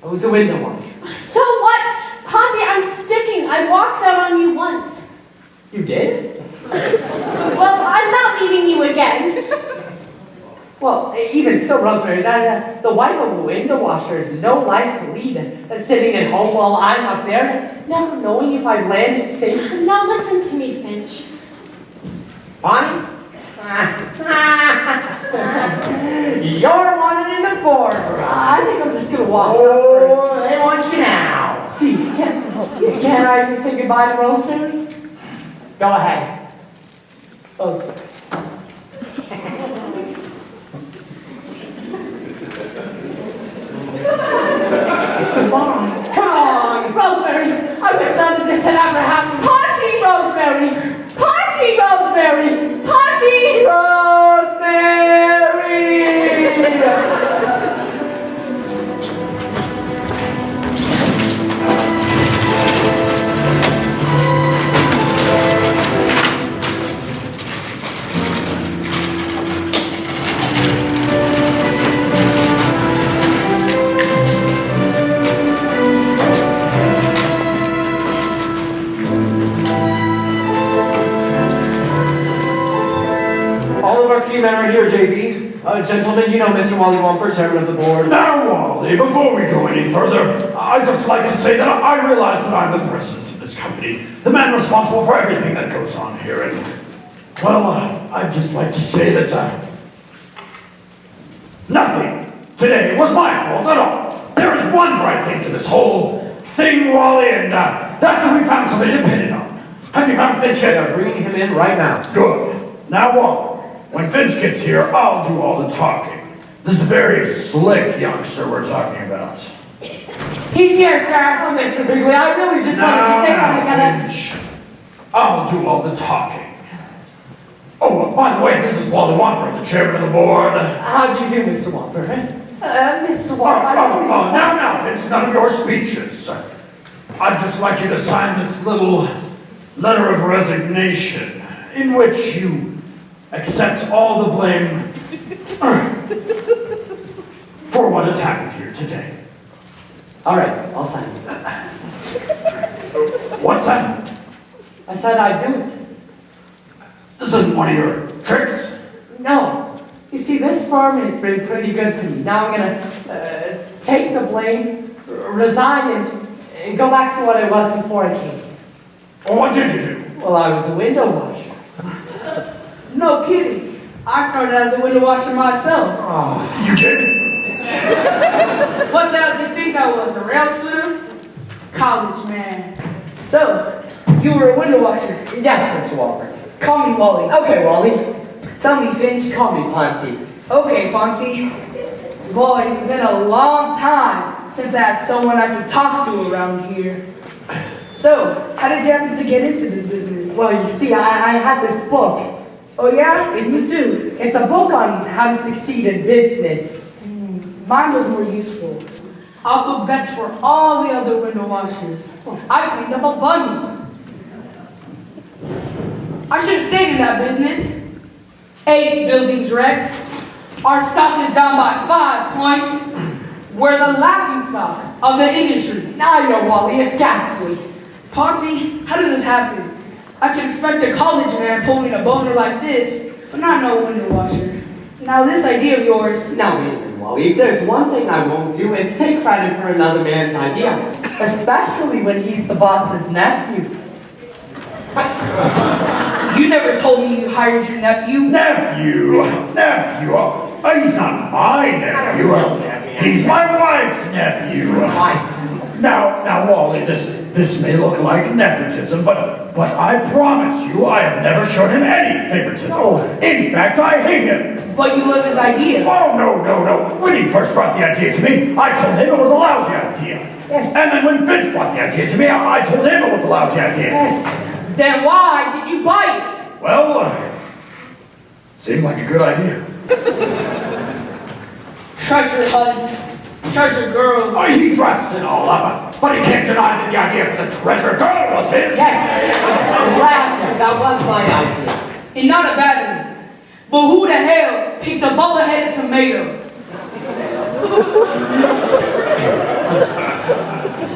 I was a window washer. So what? Ponty, I'm sticking. I walked out on you once. You did? Well, I'm not leaving you again. Well, even still, Rosemary, the wife of a window washer is no life to lead. Sitting at home while I'm up there, never knowing if I landed safe. Now listen to me, Finch. Bonnie? You're wanted in the board. I think I'm just gonna wash up Oh, they want you now. first. Gee, can't I say goodbye to Rosemary? Go ahead. Rosemary. Goodbye. Come on, Rosemary. I wish none of this had ever happened. Ponty! Rosemary. Ponty! Rosemary. Ponty! Rosemary. All of our key men are here, JB. Gentlemen, you know Mr. Wally Wumper, chairman of the board. Now, Wally, before we go any further, I'd just like to say that I realize that I'm the president of this company, the man responsible for everything that goes on here, and, well, I'd just like to say that, nothing today was my fault at all. There is one bright thing to this whole thing, Wally, and that's that we found somebody to pin it on. Have you found Finch yet? Yeah, bringing him in right now. Good. Now, Wally, when Finch gets here, I'll do all the talking. This very slick youngster we're talking about. He's here, sir. Oh, Mr. Bigley, I really just wanted to say that I gotta... Finch. I'll do all the talking. Oh, by the way, this is Wally Wumper, the chairman of the board. How do you do, Mr. Wumper? Mr. Oh, Wumper, I really just... now, Finch, none of your speeches. I'd just like you to sign this little letter of resignation in which you accept all the blame for what has happened here today. All right, I'll sign it. What's that? I said I'd do it. This isn't one of your tricks. No. You see, this firm has been pretty good to me. Now I'm gonna take the blame, resign, and go back to what I was before I came. Well, what did you do? Well, I was a window washer. No kidding. I started as a window washer myself. Oh. You did? What the hell did you think I was, a rail splitter? College man. So, you were a window washer? Yes, Mr. Walker. Call me Wally. Okay, Wally. Tell me, Finch. Call me Ponty. Okay, Ponty. Boy, it's been a long time since I had someone I could talk to around here. So, how did you happen to get into this business? Well, you see, I had this book. Oh yeah? It's Me too. It's a book on how to succeed in business. Mine was more useful. I'll put bets for all the other window washers. I cleaned up a bundle. I should have stayed in that business. 8 buildings wrecked. Our stock is down by 5 points. We're the laughing stock of the industry. I know, Wally, it's ghastly. Ponzi, how did this happen? I could expect a college man pulling a boner like this, but not no window washer. Now this idea of yours. Now wait a minute, Wally. If there's one thing I won't do, it's take credit for another man's idea. Especially when he's the boss's nephew. You never told me you hired your nephew. Nephew? He's not my nephew. He's my wife's nephew. Now, Wally, this may look like nepotism, but I promise you I have never shown him any favoritism. In fact, I hate him. But you love his idea. Oh, no. When he first brought the idea to me, I told him it was a lousy idea. Yes. And then when Finch brought the idea to me, I told him it was a lousy idea. Yes. Then why did you buy it? Well, seemed like a good idea. Treasure hunts. Treasure girls. Oh, he dressed it all up, but he can't deny that the idea for the treasure girl was his. Yes, that was my idea. And not a bad one. But who the hell picked a bubble-headed tomato?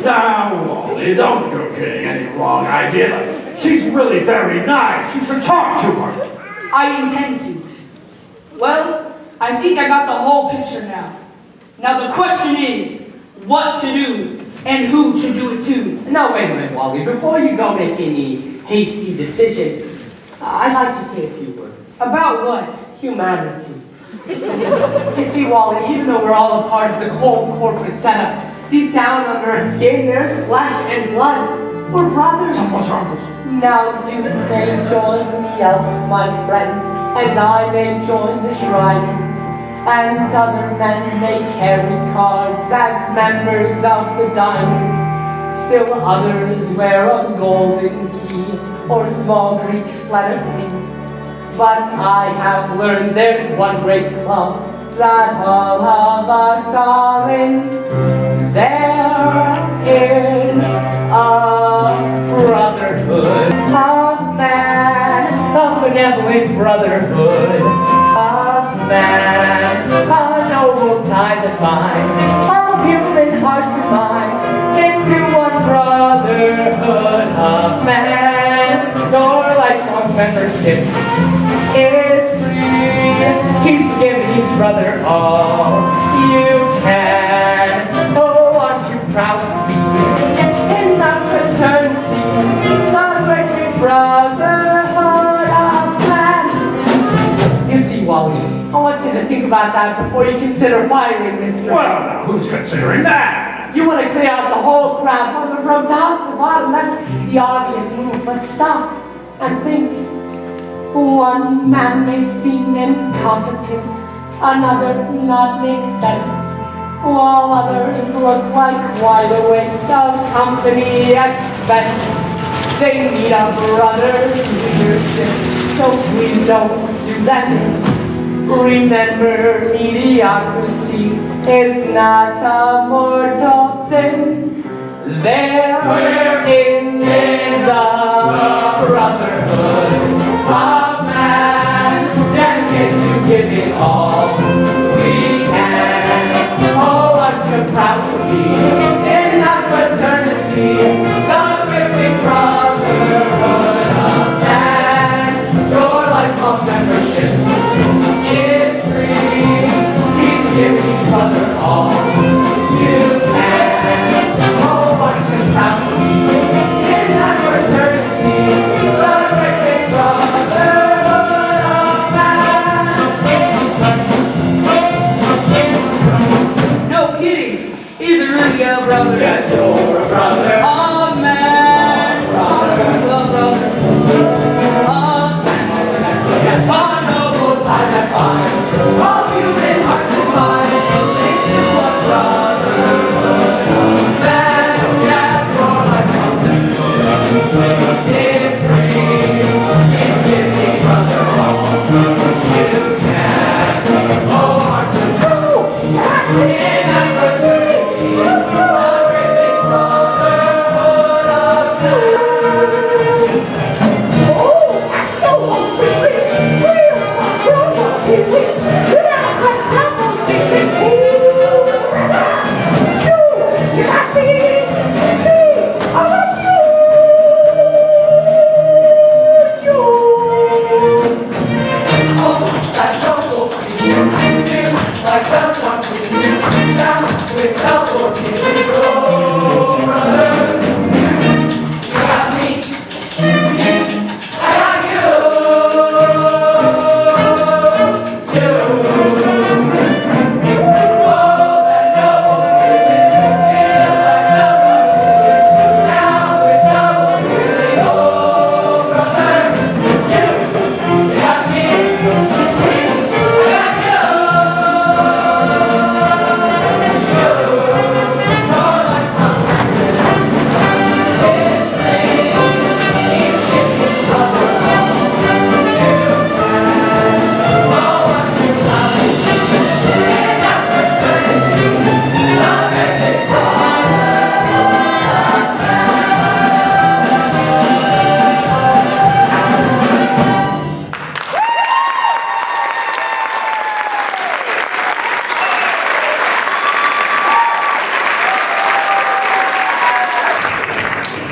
Now, Wally, don't go getting any wrong ideas. She's really very nice. You should talk to her. I intend to. Well, I think I got the whole picture now. Now the question is, what to do and who to do it to. Now wait a minute, Wally. Before you go make any hasty decisions, I'd like to say a few words. About what? Humanity. You see, Wally, even though we're all a part of the cold corporate setup, deep down under our skin there's flesh and blood. We're brothers. Now you may join the Elks, my friend, and I may join the Shriners, and other men may carry cards as members of the Diners. Still others wear a golden key or small Greek letter P. But I have learned there's one great club that all of us are in. There is a brotherhood of man, a benevolent brotherhood of man, a noble tie that binds all human hearts and minds into one brotherhood of man. Your lifelong membership is free. Keep giving each brother all you can. Oh, aren't you proud to be in that fraternity, the great brotherhood of man? You see, Wally, I want you to think about that before you consider firing Mr. Well, now, who's considering that? You want to clear out the whole crowd from top to bottom. That's the obvious move. But stop and think. One man may seem incompetent, another not make sense, while others look like quite a waste of company expense. They need a brother's leadership, so please don't do that. Remember, mediocrity is not a mortal sin. They're in the brotherhood of man, dedicated to giving all we can. Oh, aren't you proud to be in that fraternity, the great big brotherhood of man? Your lifelong membership is free. Keep giving each other all you can. Oh, aren't you proud to be in that fraternity, the great big brotherhood of man? No kidding. He's a really good brother. Yes, you're a brother. Oh man. Brother. Yes, one noble tie that binds all human hearts and minds into one brotherhood of man. Yes, your lifelong membership is free. Give each brother all I just want to be down without fortune. Oh, brother, you got me. I got you. Oh, that double feeling feels like double feeling. Down with double feeling. Oh, brother, you got me. I got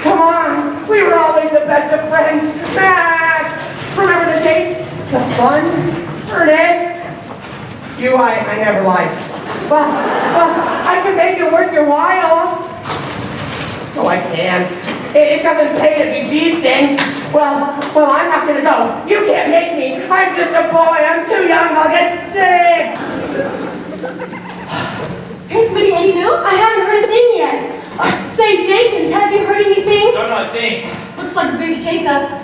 Come on, we were always the best of friends. Max, remember the dates? The fun? Ernest? You, I never liked. Well, I can make it worth your while. No, I can't. It doesn't pay to be decent. Well, I'm not gonna go. You can't make me. I'm just a boy. I'm too young. I'll get sick. Hey, Smitty, any news? I haven't heard a thing yet. Say, Jenkins, have you heard anything? Don't know a thing. Looks like a big shakeup.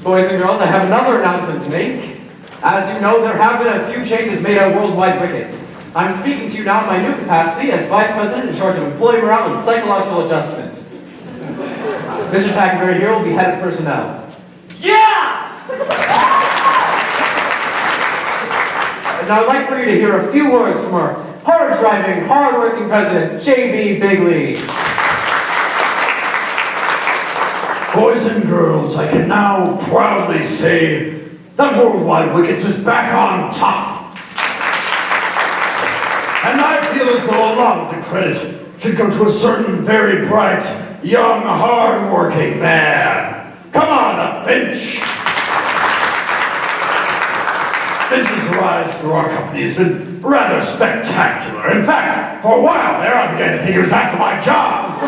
Boys and girls, I have another announcement to make. As you know, there have been a few changes made at Worldwide Wickets. I'm speaking to you now in my new capacity as Vice President in charge of employee morale and psychological adjustment. Mr. Tackenberry here will be head of personnel. Yeah! And I'd like for you to hear a few words from our hard-driving, hard-working president, J.B. Bigley. Boys and girls, I can now proudly say that Worldwide Wickets is back on top. And I feel as though a lot of the credit should go to a certain very bright, young, hard-working man. Come on up, Finch. Finch's rise through our company has been rather spectacular. In fact, for a while there, I began to think he was after my job.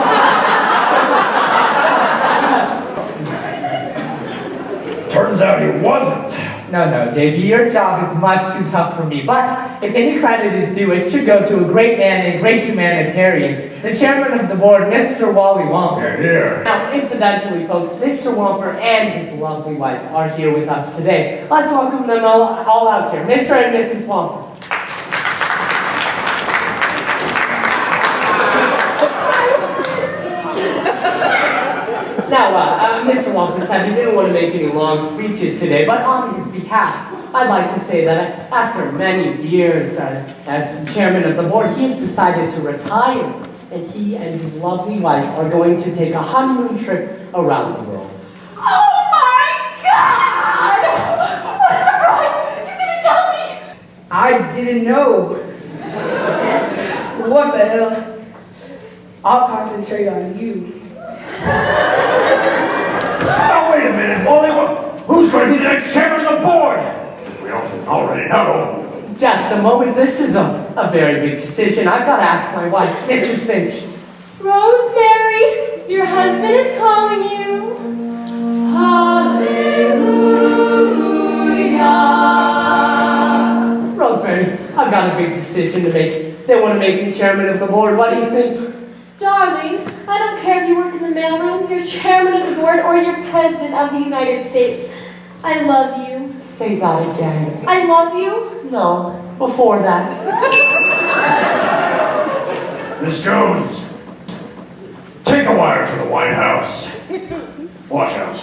Turns out he wasn't. No, JB, your job is much too tough for me. But if any credit is due, it should go to a great man and great humanitarian, the chairman of the board, Mr. Wally Womper. Here. Now, incidentally, folks, Mr. Womper and his lovely wife are here with us today. Let's welcome them all out here, Mr. and Mrs. Womper. Now, Mr. Womper said he didn't want to make any long speeches today, but on his behalf, I'd like to say that after many years as chairman of the board, he has decided to retire, and he and his lovely wife are going to take a honeymoon trip around the world. Oh my God! What a surprise! You didn't tell me! I didn't know. What the hell? I'll concentrate on you. Now, wait a minute, Wally. Who's going to be the next chairman of the board? If we don't already know. Just a moment, this is a very big decision. I've got to ask my wife, Mrs. Finch. Rosemary, your husband is calling you. Hallelujah. Rosemary, I've got a big decision to make. They want to make me chairman of the board. What do you think? Darling, I don't care if you work in the mailroom, you're chairman of the board, or you're president of the United States. I love you. Say that again. I love you. No, before that. Miss Jones, take a wire to the White House. Watch out.